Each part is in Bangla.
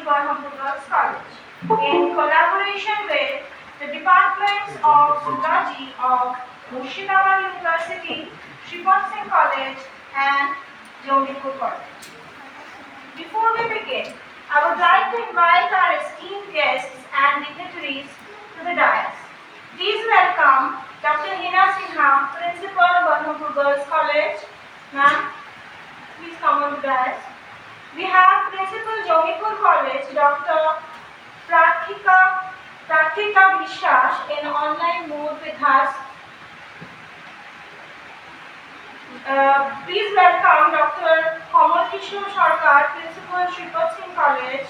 Berhampur Girls College in collaboration with the departments of Zoology of Murshidabad University, Sripad Singh College and Jongipur College. Before we begin, I would like to invite our esteemed guests and dignitaries to the dais. Please welcome Dr. Hina Sinha, Principal, Berhampur Girls College. Ma'am, please come on the dais. We have Principal, Jongipur College, Dr. Prathika Vishwas in online mode with us. Please welcome Dr. Kamal Kishore Sarkar, Principal, Sripad Singh College,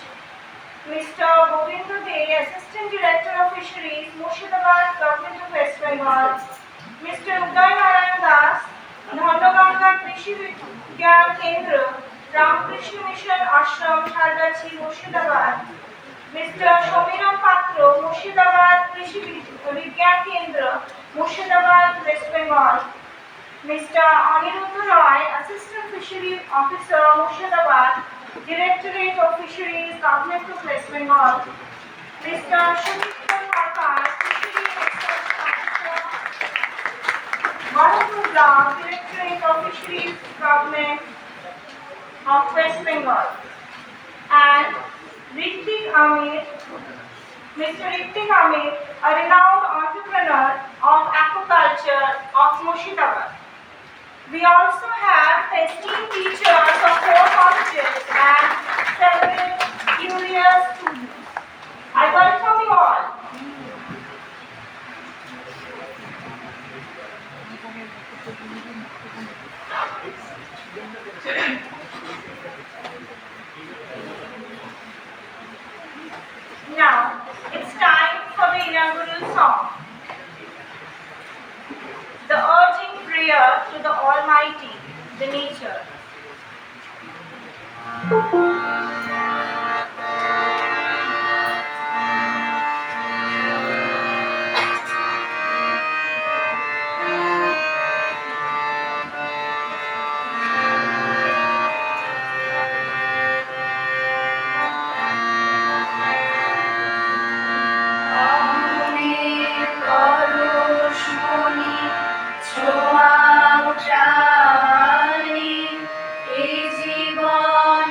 Mr. Govinda Dey, Assistant Director of Fisheries, Murshidabad, Government of West Bengal, Mr. Uday Narayan Das, Dhandaganga Krishi Vigyan Kendra, Ramakrishna Mission Ashram, Shargachi, Murshidabad, Mr. Shomiram Patro, Murshidabad Krishi Vigyan Kendra, Murshidabad, West Bengal, Mr. Aniruddha Roy, Assistant Fisheries Officer, Murshidabad, Directorate of Fisheries, Government of West Bengal, Mr. Sumit Kumar, Fisheries Extension Officer, Berhampur Block, Directorate of Fisheries, Government of West Bengal, and Ritik Amir, Mr. Ritik Amir, a renowned entrepreneur of aquaculture of Murshidabad. We also have esteemed teachers of 4 colleges and several curious students. I welcome you all. Now, it's time for the inaugural song. The urging prayer to the Almighty, the nature. জীবন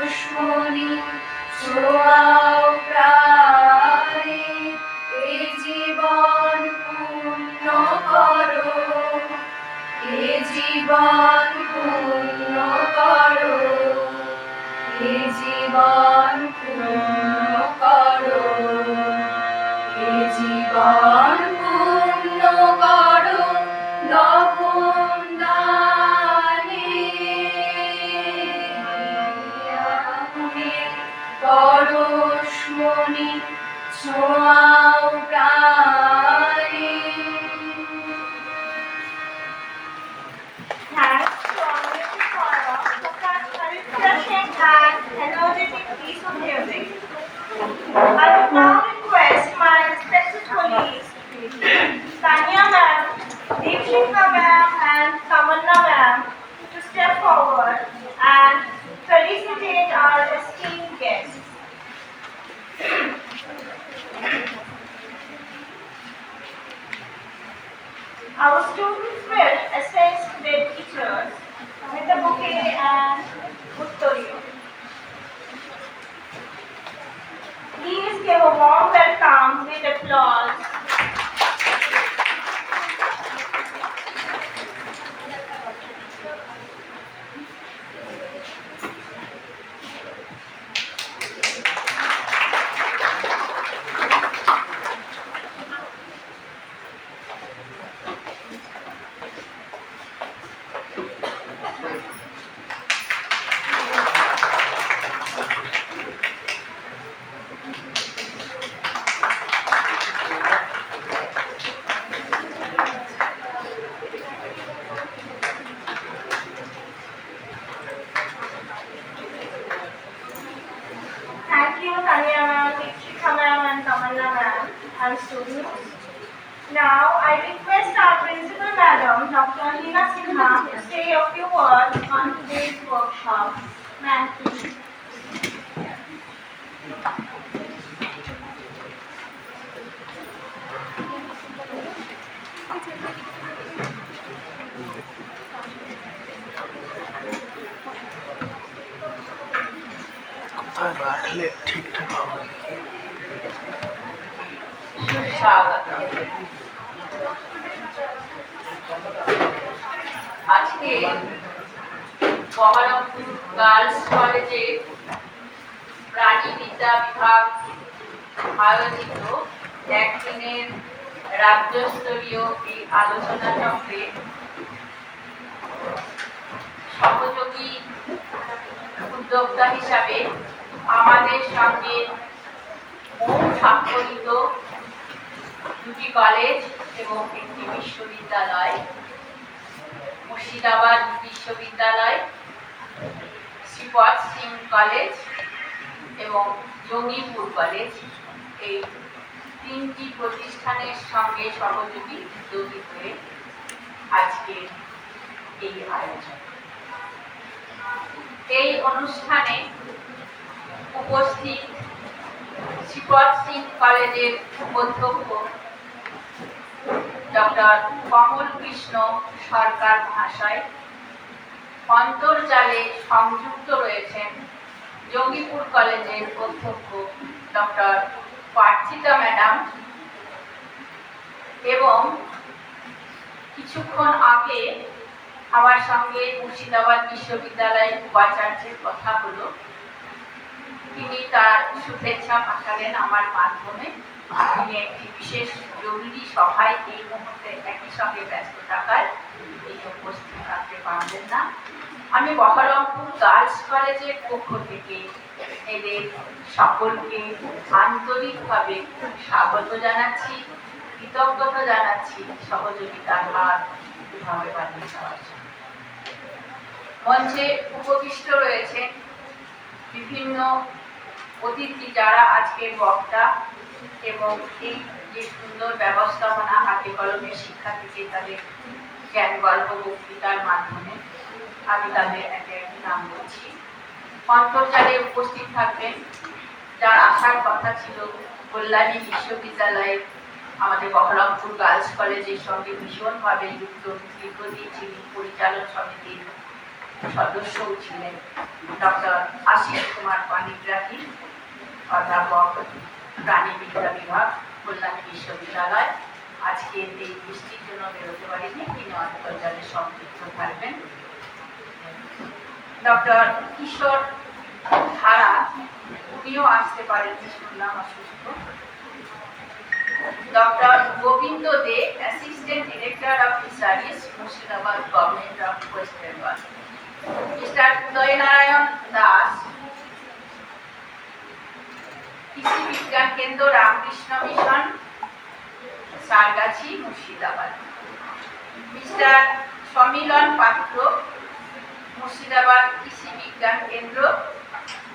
পরশমণি ছোঁয়াও প্রাণে, এ জীবন পূর্ণ করো, এ জীবন পূর্ণ করো, এ জীবন পূর্ণ করো, এ জীবন পূর্ণ করো লবণ দানে। পরশমণি ছোঁয়াও প্রাণে। Thanks to Amriti Saura for such a refreshing and energetic piece of music. I would now request my respected colleagues, Tanya ma'am, Deepshika ma'am and Tamanna ma'am to step forward and felicitate our esteemed guests. Our students will assist their teachers with the bouquet and Uttoriyo. Please give a warm welcome with applause. Thank you, Tanya ma'am, Deepshika ma'am, and Tamanna ma'am, and students. Now, I request our principal madam, Dr. Leena Sinha, to say a few words on today's workshop. Ma'am, please. কোথায় রাখলে ঠিকঠাক হবে? আজকে বহরমপুর গার্লস কলেজের প্রাণীবিদ্যা বিভাগ আয়োজিত একদিনের রাজ্যস্তরীয় এই আলোচনা চক্রে সহযোগী উদ্যোক্তা হিসাবে আমাদের সঙ্গে স্বাক্ষরিত দুটি কলেজ এবং একটি বিশ্ববিদ্যালয়, মুর্শিদাবাদ বিশ্ববিদ্যালয়, শ্রীপদ সিং কলেজ এবং জঙ্গিপুর কলেজ, এই তিনটি প্রতিষ্ঠানের সঙ্গে সহযোগী উদ্যোগী হয়ে আজকে এই আয়োজন। এই অনুষ্ঠানে উপস্থিত শ্রীপদ সিং কলেজের অধ্যক্ষ ডক্টর কমল কৃষ্ণ সরকার মহাশয়, অন্তর্জালে সংযুক্ত রয়েছেন জঙ্গিপুর কলেজের অধ্যক্ষ ডক্টর পার্থিতা ম্যাডাম, এবং কিছুক্ষণ আগে আমার সঙ্গে মুর্শিদাবাদ বিশ্ববিদ্যালয়ের উপাচার্যের কথা হলো। তিনি তার শুভেচ্ছা পাঠালেন আমার মাধ্যমে। তিনি একটি বিশেষ জরুরি সভায় এই মুহূর্তে একই সঙ্গে ব্যস্ত থাকায় তিনি উপস্থিত থাকতে পারবেন না। আমি বহরমপুর গার্লস কলেজের পক্ষ থেকে এদের সকলকে আন্তরিকভাবে স্বাগত জানাচ্ছি, কৃতজ্ঞতা জানাচ্ছি সহযোগিতার হাত এভাবে বাড়িয়ে দেওয়ার জন্য। মঞ্চে উপবিষ্ট রয়েছেন বিভিন্ন অতিথি যারা আজকের বক্তা, এবং এই যে সুন্দর ব্যবস্থাপনা হাতে কলমে শিক্ষা থেকে তাদের জ্ঞান গল্প বক্তৃতার মাধ্যমে আমি তাদের একে একটি নাম বলছি। অন্তর্জালে উপস্থিত থাকবেন যার আসার কথা ছিল কল্যাণী বিশ্ববিদ্যালয়ের আমাদের বহরমপুর গার্লস কলেজের সঙ্গে ভীষণভাবে যুক্ত, দীর্ঘদিন যিনি পরিচালন সমিতির সদস্যও ছিলেন, ডক্টর আশিস কুমার আমার পানিগ্রাহী অধ্যাপক প্রাণীবিদ্যা বিভাগ কল্যাণী বিশ্ববিদ্যালয়। আজকে এই বৃষ্টির জন্য বেরোতে পারিনি, তিনি অন্তর্জালে সম্পৃক্ত থাকবেন। ডক্টর কিশোর ধারা, উনিও আসতে পারেননি, শুনলাম অসুস্থ। Doctor Gobinda Dey, assistant director of fisheries, Murshidabad government of West Bengal. Mister Udaynarayan Das, Krishi Vigyan Kendra, Ramakrishna Mission, Sargachhi, Murshidabad. Mister Samilan Patra, Murshidabad Krishi Vigyan Kendra,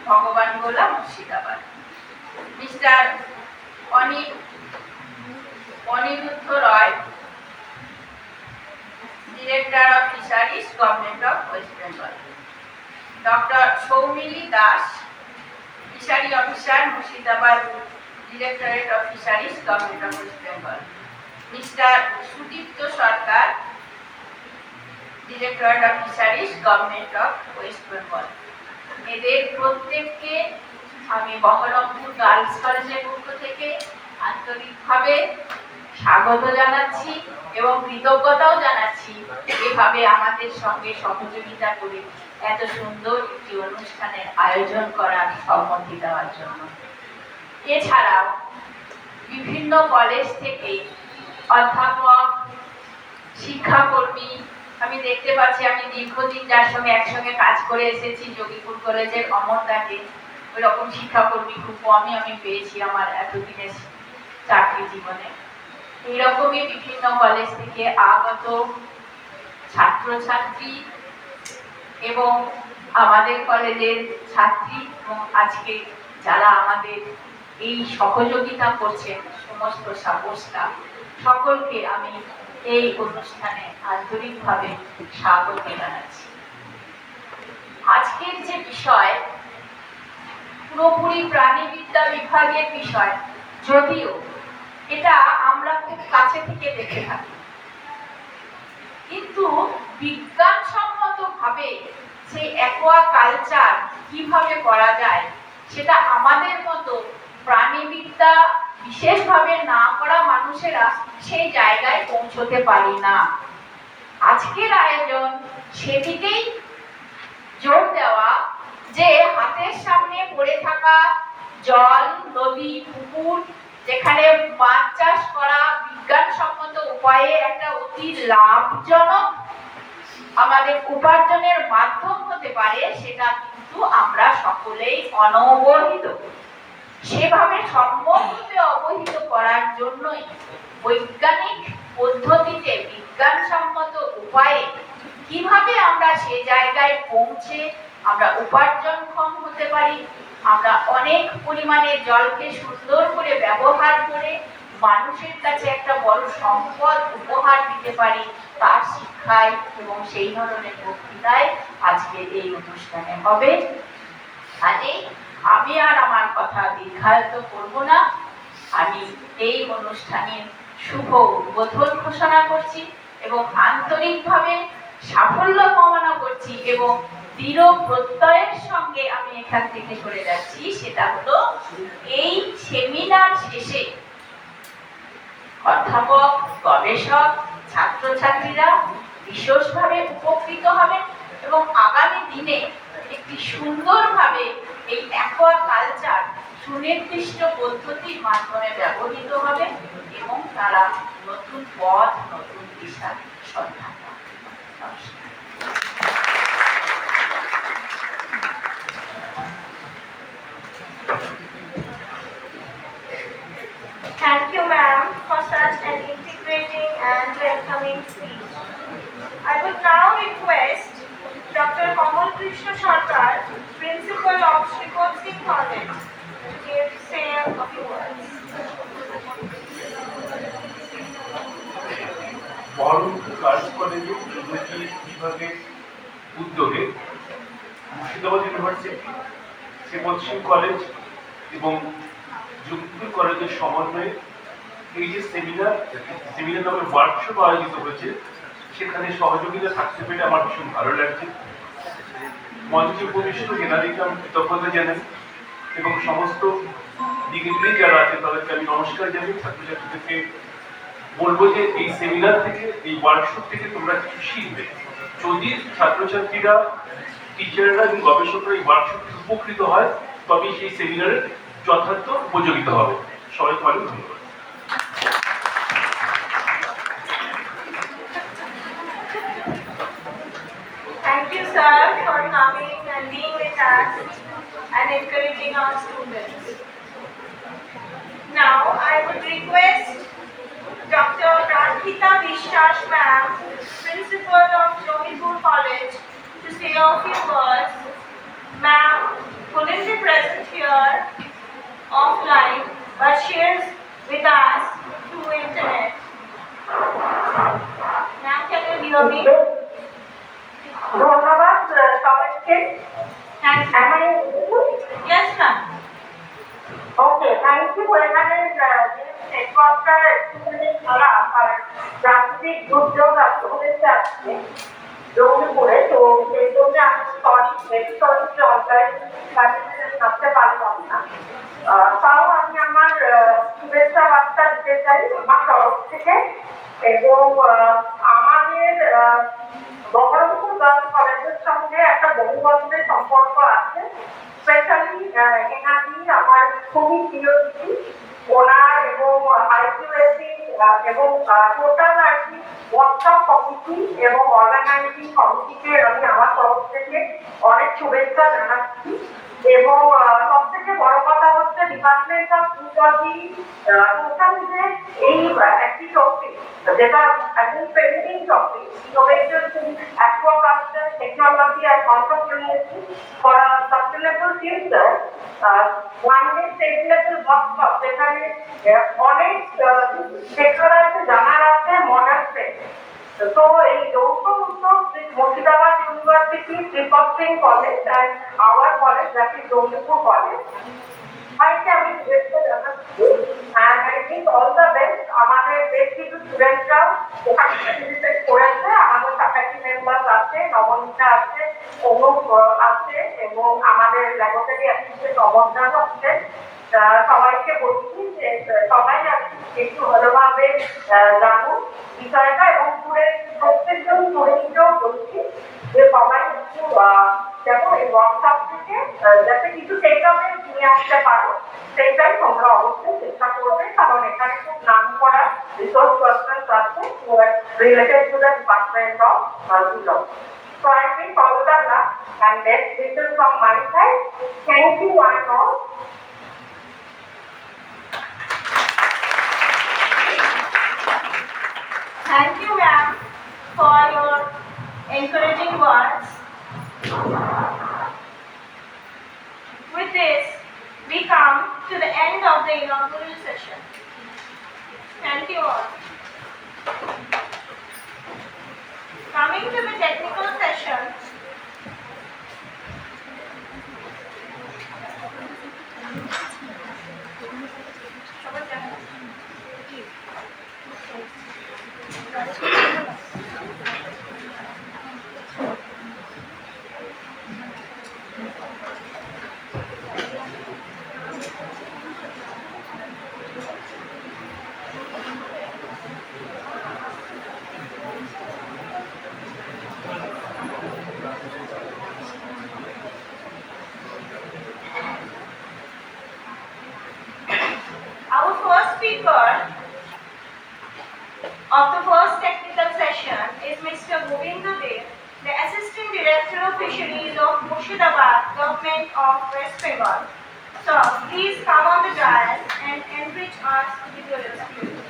Bhagwangola, Murshidabad. Mister Aniruddha Roy, director of fisheries, government of West Bengal. Doctor Soumili Das, fishery officer, Murshidabad directorate of fisheries, government of West Bengal. Mister Sudipta Sarkar, directorate of fisheries, government of West Bengal. এদের প্রত্যেককে আমি বহরমপুর গার্লস কলেজের পক্ষ থেকে আন্তরিকভাবে স্বাগত জানাচ্ছি এবং কৃতজ্ঞতাও জানাচ্ছি এভাবে আমাদের সঙ্গে সহযোগিতা করে এত সুন্দর একটি অনুষ্ঠানের আয়োজন করার সম্মতি দেওয়ার জন্য। এছাড়াও বিভিন্ন কলেজ থেকে অধ্যাপক, শিক্ষাকর্মী আমি দেখতে পাচ্ছি। আমি দীর্ঘদিন যার সঙ্গে একসঙ্গে কাজ করে এসেছি, যোগীপুর কলেজের অমরদাকে, ওই রকম শিক্ষাকর্মী খুব কমই আমি পেয়েছি আমার এতদিনের চাকরি জীবনে। এইরকমই বিভিন্ন কলেজ থেকে আগত ছাত্রছাত্রী এবং আমাদের কলেজের ছাত্রী এবং আজকে যারা আমাদের এই সহযোগিতা করছেন সমস্ত স্টাফ, সকলকে আমি এই অনুষ্ঠানে আন্তরিকভাবে স্বাগত জানাচ্ছি। আজকের যে বিষয় পুরোপুরি প্রাণীবিদ্যা বিভাগের বিষয়, যদিও এটা আমরা খুব কাছে থেকে দেখে থাকি, কিন্তু বিজ্ঞানসম্মত ভাবে সেই অ্যাকোয়াকালচার কিভাবে করা যায় সেটা আমাদের মতো প্রাণীবিদ্যা বিশেষভাবে না করা মানুষেরা সেই জায়গায় পৌঁছতে পারি না। আজকের আয়োজন সেদিকেই জোর দেওয়া যে হাতের সামনে পড়ে থাকা জল, নদী, পুকুর, যেখানে মাছ চাষ করা বিজ্ঞানসম্মত উপায়ে একটা অতি লাভজনক আমাদের উপার্জনের মাধ্যম হতে পারে, সেটা কিন্তু আমরা সকলেই অনবহিত। সেভাবে সম্পূর্ণরূপে অবহিত করার জন্যই বৈজ্ঞানিক পদ্ধতিতে বিজ্ঞানসম্মত উপায়ে কিভাবে আমরা সে জায়গায় পৌঁছে আমরা উপার্জনক্ষম হতে পারি, আমরা অনেক পরিমাণে জলকে সুন্দর করে ব্যবহার করে মানুষের কাছে একটা বড় সম্পদ উপহার দিতে পারি, তার শিক্ষায় এবং সেই ধরনের বক্তৃতায় আজকে এই অনুষ্ঠানে হবে। কাজেই আমি আর আমার কথা দীর্ঘায়িত করব না, আমি এই অনুষ্ঠানের শুভ উদ্বোধন ঘোষণা করছি এবং আন্তরিকভাবে সাফল্য কামনা করছি এবং দৃঢ় প্রত্যয়ের সঙ্গে আমি এখান থেকে সরে যাচ্ছি। সেটা হলো এই সেমিনার শেষে অধ্যাপক, গবেষক, ছাত্রছাত্রীরা বিশেষভাবে উপকৃত হবেন এবং আগামী দিনে একটি সুন্দরভাবে এই অ্যাকোয়াকালচার সুনির্দিষ্ট পদ্ধতির মাধ্যমে ব্যবহৃত হবে এবং তারা নতুন পথ, নতুন দিশার সন্ধান পাবে। Thank you, ma'am, for such an integrating and welcoming speech. I would now request Dr. Kamal Krishna Sarkar, Principal of Sripot Singh College, to say a few words. Baharampur girls কলেজের ইংরেজি বিভাগের উদ্যোগে মুর্শিদাবাদ ইউনিভার্সিটি, শ্রীপদ সিং কলেজ এবং যোগীপুর কলেজের সমন্বয়ে এই যে সেমিনার নামে ওয়ার্কশপ আয়োজিত হয়েছে, সেখানে সহযোগিতা থাকতে পেরে আমার ভীষণ ভালো লাগছে। মঞ্চে উপবিষ্ট জেনারেলকে আমি কৃতজ্ঞতা জানাই এবং সমস্ত ডিগ্রি যারা আছে তাদেরকে আমি নমস্কার জানাই। ছাত্রছাত্রীদেরকে বলবো যে এই সেমিনার থেকে, এই ওয়ার্কশপ থেকে তোমরা কিছু শিখবে। যদি ছাত্রছাত্রীরা, টিচাররা এবং গবেষকরা এই ওয়ার্কশপ থেকে উপকৃত হয়, তবে সেই সেমিনারের যথার্থ উপযোগিতা হবে। সবাইকে অনেক ধন্যবাদ। Thank you, sir, for coming and being with us and encouraging our students. Now, I would request Dr. Radhika Vishwas ma'am, Principal of Jomipur College, to say a few words. Ma'am couldn't be present here offline, but she is with us through internet. Ma'am, can you hear me? ধন্যবাদ সবাইকে। Yes, ma'am. Okay, thank you. এখানে নেটওয়ার্কটা একটুখানি খারাপ, আর প্রাকৃতিক দুর্যোগ হয়েছে আজকে জঙ্গিপুরে, তো সেই জন্য আমি সরি যে অনলাইন থাকতে পারলাম না। তাও আমি আমার শুভেচ্ছা বার্তা দিতে চাই আমার তরফ থেকে। এবং আমাদের বহরমপুর গার্লস কলেজের সঙ্গে একটা বহু বছরের সম্পর্ক আছে। স্পেশালি এনাদি আমার খুবই প্রিয় দিদি, ওনার এবং আইকিউএসি এবং টোটাল আর কি ওয়ার্কশপ কমিটি এবং অর্গানাইজিং কমিটিকে আমি আমার তরফ থেকে অনেক শুভেচ্ছা জানাচ্ছি। এবং সব থেকে বড় কথা হচ্ছে ডিপার্টমেন্ট অফ ফিজিওলজি টোটাল যে এই একটি টপিক, যেটা একদম pending topic, innovation in aquaculture technology and entrepreneurship for a sustainable future, one day state level workshop, যেখানে অনেক সেক্টর আছে, জানার আছে, মডার্ন ট্রেড। তো এই যৌথ উদ্যোগ মুর্শিদাবাদ ইউনিভার্সিটি, ত্রিপক্ষিং college and our college, that is Jangipur college, ভাইকে আমি শুভেচ্ছা জানাচ্ছি। And I think all the best. আমাদের বেশ কিছু স্টুডেন্টরাও ওখানে পার্টিসিপেট করেছে, আমাদের ফ্যাকাল্টি মেম্বার আছে, নবনীতা আছে, অনুপ আছে এবং আমাদের ল্যাবরেটরি অ্যাসিস্ট্যান্ট অমরনাথ আছে। সবাইকে বলছি যে সবাই একটু ভালোভাবে জানুন বিষয়টা, এবং প্রত্যেকজন স্টুডেন্টকেও বলছি যে সবাই একটু দেখো এই ওয়ার্কশপ থেকে যাতে কিছু টেক আওয়ে নিয়ে আসতে পারো, সেইটাই তোমরা অবশ্যই চেষ্টা করবে। কারণ এখানে খুব নাম করা রিসোর্স পার্সনস আছে related to the department of law. So I think all the luck and best wishes from my side. Thank you one and all. Thank you, ma'am, for your encouraging words. With this, we come to the end of the inaugural session. Thank you all. Coming to the technical session, our first speaker of the first technical session is Mr. Govinda Dev, the Assistant Director of Fisheries of Murshidabad, Government of West Bengal. So, please come on the dais and enrich us with your experience.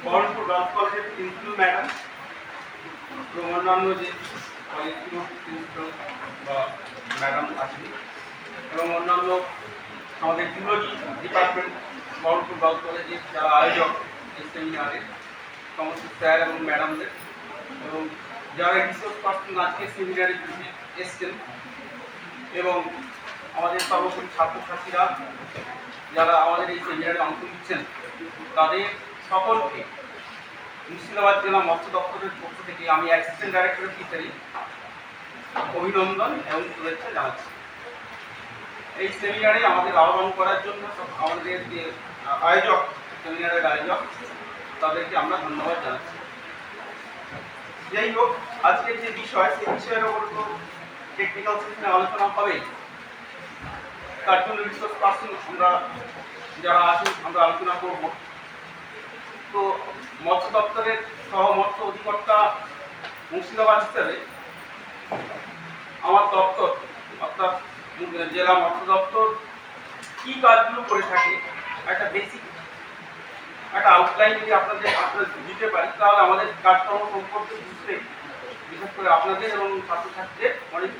Baharampur girls কলেজের প্রিন্সিপাল ম্যাডাম এবং অন্যান্য যে কলেজগুলোর প্রিন্সিপাল বা ম্যাডাম আছেন এবং অন্যান্য আমাদের জুলজি ডিপার্টমেন্ট বহরমপুর গার্লস কলেজের যারা আয়োজক এই সেমিনারের সমস্ত স্যার এবং ম্যাডামদের এবং যারা রিসোর্স পার্সন আজকে সেমিনারে এসছেন এবং আমাদের সর্বোপরি ছাত্রছাত্রীরা যারা আমাদের এই সেমিনারে অংশ নিচ্ছেন তাদের সকলকে মুর্শিদাবাদ জেলা মৎস্য দপ্তরের পক্ষ থেকে আমি অ্যাসিস্ট্যান্ট ডাইরেক্টর ফিশারি অভিনন্দন এবং শুভেচ্ছা জানাচ্ছি। এই সেমিনারে আমাদের আহ্বান করার জন্য আমাদের যে আয়োজক সেমিনারের আয়োজক তাদেরকে আমরা ধন্যবাদ জানাচ্ছি। যাই হোক, আজকের যে বিষয় সেই বিষয়ের ওপর তো টেকনিক্যাল সেশনে আলোচনা হবে, তার জন্য রিসোর্স পার্সন আমরা যারা আছেন আমরা আলোচনা করব। তো মৎস্য দপ্তরের সহ মৎস্য অধিকর্তা মুর্শিদাবাদ হিসাবে আমার দপ্তর অর্থাৎ জেলা মৎস্য দপ্তর কী কাজগুলো করে থাকে একটা বেসিক একটা আউটলাইন যদি আপনারা দিতে পারি তাহলে আমাদের কাজকর্ম সম্পর্কে বুঝতে বিশেষ করে আপনাদের এবং ছাত্রছাত্রীদের অনেক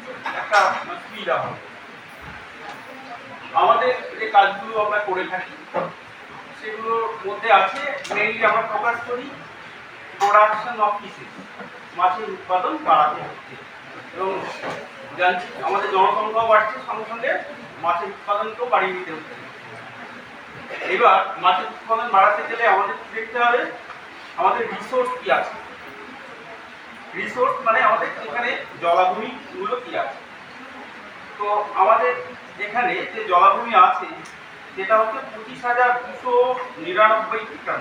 একটা সুবিধা হবে। আমাদের যে কাজগুলো আমরা করে থাকি সেগুলোর মধ্যে আছে মেইনলি আমরা ফোকাস করি প্রোডাকশন অফ ফিশেস, মাছের উৎপাদন বাড়াতে হচ্ছে এবং জানছি আমাদের জনসংখ্যাও বাড়ছে, সঙ্গে সঙ্গে মাছের উৎপাদনকেও বাড়িয়ে নিতে হচ্ছে। এবার মাছের উৎপাদন বাড়াতে গেলে আমাদের দেখতে হবে আমাদের রিসোর্স কি আছে। রিসোর্স মানে আমাদের এখানে জলাভূমিগুলো কি আছে। তো আমাদের এখানে যে জলাভূমি আছে সেটা হচ্ছে 25,299 একর,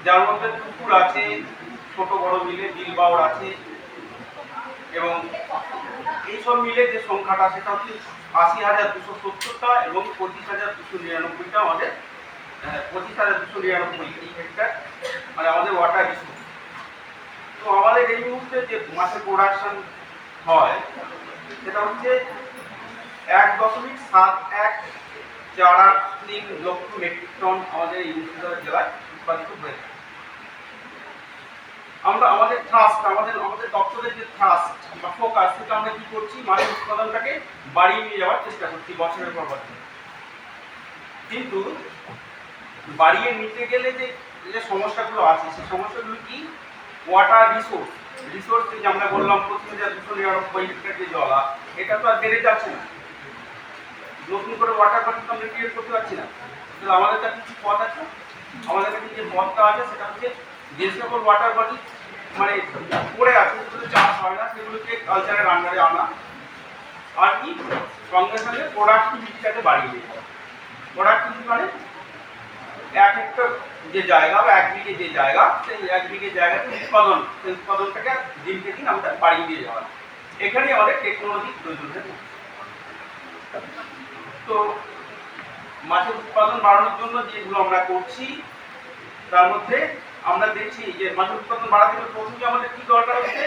যার মধ্যে পুকুর আছে, ছোট বড় মিলে বিল বাওর আছে এবং এইসব মিলে যে সংখ্যাটা সেটা হচ্ছে 80,270টা এবং 25,299টা আমাদের 25,299 হেক্টর মানে আমাদের ওয়াটার রিসোর্স। তো আমাদের এই মুহূর্তে যে মাছের প্রোডাকশন হয় সেটা হচ্ছে 1.7143 লক্ষ মেট্রিক টন আমাদের এই মুর্শিদাবাদ জেলায় উৎপাদিত হয়ে থাকে। আমরা আমাদের থ্রাস্ট আমাদের দপ্তরের যে থ্রাস্ট বা ফোকাস সেটা আমরা কি করছি, মাছের উৎপাদনটাকে বাড়িয়ে নিয়ে যাওয়ার চেষ্টা করছি বছরের পর বছর। কিন্তু বাড়িয়ে নিতে গেলে যে সমস্যাগুলো আছে সেই সমস্যাগুলো কি, ওয়াটার রিসোর্স যে আমরা বললাম 25,299 হেক্টর যে জলা, এটা তো আর বেড়ে যাচ্ছে না। নতুন করে ওয়াটার বডি তো আমরা ক্রিয়েট করতে পারছি না। তাহলে আমাদের কাছে কিছু পথ আছে, আমাদের কাছে যে পথটা আছে সেটা হচ্ছে যে সকল ওয়াটার বডি মানে পড়ে আছে যেগুলো চাষ হয় না সেগুলোকে কালচারের আন্ডারে আনা, আর কি সঙ্গে সঙ্গে প্রোডাক্টিভিটিটাকে বাড়িয়ে দেওয়া। প্রোডাক্টিভিটি মানে 1 হেক্টর যে জায়গা বা 1 বিঘে যে জায়গা সেই 1 বিঘে জায়গাতে সেই উৎপাদনটাকে দিনকে দিন আমরা বাড়িয়ে দিয়ে যাওয়া। এখানেই আমাদের টেকনোলজি প্রয়োজন হয়। তো মাছের উৎপাদন বাড়ানোর জন্য যেগুলো আমরা করছি তার মধ্যে আমরা দেখছি যে মাছের উৎপাদন বাড়াতে গেলে প্রথমে আমাদের কি দরকার হচ্ছে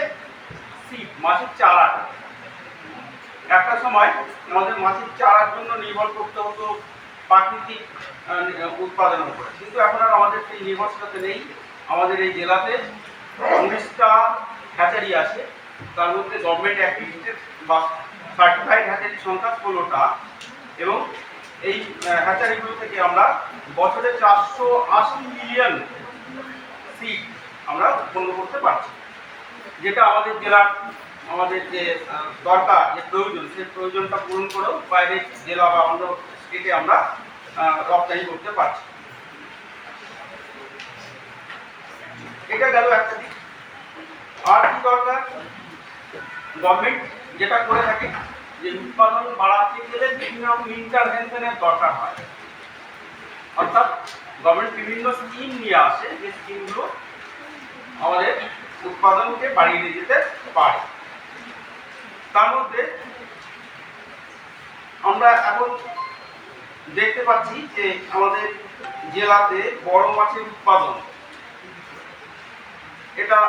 সিড, মাছের চারাটা। একটা সময় আমাদের মাছের চারার জন্য নির্ভর করতে হতো প্রাকৃতিক উৎপাদনের উপরে, কিন্তু এখন আর আমাদের সেই নির্ভরশীলতা নেই। আমাদের এই জেলাতে 19টা হ্যাচারি আছে, তার মধ্যে গভর্নমেন্ট অ্যাক্রিডিটেড বা সার্টিফাইড হ্যাচারির সংখ্যা 16টা এবং এই হ্যাচারিগুলো থেকে আমরা বছরে 480 মিলিয়ন সিড আমরা উৎপন্ন করতে পারছি, যেটা আমাদের জেলার আমাদের যে দরকার যে প্রয়োজন সেই প্রয়োজনটা পূরণ করেও বাইরের জেলা বা অন্য স্টেটে আমরা রপ্তানি করতে পারছি। এটা গেল একটা দিক। আর কি দরকার, গভর্নমেন্ট যেটা করে থাকে যে উৎপাদন বাড়াতে গেলে বিভিন্ন রকম ইন্টারভেনশনের দরকার হয়, অর্থাৎ গভর্নমেন্ট বিভিন্ন স্কিম নিয়ে আসে যে স্কিমগুলো আমাদের উৎপাদনকে বাড়িয়ে নিয়ে যেতে পারে। তার মধ্যে আমরা এখন দেখতে পাচ্ছি যে আমাদের জেলাতে বড় মাছের উৎপাদন, এটা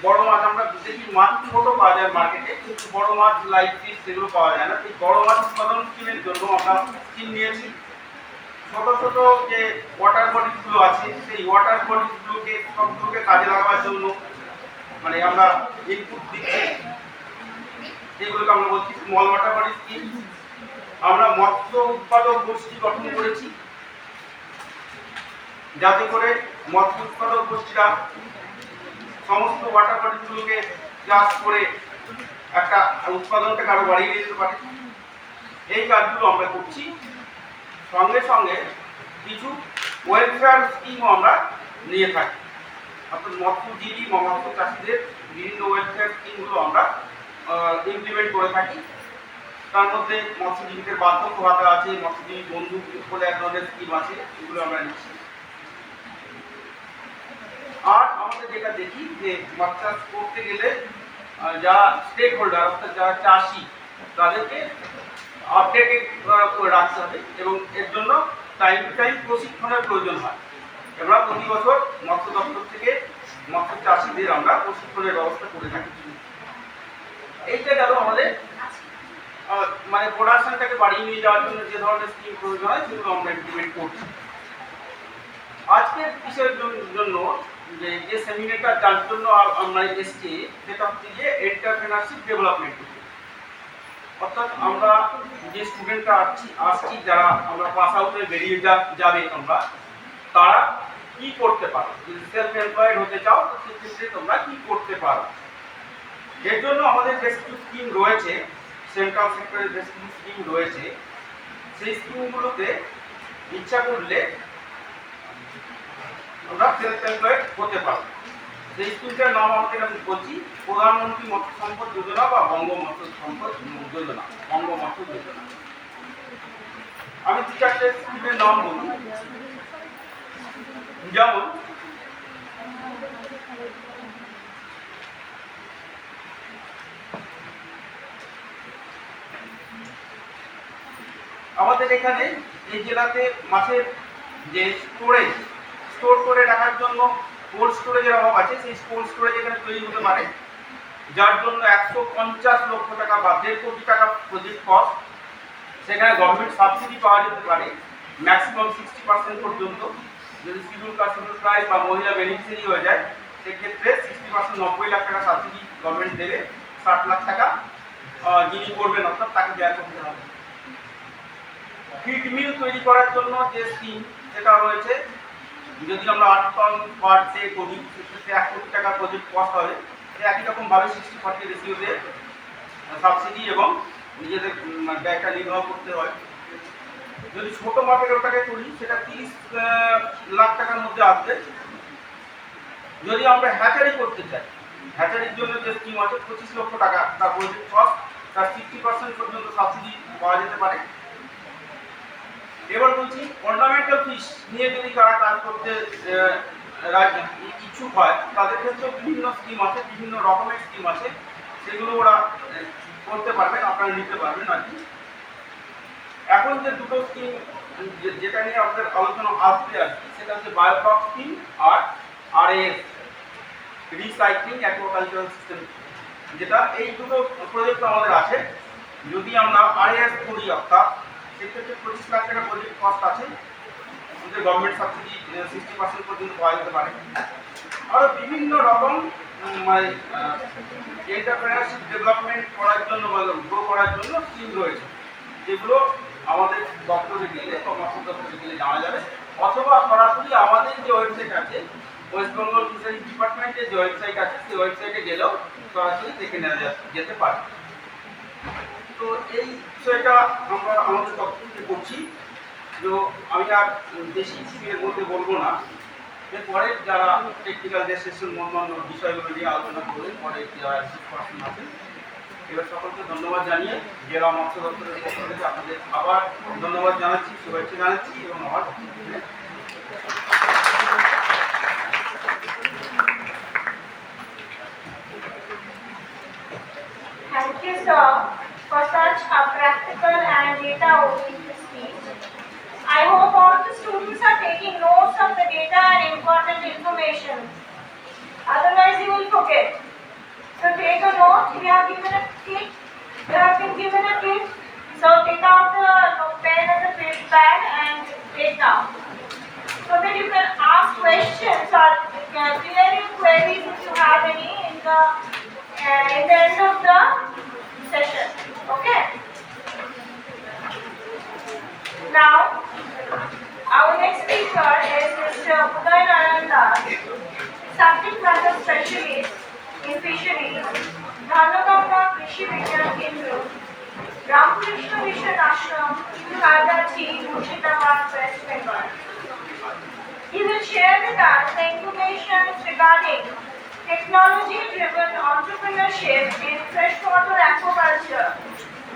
বড় মাছ আমরা দেখি মাছ ছোট পাওয়া যায় মার্কেটে, কিন্তু বড় মাছ লাইভ ফিশ সেগুলো পাওয়া যায় না। এই বড় মাছ উৎপাদন স্কিমের জন্য আমরা স্কিম নিয়েছি। ছোট ছোট যে ওয়াটার বডিগুলো আছে সেই ওয়াটার বডিগুলোকে সবগুলোকে কাজে লাগাবার জন্য মানে আমরা ইনপুট দিচ্ছি, যেগুলোকে আমরা বলছি স্মল ওয়াটার বডি স্কিম। আমরা মৎস্য উৎপাদক গোষ্ঠী গঠন করেছি, যাতে করে মৎস্য উৎপাদক গোষ্ঠীরা সমস্ত ওয়াটার বডিগুলোকে চাষ করে একটা উৎপাদনটাকে আরো বাড়িয়ে দিতে পারে। এই কাজগুলো আমরা করছি। সঙ্গে সঙ্গে কিছু ওয়েলফেয়ার স্কিমও আমরা নিয়ে থাকি, অর্থাৎ মৎস্যজীবী বা মৎস্য চাষিদের বিভিন্ন ওয়েলফেয়ার স্কিমগুলো আমরা ইমপ্লিমেন্ট করে থাকি। তার মধ্যে মৎস্যজীবীদের বার্ধক্য ভাতা আছে, মৎস্যজীবী বন্ধু বলে এক ধরনের স্কিম আছে, এগুলো আমরা নিচ্ছি। আর আমাদের যেটা দেখি যে মাছ চাষ করতে গেলে যারা স্টেক হোল্ডার অর্থাৎ যারা চাষি তাদেরকে আপডেটেড করে রাখতে হবে এবং এর জন্য টাইম টু টাইম প্রশিক্ষণের প্রয়োজন হয়। আমরা প্রতি বছর মৎস্য দপ্তর থেকে মৎস্য চাষিদের আমরা প্রশিক্ষণের ব্যবস্থা করে থাকি। এইটা গেল আমাদের মানে প্রোডাকশনটাকে বাড়িয়ে নিয়ে যাওয়ার জন্য যে ধরনের স্কিম প্রয়োজন হয় সেগুলো আমরা ইমপ্লিমেন্ট করছি। আজকের বিষয়ের জন্য যে সেমিনারটা যার জন্য আমরা এসছি সেটা হচ্ছে যে এন্টারপ্রেনারশিপ ডেভেলপমেন্ট। অর্থাৎ আমরা যে স্টুডেন্টরা আসছি যারা আমরা পাস আউট হয়ে বেরিয়ে যাবে তোমরা, তারা কি করতে পারো, যদি সেলফ এমপ্লয়েড হতে চাও তো সেক্ষেত্রে তোমরা কি করতে পারো। এর জন্য আমাদের বেশ কিছু স্কিম রয়েছে, সেন্ট্রাল সেক্টরের বেশ কিছু স্কিম রয়েছে। সেই স্কিমগুলোতে ইচ্ছা করলে আমরা সেলফ এমপ্লয়েড হতে পারবো। সেই স্কিমটার নাম আমাদের আমি বলছি প্রধানমন্ত্রী মৎস্য সম্পদ যোজনা বা বঙ্গ মৎস্য সম্পদ যোজনা, বঙ্গ মৎস্য যোজনা। আমি দু চারটে স্কিমের নাম বলি। যেমন আমাদের এখানে এই জেলাতে মাছের যে স্টোর করে রাখার জন্য কোল্ড স্টোরেজের অভাব আছে, সেই কোল্ড স্টোরেজ এখানে তৈরি হতে পারে, যার জন্য 150 লক্ষ টাকা বা 1.5 কোটি টাকা প্রজেক্ট কস্ট। সেখানে গভর্নমেন্ট সাবসিডি পাওয়া যেতে পারে ম্যাক্সিমাম 60% পর্যন্ত। যদি শিডিউল কাস্ট শিডিউল ট্রাইব বা মহিলা বেনিফিশিয়ারি হয়ে যায় সেক্ষেত্রে 60% 90 লাখ টাকা সাবসিডি গভর্নমেন্ট দেবে, 60 লাখ টাকা যিনি করবেন অর্থাৎ তাকে ব্যয় করতে হবে। ফিড মিল তৈরি করার জন্য যে স্কিম সেটা রয়েছে, যদি আমরা 8 টন পার ডে করি সেক্ষেত্রে 1 কোটি টাকা প্রজেক্ট কস্ট হবে। একই রকমভাবে 60-40 রেশিওতে সাবসিডি এবং নিজেদের ব্যয়টা নির্বাহ করতে হয়। যদি ছোট মাপের ওটাকে করি সেটা 30 লাখ টাকার মধ্যে আসবে। যদি আমরা হ্যাচারি করতে চাই, হ্যাচারির জন্য যে স্কিম আছে 25 লক্ষ টাকা তার প্রজেক্ট কস্ট, তার 60% পর্যন্ত সাবসিডি পাওয়া যেতে পারে। এবার বলছি অর্নামেন্টাল ফিশ নিয়ে যদি তারা কাজ করতে ইচ্ছুক হয় তাদের ক্ষেত্রে বিভিন্ন স্কিম আছে, বিভিন্ন রকমের স্কিম আছে, সেগুলো ওরা করতে পারবেন, আপনারা নিতে পারবেন আর কি। এখন যে দুটো স্কিম যেটা নিয়ে আমাদের আলোচনা আসবে আর কি, সেটা হচ্ছে বায়োফ্লক স্কিম আর আরএএস রিসাইক্লিং অ্যাকুয়াকালচারাল সিস্টেম, যেটা এই দুটো প্রজেক্ট আমাদের আছে। যদি আমরা আরএএস করি অর্থাৎ সেক্ষেত্রে 25 লাখ টাকা প্রজেক্ট কস্ট আছে, আমাদের গভর্নমেন্ট সাবসিডি 60% পর্যন্ত পাওয়া যেতে পারে। আরও বিভিন্ন রকম মানে এন্টারপ্রেনারশিপ ডেভেলপমেন্ট করার জন্য বা গ্রো করার জন্য স্কিম রয়েছে, যেগুলো আমাদের দপ্তরে গেলে বা মৎস্য দপ্তরে গেলে জানা যাবে, অথবা সরাসরি আমাদের যে ওয়েবসাইট আছে ওয়েস্ট বেঙ্গল ফিশারিজ ডিপার্টমেন্টের যে ওয়েবসাইট আছে সেই ওয়েবসাইটে গেলেও সরাসরি দেখে নেওয়া যেতে পারে। তো এই বিষয়টা আমরা আমাদের দপ্তর থেকে করছি। তো আমি আর বেশি স্কিমের মধ্যে বলবো না, এরপরে যারা টেকনিক্যাল যে সেশন অন্যান্য বিষয়গুলো নিয়ে আলোচনা করবেন পরে যারা পার্সন আছেন। এবার সকলকে ধন্যবাদ জানিয়ে জেলা মৎস্য দপ্তরের পক্ষ থেকে আপনাদের আবার ধন্যবাদ জানাচ্ছি, শুভেচ্ছা জানাচ্ছি এবং আমার Thank you, sir, for such a practical and data-oriented speech. I hope all the students are taking notes of the data and important information. Otherwise, you will forget. So take a note. We have given a kit. You have been given a kit. So take out the pen and the paper pad and take down, so that you can ask questions or clear your queries if you have any in the end of the session. Okay. Now, our next speaker is Mr. Uday Narayan Das, subject matter specialist in fisheries, Dhanaganga Krishi Vigyan Kendra, Ramakrishna Mission Ashram, Kadachi, Murshidabad, West Bengal. He will share with us the information regarding technology-driven entrepreneurship in freshwater aquaculture,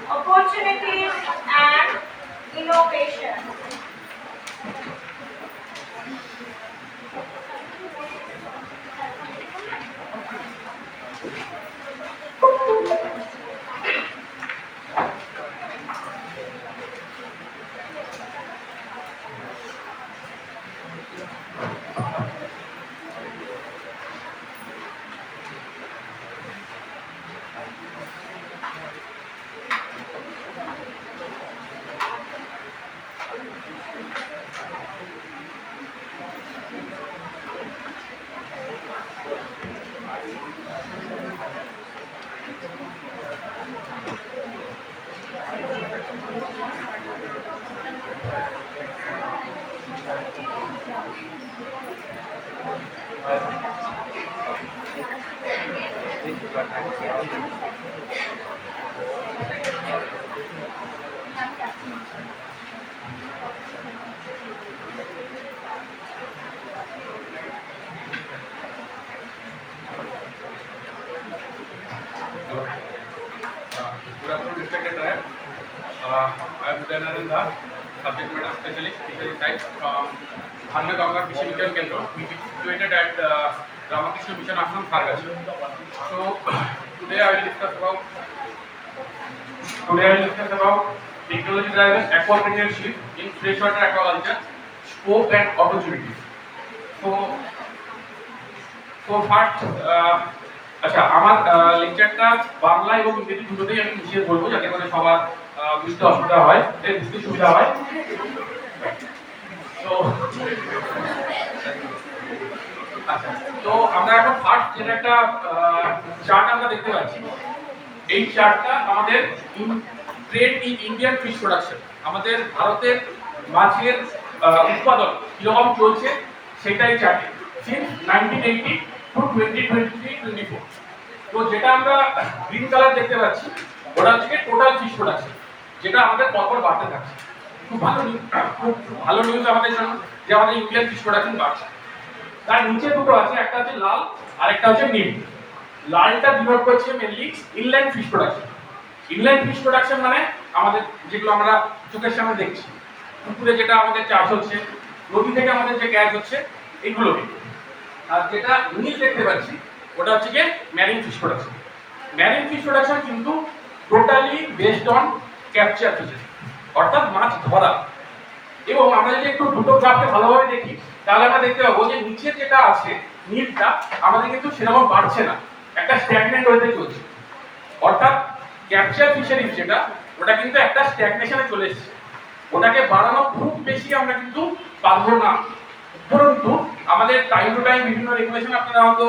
opportunities and innovation. Good afternoon, respected Director. I am Uday Narayan Das, subject matter specialist, fisheries science from Dhanaganga Krishi Vigyan Kendra, which is situated at Ramakrishna Mission Ashram, Sargachi. So today I will discuss about technology-driven aquapreneurship in freshwater aquaculture, scope and opportunities. So first, আচ্ছা আমার লেকচারটা বাংলা এবং ইংরেজি দুটোতেই আমি মিশিয়ে বলবো যাতে করে সবার বুঝতে অসুবিধা হয়, বুঝতে সুবিধা হয়। তো আচ্ছা, তো আমরা এখন ফার্স্ট যেটা একটা চার্ট আমরা দেখতে পাচ্ছি, এই চার্টটা আমাদের trade in Indian fish production, আমাদের ভারতের মাছের উৎপাদন কিরকম চলছে সেটাই চার্টে সিন্স 1980 to 2023-24। তো যেটা আমরা গ্রিন কালার দেখতে পাচ্ছি ওটা হচ্ছে টোটাল ফিশ প্রোডাকশন, যেটা আমাদের পরপর বাড়তে থাকছে। খুব ভালো নিউজ আমাদের জন্য যে আমাদের ইন্ডিয়ান ফিশ প্রোডাকশন বাড়ছে। তার নিচে দুটো আছে, একটা হচ্ছে লাল আর একটা হচ্ছে নীল। লালটা ডিনোট করছে mainly inland fish production. Inland fish production মানে আমাদের যেগুলো আমরা চোখের সামনে দেখছি, পুকুরে যেটা আমাদের চাষ হচ্ছে, নদী থেকে আমাদের যে ক্যাচ হচ্ছে, এগুলোকে। আর যেটা নীল দেখতে পাচ্ছি ওটা হচ্ছে কি marine fish production. Marine fish production কিন্তু totally based on capture fishing, অর্থাৎ মাছ ধরা। এবং আমরা যদি একটু দুটো গ্রাফকে ভালোভাবে দেখি তাহলে আমরা দেখতে পাবো যে নিচে যেটা আছে নীলটা আমাদের কিন্তু সেরকম বাড়ছে না, একটা স্ট্যাগনেন্ট হতে চলছে। অর্থাৎ ক্যাপচার ফিশারিজ যেটা ওটা কিন্তু একটা স্ট্যাগনেশনে চলে এসেছে, ওটাকে বাড়ানো খুব বেশি আমরা কিন্তু পারবো না। উপরন্তু আমাদের টাইম টু টাইম বিভিন্ন রেগুলেশন আপনারা হয়তো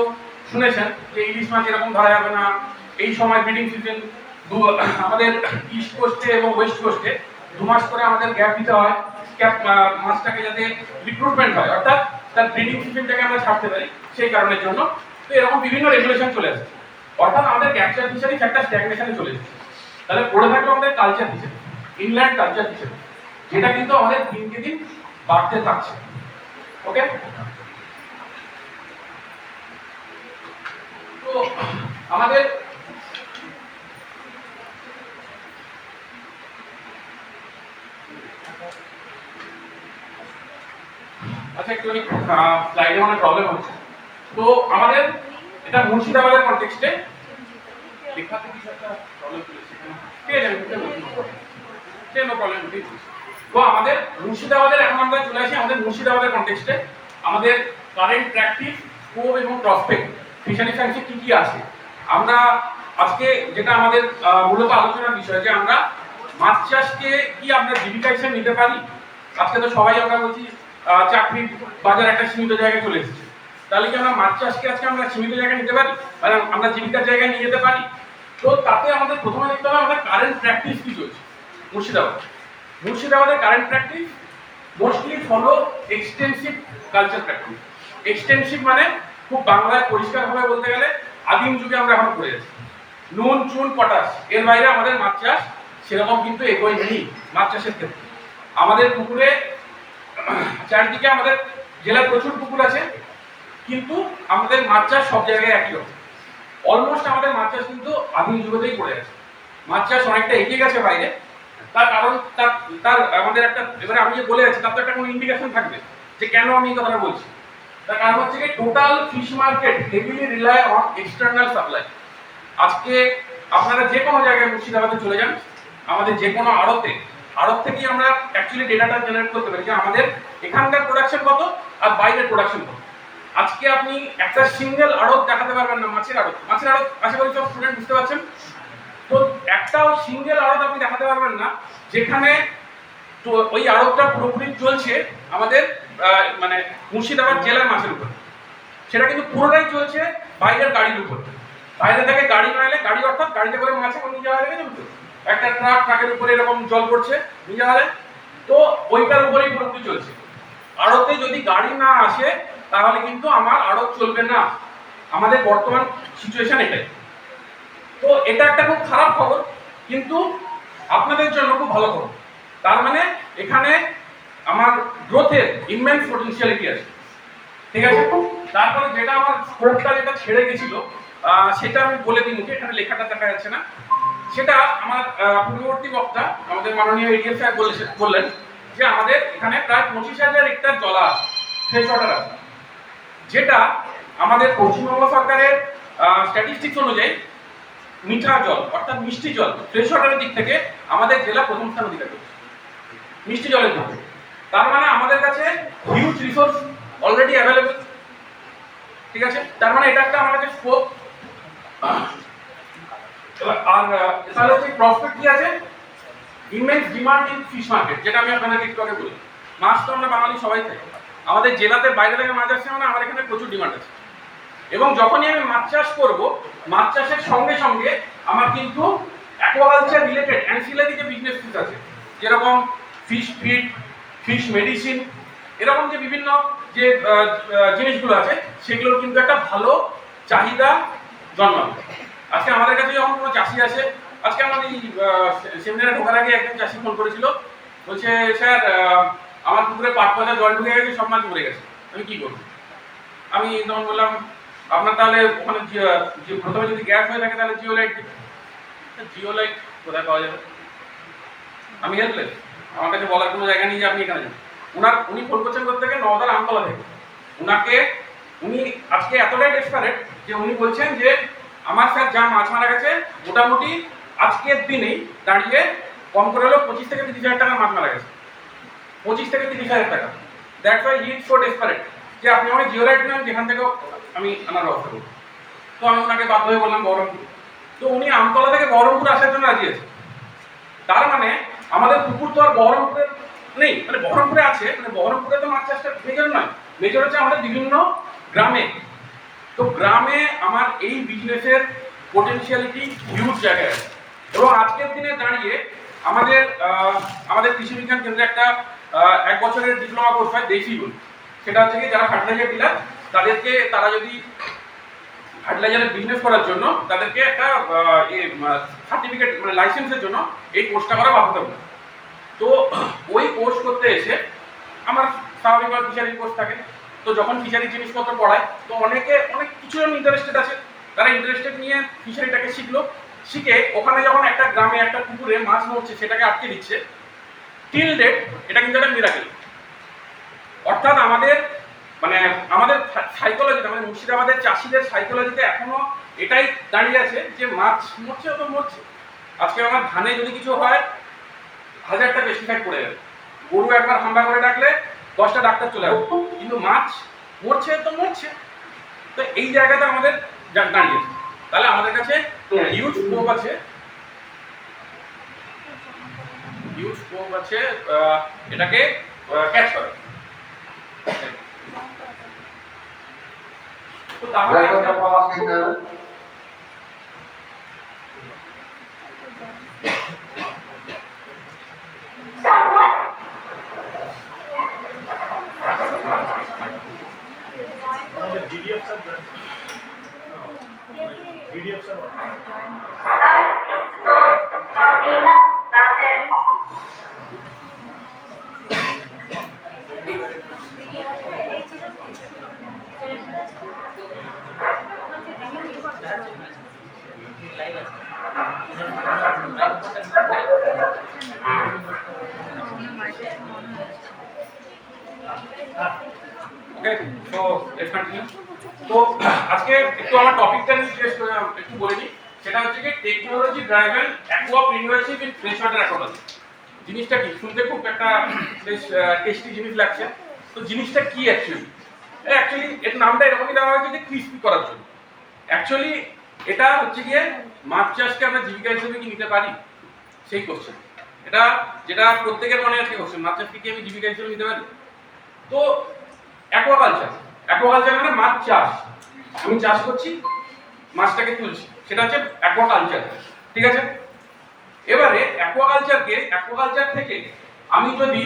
শুনেছেন যে ইলিশ মাছ এরকম ধরা যাবে না, এই সময় ব্রিডিং সিজন আমাদের ইস্ট কোস্টে এবং ওয়েস্ট কোস্টে 2 মাস করে আমাদের গ্যাপ দিতে হয়, মাছটাকে যাতে রিক্রুটমেন্ট হয়, অর্থাৎ তার ব্রিডিং সিজনটাকে আমরা ছাড়তে পারি সেই কারণের জন্য। তো এরকম বিভিন্ন রেগুলেশন চলে আসছে, অর্থাৎ আমাদের ক্যাপচার ফিশারিজ একটা স্ট্যাগনেশনে চলে এসেছে। তাহলে পড়ে থাকলো আমাদের culture fishery, inland culture fishery, যেটা কিন্তু আমাদের দিনকে দিন বাড়তে থাকছে। ওকে, তো আমাদের আচ্ছা একটু স্লাইডে মানে প্রবলেম হচ্ছে। তো আমাদের এটা মুর্শিদাবাদের কনটেক্সটে লেখাতে কিছু একটা প্রবলেম চলেছে, ঠিক আছে নো প্রবলেম। তো আমাদের মুর্শিদাবাদের এখন আমরা চলে আসি আমাদের মুর্শিদাবাদের কনটেক্সটে আমাদের কারেন্ট প্র্যাকটিস, স্কোপ এবং প্রসপেক্ট ফিশারি সায়েন্সে কি কি আছে। আমরা আজকে যেটা আমাদের মূলত আলোচনার বিষয় যে আমরা মাছ চাষকে কি আমরা জীবিকা হিসেবে নিতে পারি। আজকে তো সবাই আমরা বলছি চাকরির বাজার একটা সীমিত জায়গায় চলে এসেছে, তাহলে কি আমরা মাছ চাষকে আজকে আমরা সীমিত জায়গায় নিতে পারি, মানে আমরা জীবিকার জায়গায় নিয়ে যেতে পারি। তো তাতে আমাদের প্রথমে দেখতে হবে আমাদের কারেন্ট প্র্যাকটিস কি চলছে মুর্শিদাবাদ। মুর্শিদাবাদের current practice mostly follow extensive culture practice. Extensive মানে খুব বাংলায় পরিষ্কারভাবে বলতে গেলে আদিম যুগে আমরা এখন করে আছি। নুন চুন পটাশ, এর বাইরে আমাদের মাছ চাষ সেরকম কিন্তু এগোয় নেই। মাছ চাষের ক্ষেত্রে আমাদের পুকুরে চারদিকে আমাদের জেলায় প্রচুর পুকুর আছে, কিন্তু আমাদের মাছ চাষ সব জায়গায় একই রকম। অলমোস্ট আমাদের মাছ চাষ কিন্তু আদিম যুগতেই করে আছে। মাছ চাষ অনেকটা এগিয়ে গেছে বাইরে, তার কারণ তার আমাদের একটা, এবারে আমি যে বলে আছি তার তো একটা কোনো ইন্ডিকেশন থাকবে যে কেন আমি এই কথাটা বলছি। তার কারণ হচ্ছে কি total fish market heavily rely on external supply. আজকে আপনারা যে কোনো জায়গায় মুর্শিদাবাদে চলে যান, আমাদের যে কোনো আড়ত থেকেই আমরা অ্যাকচুয়ালি ডেটাটা জেনারেট করতে পারি যে আমাদের এখানকার প্রোডাকশন কত আর বাইরের প্রোডাকশন কত। আজকে আপনি একটা সিঙ্গেল আড়ত দেখাতে পারবেন না, মাছের আড়ত আশা করি সব স্টুডেন্ট বুঝতে পারছেন তো। একটাও সিঙ্গেল আড়ত আপনি দেখাতে পারবেন না যেখানে তো ওই আড়তটা পুরোপুরি চলছে আমাদের মানে মুর্শিদাবাদ জেলার মাছের উপর। সেটা কিন্তু পুরোটাই চলছে বাইরের গাড়ির উপর। বাইরে থেকে গাড়ি না এলে, গাড়ি অর্থাৎ গাড়িতে করে মাছ এখন নিয়ে যাওয়া যাবে, কিন্তু একটা ট্রাকের উপরে এরকম জল পড়ছে নিয়ে যাওয়া যায়, তো ওইটার উপরেই পুরোপুরি চলছে। আড়তে যদি গাড়ি না আসে তাহলে কিন্তু আমার আড়ত চলবে না। আমাদের বর্তমান সিচুয়েশন এটাই। তো এটা একটা খুব খারাপ খবর, কিন্তু আপনাদের জন্য খুব ভালো খবর। তার মানে এখানে আমার গ্রোথের ইমেন্স পটেনশিয়ালিটি আছে, ঠিক আছে। তারপরে যেটা আমার স্কোপটা যেটা ছেড়ে গেছিল সেটা আমি বলে দিই মুখে, এখানে লেখাটা দেখা যাচ্ছে না। সেটা আমার পূর্ববর্তী বক্তা আমাদের মাননীয় এডিএফ স্যার বললেন যে আমাদের এখানে প্রায় 25,000 হেক্টর জলা আছে, ফ্রেশ ওয়াটার আছে, যেটা আমাদের পশ্চিমবঙ্গ সরকারের স্ট্যাটিস্টিক্স অনুযায়ী মিঠা জল অর্থাৎ মিষ্টি জল ফ্রেশ ওয়াটারের দিক থেকে আমাদের জেলা প্রথম স্থান অধিকার করছে মিষ্টি জলের দিক থেকে। তার মানে আমাদের কাছে হিউজ রিসোর্স অলরেডি অ্যাভেলেবল, ঠিক আছে। তার মানে এটা একটা আমার কাছে স্কোপ। আর তাহলে হচ্ছে প্রসপেক্ট কি আছে, immense demand in fish market, যেটা আমি আপনাদেরকে একটু আগে বলি। মাছ তো আমরা বাঙালি সবাই খাই, আমাদের জেলাতে বাইরে থেকে মাছ আসছে মানে আমার এখানে প্রচুর ডিমান্ড আছে। এবং যখনই আমি মাছ চাষ করব, মাছ চাষের সঙ্গে সঙ্গে আমার কিন্তু অ্যাকোয়াকালচার রিলেটেড অ্যান্সিলারি যে বিজনেস আছে, যেরকম ফিশ ফিড, ফিশ মেডিসিন, এরকম যে বিভিন্ন যে জিনিসগুলো আছে সেগুলোর কিন্তু একটা ভালো চাহিদা জন্মাবে। আজকে আমাদের কাছে যখন কোনো চাষি আসে, আজকে আমাদের এই সেমিনারে ঢোকার আগে একজন চাষি ফোন করেছিল, বলছে স্যার আমার পুকুরে পাট পচা জল ঢুকে গেছে, সব মাছ মরে গেছে, আমি কি করবো। আমি তখন বললাম আপনার তাহলে ওখানে প্রথমে যদি গ্যাস হয়ে থাকে তাহলে জিওলাইট দিন। জিওলাইট কোথায় পাওয়া যাবে? আমি হেল্পলেস, আমার কাছে বলার কোনো জায়গা নেই যে আপনি এখানে যান। উনি ফোন করছেন করতে থেকে নওদার আমতলা থেকে। উনি আজকে এতটাই ডেসপারেট যে উনি বলছেন যে আমার স্যার যা মাছ মারা গেছে মোটামুটি আজকের দিনেই দাঁড়িয়ে কম করে হলেও 25 থেকে 30,000 টাকার মাছ মারা গেছে, 25 থেকে 30,000 টাকা। That's why he is so desperate যে আপনি আমাকে জিওলাইট নেন, যেখান থেকে আমি আনার ব্যবস্থা করব। তো আমি ওনাকে বাধ্য হয়ে বললাম বহরমপুর। তো উনি আমতলা থেকে বহরমপুর আসার জন্য রাজি আছে। তার মানে আমাদের পুকুর তো আর বহরমপুরে নেই, মানে বহরমপুরে আছে, মানে বহরমপুরে তো মাছ চাষটা মেজর নয়, মেজর হচ্ছে আমাদের বিভিন্ন গ্রামে। তো গ্রামে আমার এই বিজনেসের পোটেনশিয়ালিটি হিউজ জায়গায় আছে। এবং আজকের দিনে দাঁড়িয়ে আমাদের কৃষি বিজ্ঞান কেন্দ্রে একটা 1 বছরের ডিপ্লোমা কোর্স হয় দেশি গুণ। সেটা হচ্ছে কি যারা ফার্টিলাইজার ডিলার তারা যদি ফার্টিলাইজারের বিজনেস করার জন্য তাদেরকে একটা সার্টিফিকেট মানে লাইসেন্সের জন্য এই কোর্সটা করা বাধ্যতামূলক। তো ওই কোর্স করতে এসে আমার স্বাভাবিকভাবে ফিশারি কোর্স থাকে, তো যখন ফিশারি জিনিসপত্র পড়ায় তো অনেক কিছু ইন্টারেস্টেড আছে, তারা ইন্টারেস্টেড নিয়ে ফিশারিটাকে শিখে ওখানে যখন একটা গ্রামে একটা পুকুরে মাছ মরছে সেটাকে আটকে দিচ্ছে টিল ডেট, এটা কিন্তু একটা মিরাকেল। অর্থাৎ আমাদের সাইকোলজিতে, মানে মুর্শিদাবাদের চাষিদের সাইকোলজিতে এখনো এটাই দাঁড়িয়ে আছে যে মাছ মরছে তো মরছে। আজকে আমার ধানে যদি কিছু হয় 1000টা পেস্টিসাইড পড়ে যাবে, গরু একবার হামলা করে ডাকলে 10টা ডাক্তার চলে আসবে, কিন্তু মাছ মরছে তো মরছে। তো এই জায়গাতে আমাদের দাঁড়িয়েছে। তাহলে আমাদের কাছে হিউজ স্কোপ আছে এটাকে ক্যাচ করা। তো তাহলে আমাদের DDF sir DDF sir okay, so let's continue. তো আজকে একটু আমার টপিকটা নিয়ে একটু বলে নিই। সেটা হচ্ছে কি technology driven aquapreneurship in fresh water ecology. জিনিসটা কি শুনতে খুব একটা বেশ টেস্টি জিনিস লাগছে। তো জিনিসটা কি অ্যাকচুয়ালি এর নামটা এরকমই দেওয়া হয়েছে যে ক্রিস্পি করার জন্য। অ্যাকচুয়ালি এটা হচ্ছে গিয়ে মাছ চাষকে আমরা জীবিকা হিসেবে কি নিতে পারি সেই কোশ্চেন। এটা যেটা প্রত্যেকের মনে আছে কোশ্চেন, মাছ চাষকে কি আমি জীবিকা হিসেবে নিতে পারি? তো অ্যাকোয়াকালচার মানে মাছ চাষ, আমি চাষ করছি, মাছটাকে তুলছি, সেটা হচ্ছে অ্যাকোয়াকালচার। ঠিক আছে, এবারে অ্যাকোয়াকালচার থেকে আমি যদি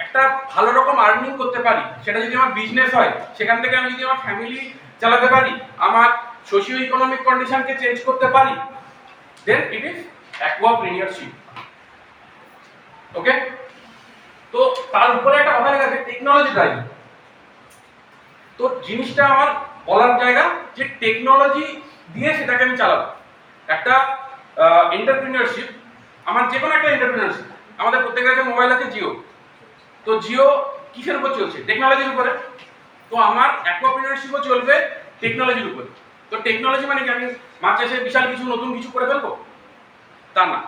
একটা ভালো রকম আর্নিং করতে পারি, সেটা যদি আমার বিজনেস হয়, সেখান থেকে আমি যদি আমার ফ্যামিলি চালাতে পারি, আমার সোশিও ইকোনমিক কন্ডিশনকে চেঞ্জ করতে পারি, দেন ইট ইজ অ্যাকুয়াপ্রেনিউরশিপ। ওকে, তো তার উপরে একটা কথা লেখা আছে টেকনোলজি ড্রাইভিং। তো জিনিসটা আমার বলার জায়গা যে টেকনোলজি দিয়ে সেটাকে আমি চালাবো। একটা এন্টারপ্রেনিউরশিপ, আমার যে কোনো একটা এন্টারপ্রেনিউরশিপ, আমাদের প্রত্যেকের কাছে মোবাইল আছে জিও। তো জিও কিসের উপর চলছে? টেকনোলজির উপরে। তো আমার অ্যাকুয়াপ্রেনিউরশিপও চলবে টেকনোলজির উপরে। তো টেকনোলজি মানে কি আমি মাছ চাষে বিশাল কিছু নতুন কিছু করে ফেলবো? তা না।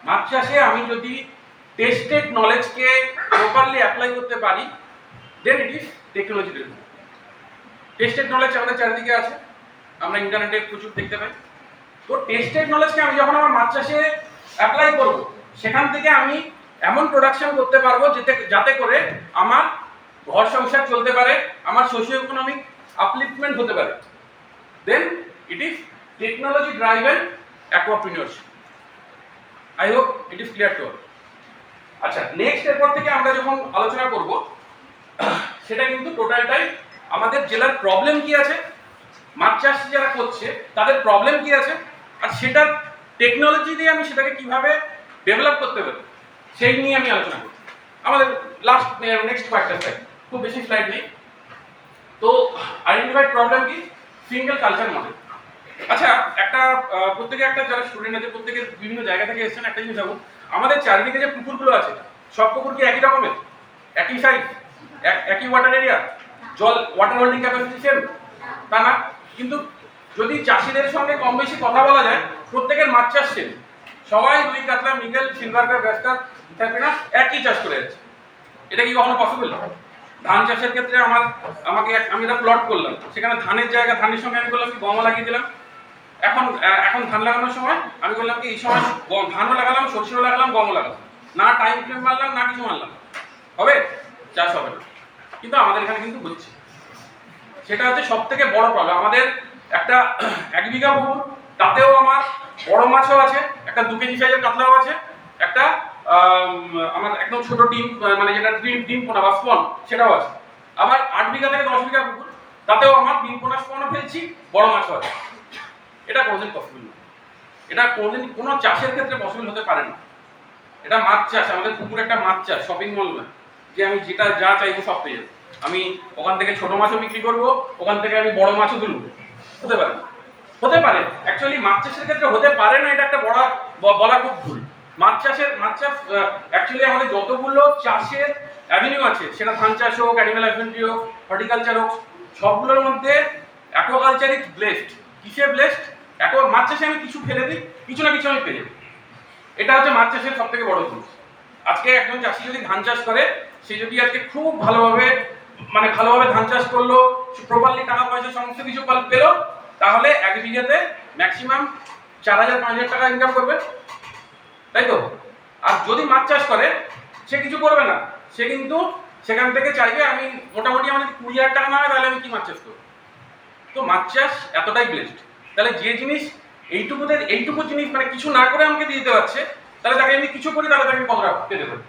মাছ চাষে আমি যদি টেস্টেড নলেজকে প্রপারলি অ্যাপ্লাই করতে পারি, then it is technology driven. Tested knowledge আমাদের চারিদিকে আছে, আমরা ইন্টারনেটে প্রচুর দেখতে পাই। তো টেস্টেড নলেজকে আমি যখন আমার মাছ চাষে অ্যাপ্লাই করব, সেখান থেকে আমি এমন প্রোডাকশন করতে পারবো যাতে করে আমার ঘর সংসার চলতে পারে, আমার সোশিও ইকোনমিক আপলিফটমেন্ট হতে পারে, then it is technology driven aquapreneurship. I hope it is clear to all. আচ্ছা, নেক্সট এরপর থেকে আমরা যখন আলোচনা করব, সেটা কিন্তু টোটালটাই আমাদের জেলার প্রবলেম কি আছে, মাছ চাষ যারা করছে তাদের প্রবলেম কি আছে, আর সেটা টেকনোলজি দিয়ে আমি সেটাকে কিভাবে ডেভেলপ করতে পারি সেই নিয়ে আমি আলোচনা করব। আমাদের লাস্ট নেক্সট কয়েকটা স্লাইড, খুব বেশি স্লাইড নেই। তো আইডেন্টিফাইড প্রবলেম কি? Single culture model. আচ্ছা, একটা প্রত্যেকে একটা যারা স্টুডেন্ট আছে প্রত্যেকে বিভিন্ন জায়গা থেকে এসেছেন, একটা জিনিস ভাবুন, আমাদের চারিদিকে যে পুকুরগুলো আছে সব পুকুর কি একই রকমের, একই সাইজ, একই water area, water holding capacity same? তা না। কিন্তু যদি চাষিদের সঙ্গে কম বেশি কথা বলা যায়, প্রত্যেকের মাছ চাষ সেম, সবাই রুই, কাতলা, মৃগেল, সিলভার, গ্রাস কার্প, ইত্যাদি একই চাষ করে যাচ্ছে। এটা কি কখনো পসিবল? ধান চাষের ক্ষেত্রে আমি একটা প্লট করলাম, সেখানে ধানের জায়গা ধানের সঙ্গে আমি করলাম কি গমও লাগিয়ে দিলাম। এখন ধান লাগানোর সময় আমি বললাম কি এই সময় ধানও লাগালাম, সরষেও লাগালাম, গমও লাগালাম, না টাইম ফ্রেম মারলাম না কিছু মারলাম, হবে? চাষ হবে না। কিন্তু আমাদের এখানে কিন্তু হচ্ছে, সেটা হচ্ছে সব থেকে বড় প্রবলেম। আমাদের একটা 1 বিঘা পুকুর, তাতেও আমার বড় মাছও আছে, একটা 2 কেজি সাইজের কাতলাও আছে, একটা আমার একদম ছোট ডিম মানে যেটা ডিম পোনা বা স্পন সেটাও আছে। আবার 8 বিঘা থেকে 10 বিঘা পুকুর, তাতেও আমার ডিম পোনা স্পনও ফেলছি, বড় মাছও আছে। এটা কোনোদিন পসিবল না, এটা কোনোদিন কোনো চাষের ক্ষেত্রে পসিবল হতে পারে না। এটা মাছ চাষ, আমাদের পুকুর একটা মাছ চাষ, শপিং মল নয় যে আমি যেটা যা চাইবো সব পেয়ে যাবো। আমি ওখান থেকে ছোট মাছও বিক্রি করবো, ওখান থেকে আমি বড় মাছও তুলবো, হতে পারে না। হতে পারে, অ্যাকচুয়ালি মাছ চাষের ক্ষেত্রে হতে পারে না, এটা একটা বলা খুব ভুল। মাছ চাষ অ্যাকচুয়ালি আমাদের যতগুলো চাষের অ্যাভিনিউ আছে, সেটা ধান চাষ হোক, অ্যানিম্যাল হাসবেন্ডারি হোক, হর্টিকালচার হোক, সবগুলোর মধ্যে অ্যাকুয়াকালচার ইজ ব্লেসড। কিসে ব্লেসড? মাছ চাষে আমি কিছু ফেলে দিই, কিছু না কিছু আমি পেয়ে যাই। এটা হচ্ছে মাছ চাষের সব থেকে বড় জিনিস। আজকে একজন চাষি যদি ধান চাষ করে, সে যদি আজকে খুব ভালোভাবে ধান চাষ করলো, প্রপারলি টাকা পয়সা সমস্ত কিছু পেলো, তাহলে 1 বিঘাতে ম্যাক্সিমাম 4000-5000 টাকা ইনকাম করবে, তাই তো? আর যদি মাছ চাষ করে, সে কিছু করবে না, সে কিন্তু সেখান থেকে চাইবে আমি মোটামুটি আমার 20,000 টাকা না হয় তাহলে আমি কি মাছ চাষ করবো। তো মাছ চাষ এতটাই ব্লেসড। তাহলে যে জিনিস এইটুকু জিনিস মানে কিছু না করে আমাকে দিয়ে দিতে পারছে, তাহলে তাকে আমি কিছু করি, তাহলে তাকে কতটা পেতে পারি।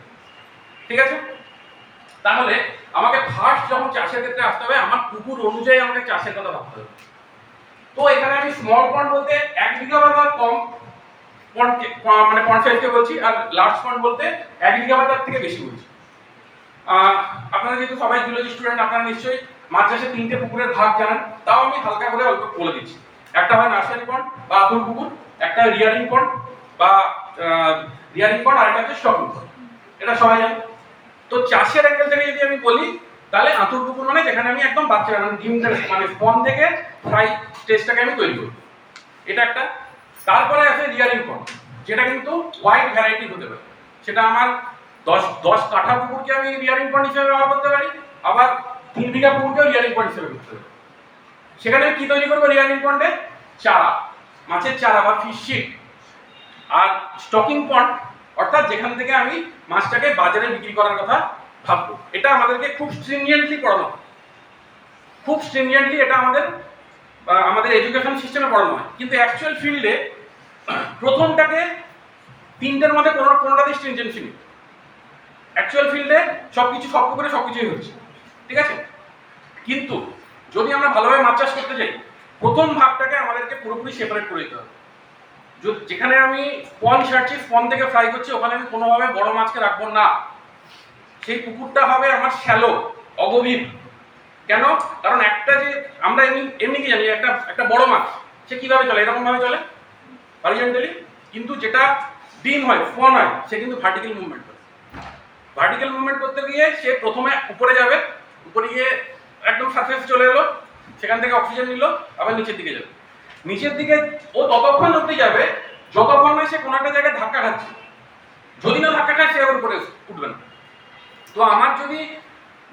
ঠিক আছে? তাহলে আমাকে ফার্স্ট যখন চাষের ক্ষেত্রে আসতে হবে আমার পুকুর অনুযায়ী আমাকে চাষের কথা ভাবতে হবে। তো এখানে আমি স্মল পন্ড বলতে 1 বিঘা বা তার কম পন্ড মানে পন্ড সাইজকে বলছি, আর লার্জ পন্ড বলতে 1 বিঘা বা তার থেকে বেশি বলছি। আপনারা যেহেতু সবাই জুলজি স্টুডেন্ট, আপনারা নিশ্চয়ই মাছ চাষে 3টে পুকুরের ভাগ জানেন, তাও আমি হালকা করে অল্প বলে দিচ্ছি। একটা হয় নার্সারি পন্ড বা আতুর পুকুর, একটা রিয়ারিং পন্ড বা রিয়ারিং পন্ড, আর একটা হচ্ছে স্টকিং পন্ড, এটা সবাই জানে। তো চাষের অ্যাঙ্গেল থেকে যদি আমি বলি তাহলে আতুর পুকুর মানে যেখানে আমি একদম বাচ্চা ডিম মানে স্পন থেকে ফ্রাই স্টেজটাকে আমি তৈরি করি, এটা একটা। তারপরে আছে রিয়ারিং পন্ড, যেটা কিন্তু ওয়াইড ভ্যারাইটি হতে পারে। সেটা আমার 10 কাঠা পুকুরকে আমি রিয়ারিং পন্ড হিসেবে ব্যবহার করতে পারি, আবার 3 বিঘা পুকুরকেও রিয়ারিং পন্ড হিসেবে করতে পারি। সেখানে কি তৈরি করবো রিয়ারিং পন্ডে? চারা, মাছের চারা বা ফিশ শিট। আর স্টকিং পন্ড অর্থাৎ যেখান থেকে আমি মাছটাকে বাজারে বিক্রি করার কথা ভাববো। এটা আমাদেরকে খুব স্ট্রিনজেন্টলি পড়ানো হয়, খুব স্ট্রিনজেন্টলি এটা আমাদের এডুকেশন সিস্টেমে পড়ানো হয়। কিন্তু অ্যাকচুয়াল ফিল্ডে প্রথমটাকে 3টের মধ্যে কোনোটাতেই স্ট্রিনজেন্সি নেই। অ্যাকচুয়াল ফিল্ডে সব পুকুরে সবকিছুই হচ্ছে, ঠিক আছে। কিন্তু যদি আমরা ভালোভাবে মাছ চাষ করতে যাই, প্রথম ভাগটাকে আমাদেরকে পুরোপুরি সেপারেট করে দিতে হবে। যেখানে আমি স্পন ছাড়ছি, স্পন থেকে ফ্রাই করছি, ওখানে আমি কোনোভাবে বড় মাছকে রাখবো না। সেই পুকুরটা হবে আমার শ্যালো, অগভীর। কেন? কারণ একটা যে আমরা এমনি কি জানি, একটা বড় মাছ সে কিভাবে চলে, এরকম ভাবে চলে হরিজন্টালি। কিন্তু যেটা ডিম হয়, স্পন হয়, সে কিন্তু ভার্টিক্যাল মুভমেন্ট করে। ভার্টিক্যাল মুভমেন্ট করতে গিয়ে সে প্রথমে উপরে যাবে, উপরে গিয়ে একদম সারফেস চলে এলো, সেখান থেকে অক্সিজেন নিল, আবার নিচের দিকে যাবে। নিচের দিকে ও ততক্ষণ অব্দি যাবে যতক্ষণ না সে কোনো একটা জায়গায় ধাক্কা খাচ্ছে। যদি না ধাক্কা খায় সে আবার উপরে উঠবে না। তো আমার যদি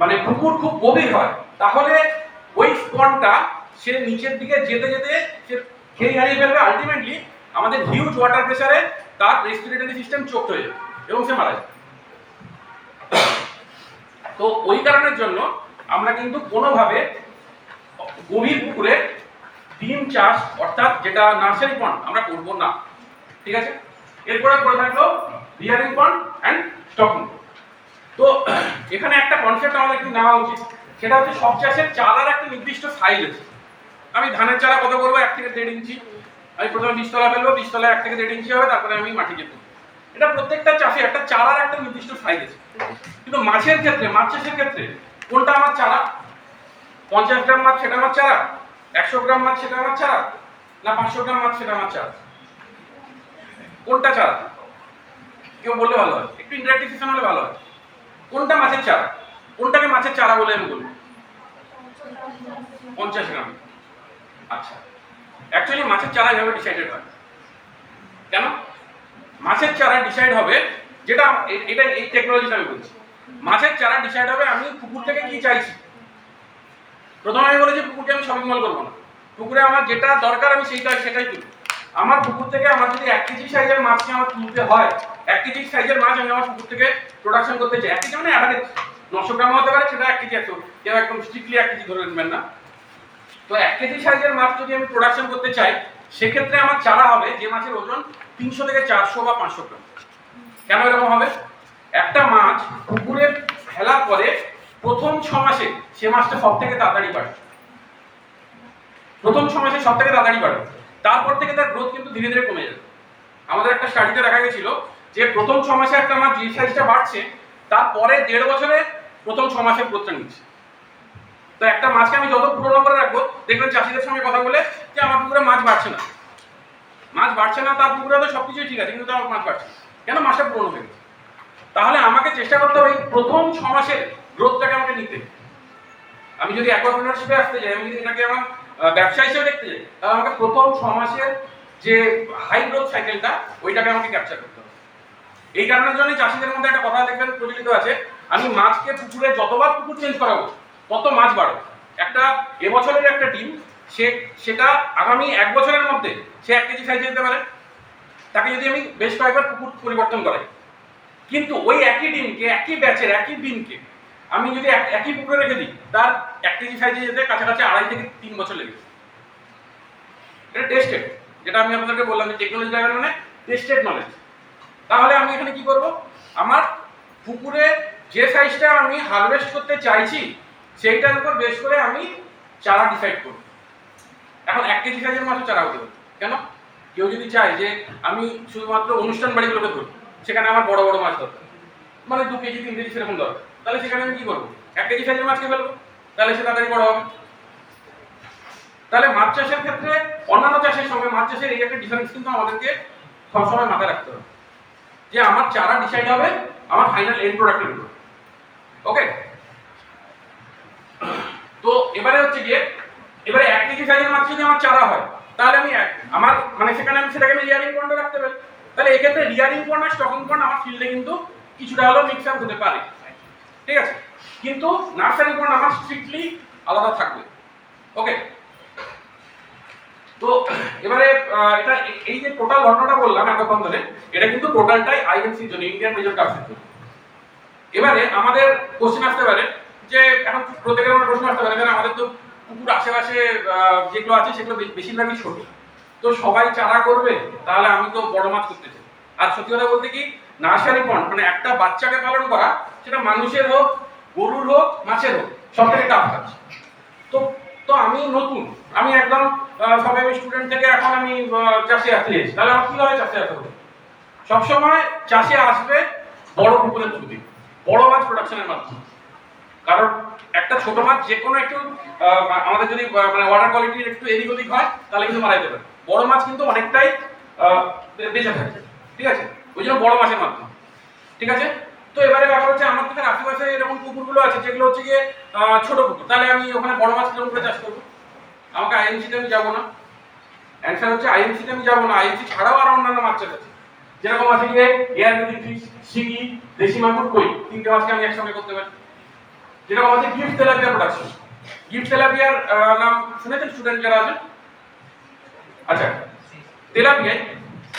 মানে পুকুর খুব গভীর হয়, তাহলে ওই স্পনটা সে নিচের দিকে যেতে যেতে সে খেয়ে হারিয়ে ফেলবে। আলটিমেটলি আমাদের হিউজ ওয়াটার প্রেসারে তার রেসপিরেটরি সিস্টেম চোকড হয়ে যাবে এবং সে মারা যাবে। তো ওই কারণের জন্য আমরা কিন্তু কোনোভাবে গভীর পুকুরে ডিম চাষ অর্থাৎ যেটা নার্সারি পন্ড আমরা করবো না, ঠিক আছে। এরপরে করে থাকলো রিয়ারিং পন্ড অ্যান্ড স্টকিং। তো এখানে একটা কনসেপ্ট আমাদের একটু নেওয়া উচিত, সেটা হচ্ছে সব চাষের চারার একটা নির্দিষ্ট সাইজ আছে। আমি ধানের চারা কত করবো? 1 থেকে 1.5 ইঞ্চি। আমি প্রথমে বীজতলা ফেলবো, বীজতলা 1 থেকে 1.5 ইঞ্চি হবে, তারপরে আমি মাটি যেতে। এটা প্রত্যেকটা চাষে একটা চারার একটা নির্দিষ্ট সাইজ আছে। কিন্তু মাছের ক্ষেত্রে, মাছ চাষের ক্ষেত্রে কোনটা আমার চারা? 50 গ্রাম মাছ সেটা আমার চারা, 100 গ্রাম মাছ সেটা আমার চারা, না 500 গ্রাম মাছ সেটা আমার চারা? কোনটা চারা? কেউ বললে ভালো হয়, একটু ইন্টারেক্টিভ সেশন হলে ভালো হয়। কোনটা মাছের চারা? কোনটাকে মাছের চারা বলে আমি বলবো? 50 গ্রাম। আচ্ছা, অ্যাকচুয়ালি মাছের চারা এভাবে ডিসাইডেড হয়। কেন? মাছের চারা ডিসাইড হবে, যেটা এটা এই টেকনোলজিটা আমি বলছি। মাছের চারা ডিসাইড হবে আমি পুকুর থেকে কি চাইছি। প্রথমে আমি বলেছি পুকুরকে আমি শপিং মল করবো না, পুকুরে আমার যেটা দরকার আমি সেটাই তুলব। আমার পুকুর থেকে আমার যদি 1 কেজি সাইজের মাছকে আমার তুলতে হয়, 1 কেজি সাইজের মাছ আমি আমার পুকুর থেকে প্রোডাকশন করতে চাই। 1 কেজি মানে অ্যাভারেজ 900 গ্রাম হতে পারে, সেটা 1 কেজি 100, কেউ একদম স্ট্রিক্টলি 1 কেজি ধরে নেবেন না। তো 1 কেজি সাইজের মাছ যদি আমি প্রোডাকশন করতে চাই, সেক্ষেত্রে আমার চারা হবে যে মাছের ওজন 300 থেকে 400 বা 500 গ্রাম। কেন এরকম হবে? একটা মাছ পুকুরে ফেলার পরে প্রথম 6 মাসে সে মাছটা সব থেকে তাড়াতাড়ি বাড়ে। প্রথম 6 মাসে সব থেকে তাড়াতাড়ি বাড়ে, তারপর থেকে তার গ্রোথ কিন্তু ধীরে ধীরে কমে যাবে। আমাদের একটা স্টাডিতে দেখা গেছিল যে প্রথম 6 মাসে একটা মাছ যে সাইজটা বাড়ছে, তারপরে 1.5 বছরে প্রথম 6 মাসের গ্রোথটা নিচ্ছে। তো একটা মাছকে আমি যত পুরনো করে রাখবো, দেখবেন চাষিদের সঙ্গে কথা বলে যে আমার পুকুরে মাছ বাড়ছে না, মাছ বাড়ছে না, তার পুকুরে তো সবকিছুই ঠিক আছে, কিন্তু তার মাছ বাড়ছে কেন? মাছটা পুরনো হয়ে গেছে। তাহলে আমাকে চেষ্টা করতে হবে প্রথম 6 মাসের গ্রোথটাকে আমাকে নিতে। আমি যদি অ্যাকোয়াপ্রেনারশিপে আসতে যাই, আমি যদি এটাকে আমার ব্যবসা হিসেবে দেখতে যাই, তাহলে আমাকে প্রথম 6 মাসের যে হাই গ্রোথ সাইকেলটা ওইটাকে আমাকে ক্যাপচার করতে হবে। এই কারণের জন্য চাষিদের মধ্যে একটা কথা দেখবেন প্রচলিত আছে, আমি মাছকে পুকুরে যতবার পুকুর চেঞ্জ করাবো তত মাছ বাড়বে। একটা এবছরের একটা ডিম সেটা আগামী 1 বছরের মধ্যে সে 1 কেজি সাইজে যেতে পারে, তাকে যদি আমি বেশ কয়েকবার পুকুর পরিবর্তন করাই। কিন্তু ওই একই ডিমকে, একই ব্যাচের একই ডিমকে আমি যদি একই পুকুরে রেখে দিই, তার 1 কেজি সাইজে যেতে কাছাকাছি 2.5 থেকে 3 বছর লেগে যায়। এটা টেস্টেড, যেটা আমি আপনাদেরকে বললাম যে টেকনোলজি ড্রাইভার মানে টেস্টেড নলেজ। তাহলে আমি এখানে কি করব? আমার পুকুরে যে সাইজটা আমি হারভেস্ট করতে চাইছি সেইটার উপর বেশ করে আমি চারা ডিসাইড করব। এখন 1 কেজি সাইজের মাছও চারা হতে পারে। কেন? কেউ যদি চায় যে আমি শুধুমাত্র অনুষ্ঠান বাড়িগুলোকে ধরি, সেখানে আমার বড় বড় মাছ দরকার, মানে 2 কেজি 3 কেজি সেরকম দরকার, তাহলে সেখানে আমি কি করবো? 1 কেজি সাইজের মাছকে ফেলবো, তাহলে সে তাড়াতাড়ি বড় হবে। তাহলে মাছ চাষের ক্ষেত্রে অন্যান্য চাষের সঙ্গে মাছ চাষের এই একটা ডিফারেন্স কিন্তু আমাদেরকে সবসময় মাথায় রাখতে হবে, যে আমার চারা ডিসাইড হবে আমার ফাইনাল এন্ড প্রোডাক্টের উপর। ওকে, তো এবারে হচ্ছে গিয়ে এবারে 1 কেজি সাইজের মাছ যদি আমার চারা হয়, তাহলে আমি আমার মানে সেখানে আমি সেটাকে রিয়ারিং পন্ডে রাখতে পারি। তাহলে এক্ষেত্রে রিয়ারিং পন্ড আর স্টকিং পন্ড আমার ফিল্ডে কিন্তু কিছুটা হলেও মিক্স আপ হতে পারে, ঠিক আছে, কিন্তু নার্সারি পন্ড আমার স্ট্রিক্টলি আলাদা থাকবে। ওকে, তো এবারে এটা এই যে টোটাল ঘটনাটা বললাম এতক্ষণ ধরে, এটা কিন্তু টোটালটাই আইএনসির জন্য, ইন্ডিয়ান মেজর কাপসের জন্য। এবারে আমাদের কোশ্চেন আসতে পারে যে, এখন প্রত্যেকের মনে প্রশ্ন আসতে পারে, কারণ আমাদের তো পুকুর আশেপাশে যেগুলো আছে সেগুলো বেশিরভাগই ছোট, তো সবাই চারা করবে, তাহলে আমি তো বড় মাছ করতে চাই। আর সত্যি কথা বলতে কি, নার্সারি পন্ড মানে একটা বাচ্চাকে পালন করা, সেটা মানুষের হোক, গরুর হোক, মাছের হোক, সব থেকে টাফ কাজ। তো আমি নতুন, আমি একদম সবাই আমি স্টুডেন্ট থেকে এখন আমি চাষে আসতে চাইছি, তাহলে আমার কিভাবে চাষে আসতে হবে? সবসময় চাষে আসবে বড় পুকুরের থ্রু দিয়ে, বড় মাছ প্রোডাকশনের মাধ্যমে। কারণ একটা ছোট মাছ যে কোনো একটু আমাদের যদি মানে ওয়াটার কোয়ালিটির একটু এদিক ওদিক হয়, তাহলে কিন্তু মারা যেতে পারে। বড় মাছ কিন্তু অনেকটাই বেঁচে থাকে, ঠিক আছে, ওই জন্য বড় মাছের মাধ্যমে, ঠিক আছে। তো এবারে ব্যাপার হচ্ছে, আমার থেকে আশেপাশে এরকম পুকুরগুলো আছে যেগুলো হচ্ছে গিয়ে ছোট পুকুর, তাহলে আমি ওখানে বড় মাছ কিরকম করে চাষ করবো? আমাকে আইএনসিতে আমি যাবো না। অ্যান্সার হচ্ছে আইএনসিতে আমি যাবো না। আইএনসি ছাড়াও আরো অন্যান্য মাছ চাষ আছে, যেরকম আছে গিয়ে এয়ার মিডিল ফিশ, শিঙি, দেশি মাগুর, কই, 3টে মাছকে আমি একসঙ্গে করতে পারি। যেরকম আছে গিফট তেলাপিয়া প্রোডাকশন। গিফট তেলাপিয়ার নাম শুনেছেন স্টুডেন্ট যারা আছেন? আচ্ছা, তেলাপিয়া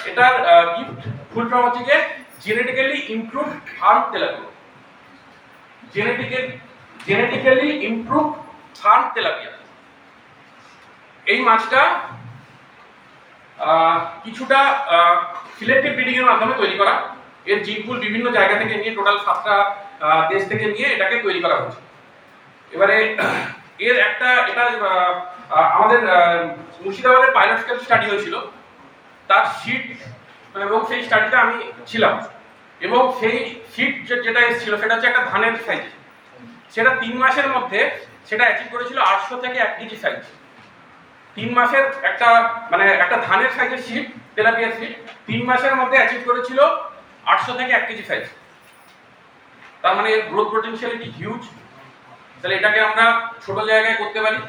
এটার গিফট ফুল ফর্ম হচ্ছে গিয়ে genetically improved farm tilapia. Genetically improved farm tilapia. এই মাছটা কিছুটা সিলেক্টিভ ব্রিডিং এর মাধ্যমে তৈরি করা। এর জিনপুল বিভিন্ন জায়গা থেকে নিয়ে, টোটাল 7টা দেশ থেকে নিয়ে এটাকে তৈরি করা হয়েছে। এবারে এর একটা এটা আমাদের মুর্শিদাবাদের পাইলট স্কেল স্টাডি হয়েছিল, তার শীট, এবং সেই স্টাডিতে আমি ছিলাম, এবং সেই শীট যেটা এসেছিল সেটা হচ্ছে একটা ধানের সাইজ। সেটা 3 মাসের মধ্যে সেটা অ্যাচিভ করেছিল 800 থেকে 1 কেজি সাইজ। 3 মাসের একটা মানে একটা ধানের সাইজের শীট, তেলাপিয়ার শীট 3 মাসের মধ্যে অ্যাচিভ করেছিল 800 থেকে 1 কেজি সাইজ। তার মানে এর গ্রোথ পটেনশিয়ালিটি হিউজ। তাহলে এটাকে আমরা ছোট জায়গায় করতে পারি।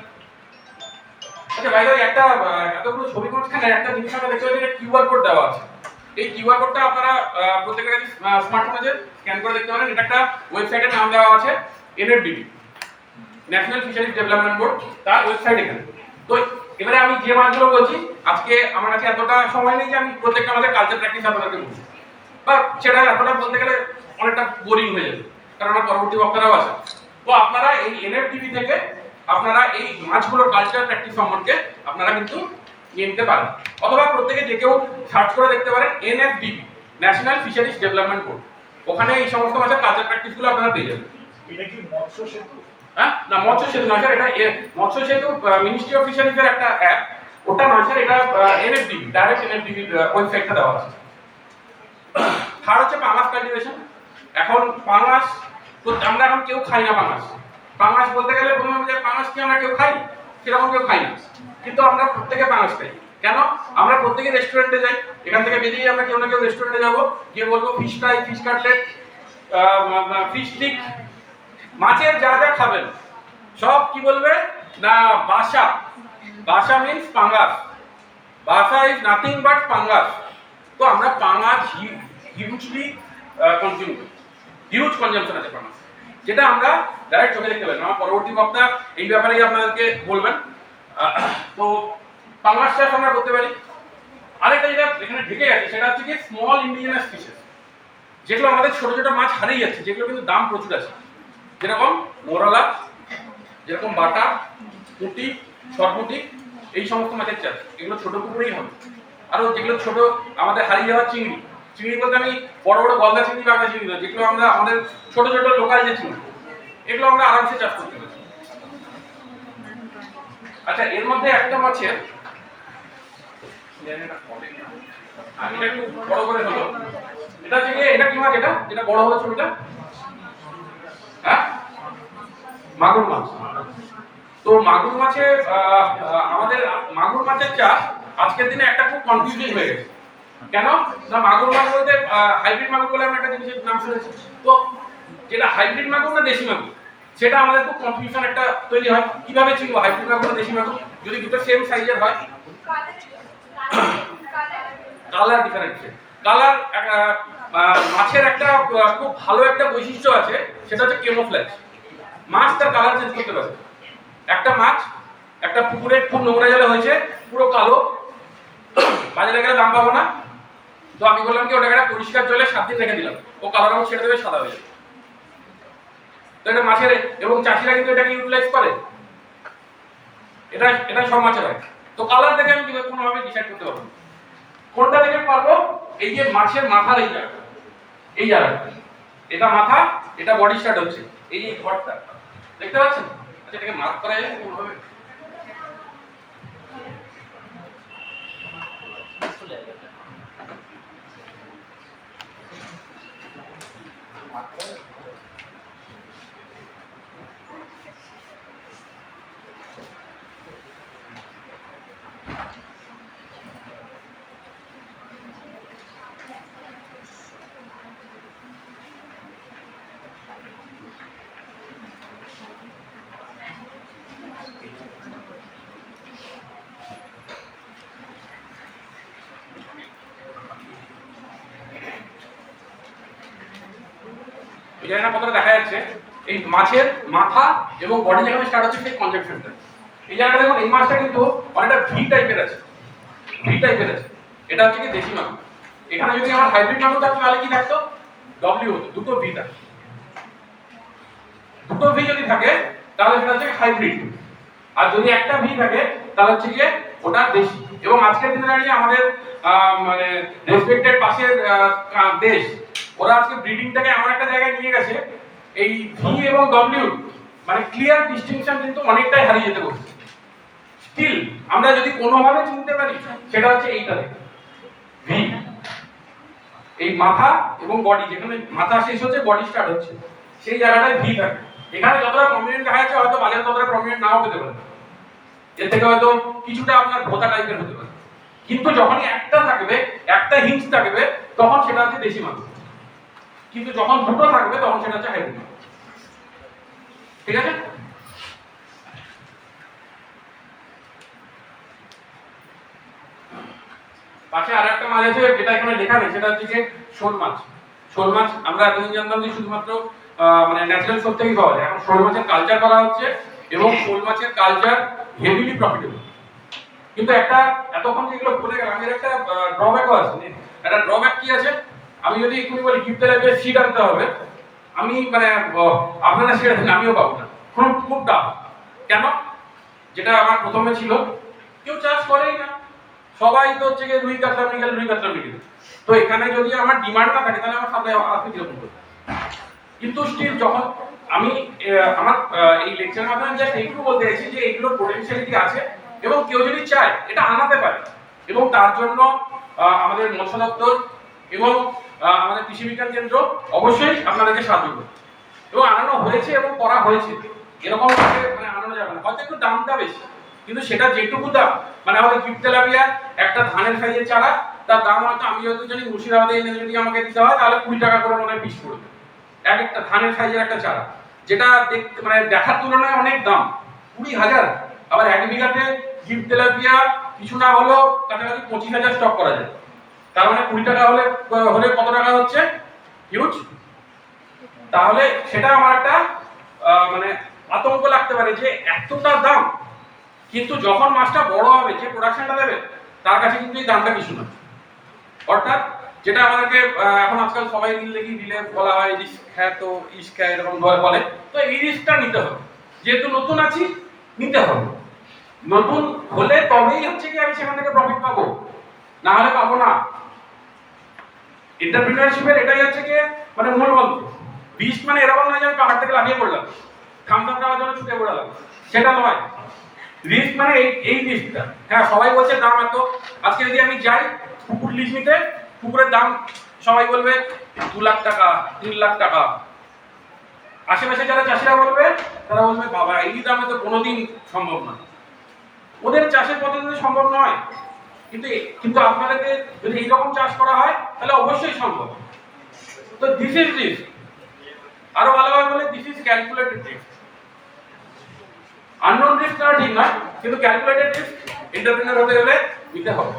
আচ্ছা ভাই, একটা এতগুলো ছবি মাঝখানে একটা জিনিস আমরা দেখতে পাচ্ছি, একটা কিউআর কোড দেওয়া আছে। এই কিউআর কোডটা আপনারা প্রত্যেকের কাছে স্মার্টফোনে যে স্ক্যান করে দেখতে পারেন। এটা একটা ওয়েবসাইটের নাম দেওয়া আছে, NFDB, national fisheries development board, তার ওয়েবসাইট এখানে। তো এবারে আমি যে মাছগুলো বলছি, আজকে আমার কাছে এতটা সময় নেই যে আমি প্রত্যেকটা আমাদের কালচার প্র্যাকটিস আপনাদেরকে বলছি, বা সেটা এতটা বলতে গেলে অনেকটা বোরিং হয়ে যাবে, কারণ আমার পরবর্তী বক্তারাও আছে। তো আপনারা এই NFDB থেকে আপনারা এই মাছগুলোর কালচার প্র্যাকটিস সম্পর্কে আপনারা কিন্তু নিয়ে নিতে পারেন, অথবা প্রত্যেকে যে কেউ সার্চ করে দেখতে পারেন NFDB, national fisheries development board. ওখানে এই সমস্ত মাছের কালচার প্র্যাকটিসগুলো আপনারা পেয়ে যাবেন। এটা কি মৎস্য সেতু? হ্যাঁ, না মৎস্য সেতু নয় স্যার, এটা মৎস্য সেতু মিনিস্ট্রি অফ ফিশারিজের একটা অ্যাপ, ওটা নয় স্যার, এটা NFDB, ডাইরেক্ট NFDB ওয়েবসাইটটা দেওয়া আছে। থার্ড হচ্ছে পাঙাশ কাল্টিভেশন। এখন পাঙাশ আমরা এখন কেউ খাই না। পাঙাশ বলতে গেলে প্রথমে যে পাঙাশ কি আমরা কেউ খাই, সেরকম কেউ খাই না, কিন্তু আমরা প্রত্যেকে পাঙাশ খাই। কেন? আমরা প্রত্যেকে রেস্টুরেন্টে যাই, এখান থেকে বেরিয়ে আমরা কেউ না কেউ রেস্টুরেন্টে যাবো, গিয়ে বলবো fish fry, fish cutlet, fish stick, মাছের যা যা খাবেন সব কি বলবে না বাসা। বাসা মিন্স পাঙ্গাস, বাসা ইজ নাথিং বাট পাঙ্গাস। তো আমরা পাঙ্গাস হিউজলি কনজিউম করি, হিউজ কনজাম্পশন আছে পাঙ্গাস, যেটা আমরা ডাইরেক্ট চোখে দেখতে পাই। আমার পরবর্তী বক্তা এই ব্যাপারেই আপনাদেরকে বলবেন। তো পাঙ্গাস চাষ আমরা করতে পারি। আরেকটা যেটা এখানে ঢেকে গেছে সেটা হচ্ছে কি স্মল ইন্ডিজিনাস ফিশেস, যেগুলো আমাদের ছোট ছোট মাছ হারিয়ে যাচ্ছে, যেগুলো কিন্তু দাম প্রচুর আছে, যেরকম মোরালা, যেরকম বাটা, পুঁটি, সরপুঁটি, এই সমস্ত মাছের চাষ। এগুলো ছোট পুকুরেই হবে। আরও যেগুলো ছোট আমাদের হারিয়ে যাওয়া চিংড়ি, চিংড়ি বলতে আমি বড় বড় গলদা চিংড়ি বাগদা চিংড়ি না, যেগুলো আমরা আমাদের ছোট ছোট লোকাল যে চিংড়ি, এগুলো আমরা আরামসে চাষ করতে পারি। আচ্ছা, এর মধ্যে একটা মাছের এটা একটু বড় করে হলো, এটা হচ্ছে গিয়ে, এটা কি মাছ, এটা যেটা বড় হলো ছবিটা, হ্যাঁ, মাগুর মাছ। তো মাগুর মাছের আমাদের মাগুর মাছের চাষ আজকের দিনে একটা খুব কনফিউজিং হয়ে গেছে। কেন না, মাগুর মাছ বলতে হাইব্রিড মাগুর বলে আমরা একটা জিনিসের নাম শুনেছি, তো যেটা হাইব্রিড মাগুর না দেশি মাগুর, সেটা আমাদের খুব কনফিউশন একটা তৈরি হয়। কিভাবে চিনবো হাইব্রিড মাগুর না দেশি মাগুর, যদি দুটো সেম সাইজের হয়? কালার ডিফারেন্সিয়েট, কালার মাছের একটা খুব ভালো একটা বৈশিষ্ট্য আছে, সেটা হচ্ছে কেমোফ্ল্যাজ। মাছ তার কালার চেঞ্জ করতে পারে। একটা মাছ একটা পুকুরে খুব নোংরা জলে হয়েছে, পুরো কালো, বাজারে গেলে দাম পাবো না, তো আমি বললাম কি ওটাকে একটা পরিষ্কার জলে 7 দিন রেখে দিলাম, ও কালো রঙ ছেড়ে দেবে, সাদা হয়ে যাবে। তো এটা মাছের, এবং চাষিরা কিন্তু এটাকে ইউটিলাইজ করে, এটা সব মাছের হয়। তো কালার দেখে আমি কোনোভাবে ডিসাইড করতে পারবো কোনটা দেখে পারবো। এই যে মাছের মাথার এই জায়গাটা, এই জায়গাটা, এটা মাথা, এটা বডি স্টার্ট হচ্ছে, এই যে ঘরটা দেখতে পাচ্ছেন? আচ্ছা, এটাকে মার্ক করা যায় কোনোভাবে? এই জায়গাটা কতটা দেখা যাচ্ছে, এই মাছের মাথা এবং বডি যেখানে স্টার্ট হচ্ছে সেই কনজেকশনটা। এই জায়গাটা দেখুন, এই মাছটা কিন্তু অনেকটা ভি টাইপের আছে, ভি টাইপের আছে। এটা হচ্ছে কি দেশি মাছ। এখানে যদি আমার হাইব্রিড মাছ থাকতো তাহলে কি থাকতো? ডব্লিউ হতো, দুটো ভি থাকে। দুটো ভি যদি থাকে তাহলে সেটা হচ্ছে হাইব্রিড, আর যদি একটা ভি থাকে তাহলে হচ্ছে গিয়ে ওটা দেশি। এবং আজকের দিনে দাঁড়িয়ে আমাদের মানে রেসপেক্টেড পাশের দেশ, ওরা আজকে ব্রিডিংটাকে এমন একটা জায়গায় নিয়ে গেছে, এই ভি এবং ডব্লিউ মানে ক্লিয়ার ডিস্টিংশন কিন্তু অনেকটাই হারিয়ে যেতে বসছে। স্টিল আমরা যদি কোনোভাবে চিনতে পারি সেটা হচ্ছে এইটা দেখে, ভি, এই মাথা এবং বডি, যেখানে মাথা শেষ হচ্ছে বডি স্টার্ট হচ্ছে, সেই জায়গাটায় ভি থাকে। এখানে যতটা প্রমিনেন্ট দেখা যাচ্ছে হয়তো বাজারে ততটা প্রমিনেন্ট নাও হতে পারে, এর থেকে হয়তো কিছুটা আপনার ভোতা টাইপের হতে পারে, কিন্তু যখনই একটা থাকবে, একটা হিঞ্চ থাকবে, তখন সেটা হচ্ছে দেশি মাছ। কিন্তু যখন দুটো থাকবে তখন সেটা হচ্ছে হাইব্রিড মাছ। ঠিক আছে? পাশে আর একটা মাছ আছে যেটা এখানে লেখা নেই, সেটা হচ্ছে যে শোল মাছ। শোল মাছ আমরা এতদিন জানতাম যে শুধুমাত্র মানে ন্যাচারাল সোর্স থেকেই পাওয়া যায়। এখন শোল মাছের কালচার করা হচ্ছে এবং শোল মাছের কালচার হেভিলি প্রফিটেবল। কিন্তু একটা এতক্ষণ যেগুলো বলে গেলাম, এর একটা ড্রব্যাকও আছে। একটা ড্রব্যাক কি আছে? আমি যদি এক্ষুনি বলি গিফটে লাগবে সিড আনতে হবে, আমি মানে আপনারা সেটা দিন আমিও পাবো না, খুব টাফ। কেন? যেটা আমার প্রথমে ছিল, কেউ চাষ করেই না, সবাই তো হচ্ছে গিয়ে রুই কাতলা মৃগেল, রুই কাতলা মৃগেল। তো এখানে যদি আমার ডিমান্ড না থাকে তাহলে আমার সাপ্লাই আসবে কিরকম করে? কিন্তু স্টিল যখন আমি আমার এই লেকচারের মাধ্যমে জাস্ট এইটুকু বলতে চাইছি যে এইগুলোর পোটেনশিয়ালিটি আছে এবং কেউ যদি চায় এটা আনাতে পারে, এবং তার জন্য আমাদের মৎস্য দপ্তর এবং আমাদের কৃষি বিজ্ঞান কেন্দ্র অবশ্যই আপনাদেরকে সাহায্য করবে। এবং আনানো হয়েছে এবং করা হয়েছে, এরকম মানে আনানো যাবে না। হয়তো একটু দামটা বেশি, কিন্তু সেটা যেটুকু দাম, মানে আমাদের গিফট তেলাপিয়া একটা ধানের সাইজের চারা, তার দাম হয়তো আমি যত জানি মুর্শিদাবাদে এনে যদি আমাকে দিতে হয় তাহলে 20 টাকা করে মনে হয় পিস পড়বে, এক একটা ধানের সাইজের একটা চারা, যেটা দেখতে মানে দেখার তুলনায় অনেক দাম, 20,000। আবার 1 বিঘাতে গিফট তেলাপিয়া কিছু না হলেও কাছাকাছি 25,000 স্টক করা যায়। তার মানে 20 টাকা হলে কত টাকা হচ্ছে? হিউজ। তাহলে সেটা আমার একটা মানে আতঙ্ক লাগতে পারে যে এতটা দাম, কিন্তু যখন মাছটা বড় হবে, যে প্রোডাকশনটা দেবে, তার কাছে কিন্তু এই দামটা কিছু না। অর্থাৎ যেটা আমাদেরকে এখন আজকাল সবাই রিলে বলা হয় রিস্ক হ্যাঁ, তো ইস্ক হ্যাঁ এরকম বলে, তো এই রিস্কটা নিতে হবে। যেহেতু নতুন আছি, নিতে হবে। নতুন হলে তবেই হচ্ছে কি আমি সেখান থেকে প্রফিট পাবো, না হলে পাবো না। এন্টারপ্রিনারশিপের এটাই হচ্ছে কি মানে মূল মন্ত্র। রিস্ক মানে এরকম নয় যে আমি পাহাড় থেকে লাফিয়ে পড়লাম, থামথাম খাওয়ার জন্য ছুটে পড়লাম, সেটা নয়। রিস্ক মানে এই রিস্কটা। হ্যাঁ, সবাই বলছে দাম এত, আজকে যদি আমি যাই পুকুর লিজ নিতে, পুকুরের দাম সবাই বলবে 2 লাখ টাকা, 3 লাখ টাকা। আশেপাশে যারা চাষিরা বলবে, তারা বলবে বাবা এই দামে তো কোনোদিন সম্ভব না। ওদের চাষের পদ্ধতিতে সম্ভব নয়, কিন্তু আপনাদেরকে যদি এইরকম চাষ করা হয় তাহলে অবশ্যই সম্ভব। তো দিস ইজ রিস্ক, আরো ভালোভাবে বলে this is calculated risk. Unknown risk না ঠিক নয়, কিন্তু ক্যালকুলেটেড রিস্ক এন্টারপ্রেনার হতে গেলে নিতে হবে।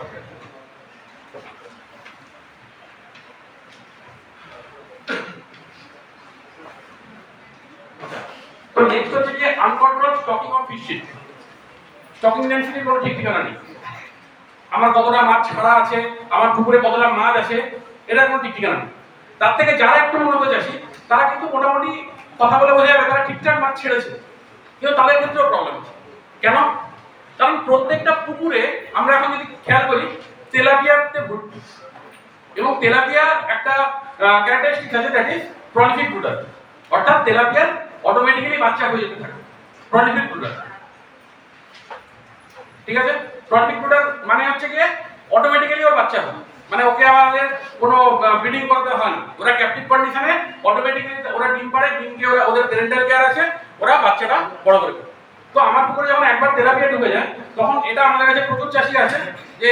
তো নেক্সট হচ্ছে যে uncontrolled stocking of fish seed. Stocking ডেনসিটির কোনো ঠিক ঠিকানা নেই। আমার কতটা মাছ ছাড়া আছে, আমার পুকুরে কতটা মাছ আছে, এটার কোনো ঠিক ঠিকানা নেই। তার থেকে যারা একটু উন্নত চাষি, তারা কিন্তু মোটামুটি কথা বলে বোঝা যাবে তারা ঠিকঠাক মাছ ছেড়েছে, কিন্তু তাদের ক্ষেত্রেও প্রবলেম আছে। কেন? কারণ প্রত্যেকটা পুকুরে আমরা এখন যদি খেয়াল করি তেলাপিয়াতে ভর্তি, এবং তেলাপিয়ার একটা ক্যারেক্টারিস্টিক আছে, দ্যাট ইজ প্রলিফিক ব্রুডার। অর্থাৎ তেলাপিয়ার অটোমেটিক্যালি বাচ্চা হয়ে যেতে থাকে, প্রলিফিক ব্রুডার। ঠিক আছে? প্রলিফিক ব্রুডার মানে হচ্ছে কি অটোমেটিক্যালি ওর বাচ্চা হয়, মানে ওকে আমাদের কোনো ব্রিডিং করতে হয় না। ওরা ক্যাপটিভ কন্ডিশনে অটোমেটিক্যালি ওরা ডিম পাড়ে, ডিমকে ওরা ওদের প্যারেন্টাল কেয়ার আছে, ওরা বাচ্চাটা বড় করে ফেলে। তো আমার পুকুরে যখন একবার তেলাপিয়া ঢুকে যায়, তখন এটা আমাদের কাছে প্রচুর চাষি আছে যে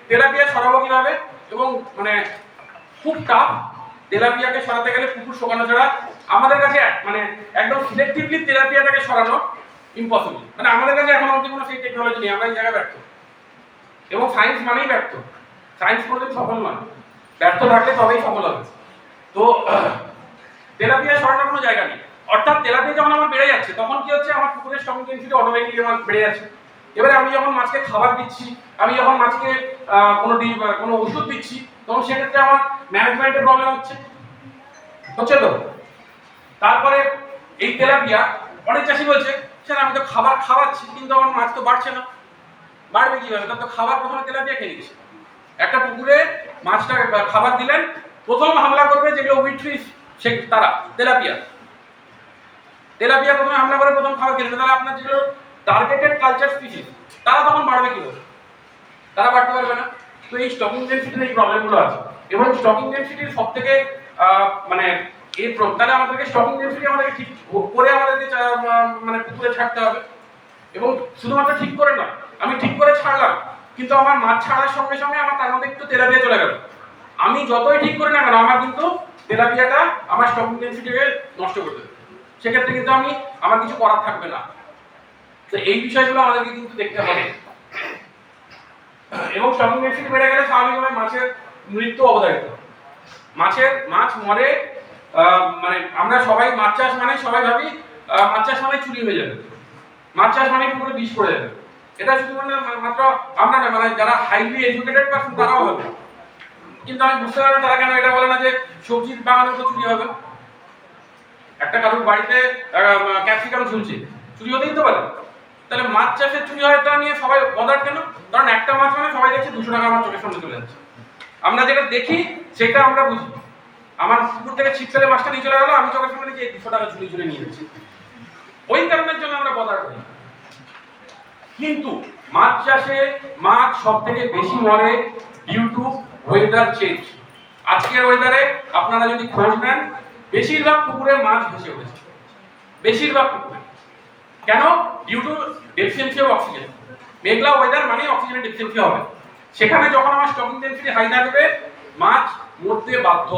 তেলাপিয়া সরাবো কিভাবে, এবং মানে খুব টাফ। তেলাপিয়াকে সরাতে গেলে পুকুর শুকানো ছাড়া আমাদের কাছে মানে একদম সিলেক্টিভলি তেলাপিয়াটাকে সরানো ইম্পসিবল। মানে আমাদের কাছে এখন অবধি কোনো সেই টেকনোলজি নেই, আমরা এই জায়গায় ব্যর্থ। এবং সায়েন্স মানেই ব্যর্থ, সায়েন্স কোনোদিন সফল নয়, ব্যর্থ থাকলে তবেই সফল হবে। তো তেলাপিয়া সরানোর কোনো জায়গা নেই। অর্থাৎ তেলাপিয়া যখন আমার বেড়ে যাচ্ছে, তখন কি হচ্ছে আমার পুকুরের স্টকিং ডেনসিটি অটোমেটিক্যালি আমার বেড়ে যাচ্ছে। এবারে আমি যখন মাছকে খাবার দিচ্ছি, আমি যখন মাছকে কোনো ওষুধ দিচ্ছি, তখন সেক্ষেত্রে আমার ম্যানেজমেন্টের প্রবলেম হচ্ছে তো। তারপরে এই তেলাপিয়া অনেক চাষি বলছে স্যার আমি তো খাবার খাওয়াচ্ছি, কিন্তু আমার মাছ তো বাড়ছে না। বাড়বে কিভাবে? তার তো খাবার প্রথমে তেলাপিয়া খেয়ে নিচ্ছে। একটা পুকুরে মাছটা খাবার দিলেন, প্রথম হামলা করবে যেগুলো উইট ফিশ, সে তারা তেলাপিয়া প্রথমে হামলা করে প্রথম খাবার খেয়ে নেবে। তাহলে আপনার যেগুলো টার্গেটেড কালচার স্পিসিস, তারা তখন বাড়বে কিভাবে? তারা বাড়তে পারবে না। তো এই স্টকিং ডেনসিটির এই প্রবলেমগুলো আছে, এবং স্টকিং ডেনসিটির সব থেকে মানে তাহলে আমাদেরকে স্টকিং ডেনসিটি আমাদেরকে ঠিক করে আমাদেরকে মানে পুকুরে ছাড়তে হবে। এবং শুধুমাত্র ঠিক করে না, আমি ঠিক করে ছাড়লাম, কিন্তু আমার মাছ ছাড়ার সঙ্গে সঙ্গে আমার তার মধ্যে একটু তেলাপিয়া চলে গেল। আমি যতই ঠিক করে না কেন, আমার কিন্তু তেলাপিয়াটা আমার স্টকিং ডেনসিটিকে নষ্ট করে দেবে। সেক্ষেত্রে কিন্তু আমার কিছু করার থাকবে না। তো এই বিষয়গুলো আমাদেরকে কিন্তু দেখতে হবে। এবং স্টকিং ডেনসিটি বেড়ে গেলে স্বাভাবিকভাবে মাছের মৃত্যু অবধারিত। মাছ মরে, মানে আমরা সবাই মাছ চাষ মানে সবাই ভাবি মাছ চাষ মানে চুরি হয়ে যাবে, মাছ চাষ মানে পুরো বিষ পড়ে যাবে। এটা শুধু মাত্র আমরা না, মানে যারা হাইলি এডুকেটেড পারসন তারাও হবে। কিন্তু আমি বুঝতে পারি তারা কেন এটা বলে না যে সবজির বাগানে তো চুরি হবে। একটা কারোর বাড়িতে ক্যাপসিকাম ঝুলছে, চুরি হতেই তো পারে। তাহলে মাছ চাষের চুরি হয় তা নিয়ে সবাই বদার কেন? কারণ একটা মাছ মানে সবাই দেখছে 200 টাকা আমার চোখের সামনে চলে যাচ্ছে। আমরা যেটা দেখি সেটা আমরা বুঝি। আমার পুকুর থেকে ছিপফেলে মাছটা নিয়ে চলে গেল, আমি চোখের সামনে দেখি 200 টাকা ঝুলে নিয়ে যাচ্ছি। ওই কারণের জন্য আমরা বদার করি। কিন্তু মাছ চাষে মাছ সব থেকে বেশি মরে ডিউ টু ওয়েদার চেঞ্জ। আজকের ওয়েদারে আপনারা যদি খোঁজ নেন, বেশিরভাগ পুকুরে মাছ ভেসে উঠেছে, বেশিরভাগ পুকুরে। কেন? Due to deficiency of oxygen. মেঘলা ওয়েদার মানে অক্সিজেনের ডেফিসিয়েন্সি হবে। সেখানে যখন আমার স্টকিং ডেনসিটি হাই থাকবে, মাছ মরতে বাধ্য।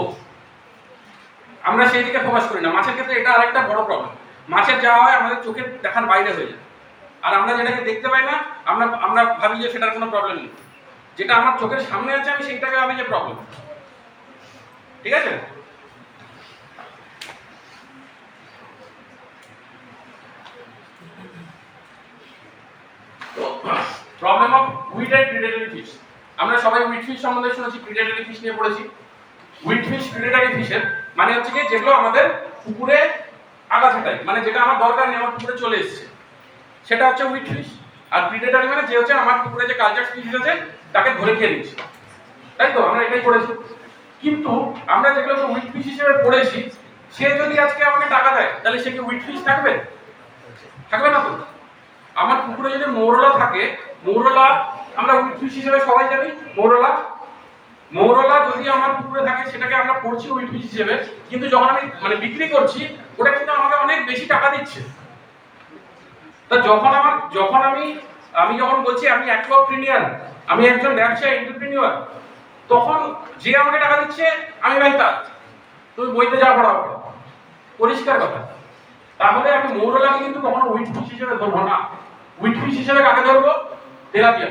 আমরা সেই দিকে ফোকাস করি না। মাছের ক্ষেত্রে এটা আরেকটা বড় প্রবলেম। মাছের যা হয় আমাদের চোখের দেখার বাইরে হয়ে যায়, আর আমরা যেটাকে দেখতে পাই না আমরা ভাবি যে সেটার কোনো প্রবলেম নেই। যেটা আমার চোখের সামনে আছে আমি সেইটাকে ভাবি যে প্রবলেম। ঠিক আছে? Problem of weed and predatory fish. আমরা সবাই উইট ফিশ সম্বন্ধে শুনেছি, প্রিডেটরি ফিশ নিয়ে পড়েছি। উইট ফিশ প্রিডেটরি ফিশের মানে হচ্ছে কি যেগুলো আমাদের পুকুরে আগাছাটায়, মানে যেটা আমার দরকার নেই আমার পুকুরে চলে এসেছে, সেটা হচ্ছে উইট ফিশ। আর প্রিডেটরি মানে যে হচ্ছে আমার পুকুরে যে কালচার স্পিসিস আছে তাকে ধরে খেয়ে নিচ্ছে। তাই তো আমরা এটাই করেছি। কিন্তু আমরা যেগুলোকে উইথ ফিশ হিসেবে পড়েছি, সে যদি আজকে আমাকে টাকা দেয় তাহলে সে কি উইথ ফিশ থাকবে? থাকবে না তো। আমার পুকুরে যদি মৌরলা থাকে, মৌরলা আমরা উইথ ফিশ হিসেবে সবাই জানি। মৌরলা যদি আমার পুকুরে থাকে সেটাকে আমরা পড়ছি উইথ ফিশ হিসেবে, কিন্তু যখন আমি মানে বিক্রি করছি ওটা কিন্তু আমাকে অনেক বেশি টাকা দিচ্ছে। তা যখন আমি যখন বলছি আমি অ্যাকুয়াপ্রিনিয়ার, আমি একজন ব্যবসায়ী এন্টারপ্রেনিউর, তখন যে আমাকে টাকা দিচ্ছে আমি ভাই তার, তুমি বইতে যা পড়াও, পরিষ্কার কথা। তাহলে আমি মৌরলাকে কিন্তু কখনো উইথ ফিশ হিসেবে ধরবো না। উইথ ফিশ হিসেবে কাকে ধরবো? তেলাপিয়া।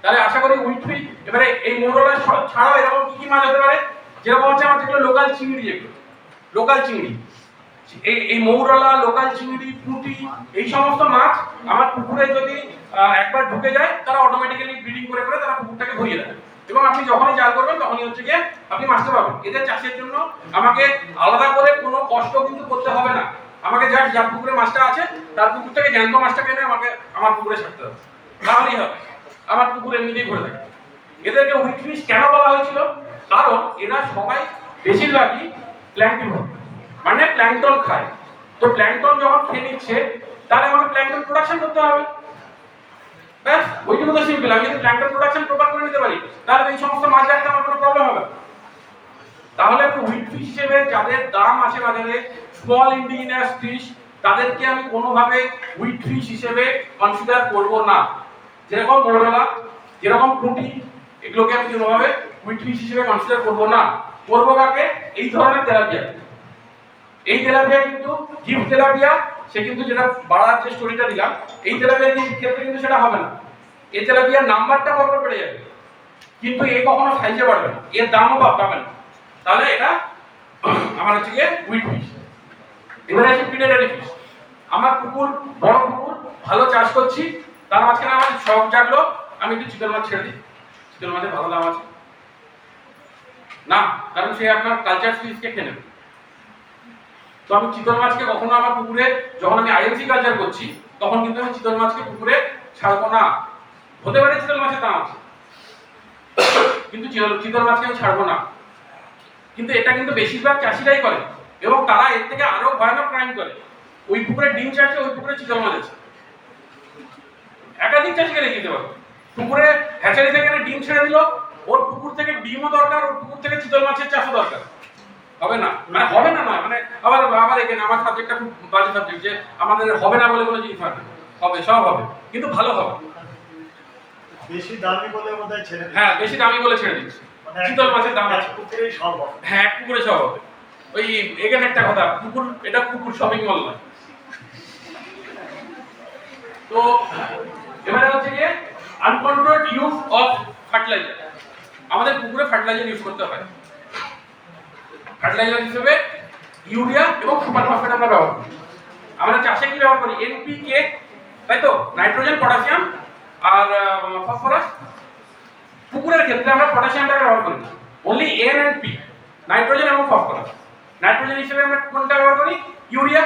তাহলে আশা করি উইথ ফিশ। এবারে এই মৌরলা ছাড়াও এরকম কি কি মাছ হতে পারে, যেরকম হচ্ছে আমার যেগুলো লোকাল চিংড়ি, যেগুলো লোকাল চিংড়ি, এই মৌরলা, লোকাল চিংড়ি, পুঁটি, এই সমস্ত মাছ আমার পুকুরে যদি একবার ঢুকে যায় তারা অটোমেটিক্যালি ব্রিডিং করে করে তারা পুকুরটাকে ভরিয়ে দেয়, এবং আপনি যখনই জাল করবেন তখনই হচ্ছে গিয়ে আপনি মাছটা পাবেন। এদের চাষের জন্য আমাকে আলাদা করে কোনো কষ্ট কিন্তু করতে হবে না। আমাকে যার পুকুরে মাছটা আছে তার পুকুর থেকে জ্যান্ত মাছটা এনে আমাকে আমার পুকুরে ছাড়তে হবে, তাহলেই হবে। আমার পুকুরে এমনিতেই ভরে থাকে। এদেরকে উইথ ফিশ কেন বলা হয়েছিল? কারণ এরা সবাই বেশিরভাগই প্ল্যাঙ্কটন, মানে প্ল্যাঙ্কটন খায়। তো প্ল্যাঙ্কটন যখন খেয়ে নিচ্ছে তাহলে আমাকে প্ল্যাঙ্কটন প্রোডাকশন করতে হবে। ব্যাস, ওইটুকু তো সিম্পল। আমি যদি প্ল্যাঙ্কটন প্রোডাকশন প্রপার করে নিতে পারি তাহলে এই সমস্ত মাছ রাখতে আমার কোনো প্রবলেম হবে না। তাহলে আমি উইথ ফিশ হিসেবে যাদের দাম আছে বাজারে, স্মল ইন্ডিজিনাস ফিশ, তাদেরকে আমি কোনোভাবে উইথ ফিশ হিসেবে কনসিডার করব না। যেরকম মৌরলা, যেরকম পুঁটি, এগুলোকে আমি কোনোভাবে উইথ ফিশ হিসেবে কনসিডার করব না। করবো কাকে? এই ধরনের তেলাপিয়া। এই তেলাপিয়া কিন্তু গিফট তেলাপিয়া, সে কিন্তু যেটা বাড়ার যে স্টোরিটা দিলাম, এই তেলাপিয়ার ক্ষেত্রে কিন্তু সেটা হবে না। এই তেলাপিয়ার নাম্বারটা বড় বেড়ে যাবে, কিন্তু এ কখনো সাইজে বাড়বে না, এর দামও পাবে না। তাহলে এটা আমার হচ্ছে গিয়ে উইথ ফিশ। এবারে আছে প্রিডেটরি ফিশ। আমার পুকুর বড় পুকুর, ভালো চাষ করছি, তার মাঝখানে আমার শখ জাগলো আমি একটু চিতল মাছ ছেড়ে দিই। চিতল মাছের ভালো দাম আছে না, কারণ সে আপনার কালচার ফিশকে খেয়ে নেবে। তো আমি চিতল মাছকে কখনো আমার পুকুরে, যখন আমি আইএনসি কালচার করছি তখন কিন্তু আমি চিতল মাছকে পুকুরে ছাড়বো না। হতে পারে চিতল মাছের দাম আছে, কিন্তু চিতল মাছকে আমি ছাড়বো না। কিন্তু এটা কিন্তু বেশিরভাগ চাষিরাই করে, এবং তারা এর থেকে আরো ভয়ানক ক্রাইম করে। ওই পুকুরে ডিম ছাড়ছে, ওই পুকুরে চিতল মাছ আছে। একাধিক চাষিকে দেখে দিতে পারবো, পুকুরে হ্যাচারি থেকে ডিম ছেড়ে দিল, ওর পুকুর থেকে ডিমও দরকার, ওর পুকুর থেকে চিতল মাছের চাষও দরকার। হবে না, মানে হবে না নয়, মানে আবার এখানে আমার সাবজেক্টটা খুব বাজে সাবজেক্ট, যে আমাদের হবে না বলে কোনো জিনিস হবে, হবে, সব হবে, কিন্তু ভালো হবে। বেশি দামি বলে বোধহয় ছেড়ে দিই। হ্যাঁ, বেশি দামি বলে ছেড়ে দিচ্ছি। চিতল মাছের দাম আছে, পুকুরেই সব হবে। হ্যাঁ, পুকুরে সব হবে। ওই এখানে একটা কথা, পুকুর, এটা পুকুর শপিং মল নয়। তো এবারে হচ্ছে গিয়ে আনকন্ট্রোলড ইউজ অফ ফার্টিলাইজার। আমাদের পুকুরে ফার্টিলাইজার ইউজ করতে হয়। ফার্টিলাইজার হিসেবে ইউরিয়া এবং সুপার ফসফেট আমরা ব্যবহার করি। আমরা চাষে কি ব্যবহার করি? এনপিকে, তাই তো, নাইট্রোজেন, পটাশিয়াম আর ফসফরাস। পুকুরের ক্ষেত্রে আমরা পটাশিয়ামটাকে ব্যবহার করি, only N and P, nitrogen এবং ফসফরাস। নাইট্রোজেন হিসেবে আমরা কোনটা ব্যবহার করি? ইউরিয়া।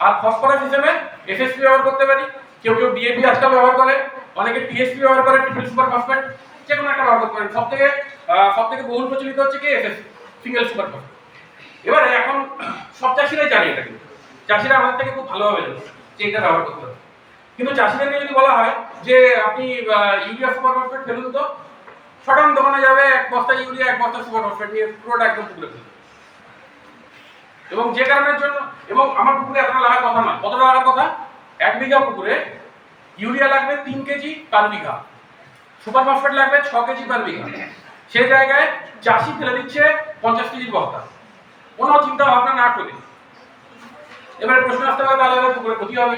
আর ফসফরাস হিসেবে এসএসপি ব্যবহার করতে পারি। কেউ কেউ ডিএপি আজকাল ব্যবহার করে, অনেকে টিএসপি ব্যবহার করে, ট্রিপল সুপার ফসফেট, যে কোনো একটা ব্যবহার করতে পারেন। সবথেকে বহুল প্রচলিত হচ্ছে কি? SSP, single super phosphate. এবারে এখন সব চাষিরাই জানে এটা, কিন্তু চাষিরা আমাদের থেকে খুব ভালোভাবে জানে যে এটা ব্যবহার করতে হবে। কিন্তু চাষিদেরকে যদি বলা হয় যে আপনি ইউরিয়া সুপার ফসফেট ফেলুন, তো সটান দোকানে যাবে, এক বস্তা ইউরিয়া, এক বস্তা সুপার ফসফেট নিয়ে পুরোটা একদম পুকুরে ফেলবে। এবং যে কারণের জন্য, এবং আমার পুকুরে এতটা লাগার কথা না, কতটা লাগার কথা? 1 বিঘা পুকুরে ইউরিয়া লাগবে 3 কেজি পার বিঘা, সুপার ফসফেট লাগবে 6 কেজি পার বিঘা। সেই জায়গায় চাষি ফেলে দিচ্ছে 50 কেজির বস্তা, কোনো চিন্তা ভাবনা না করে। এবারে প্রশ্ন আসতে পারে, তাহলে পুকুরে ক্ষতি হবে।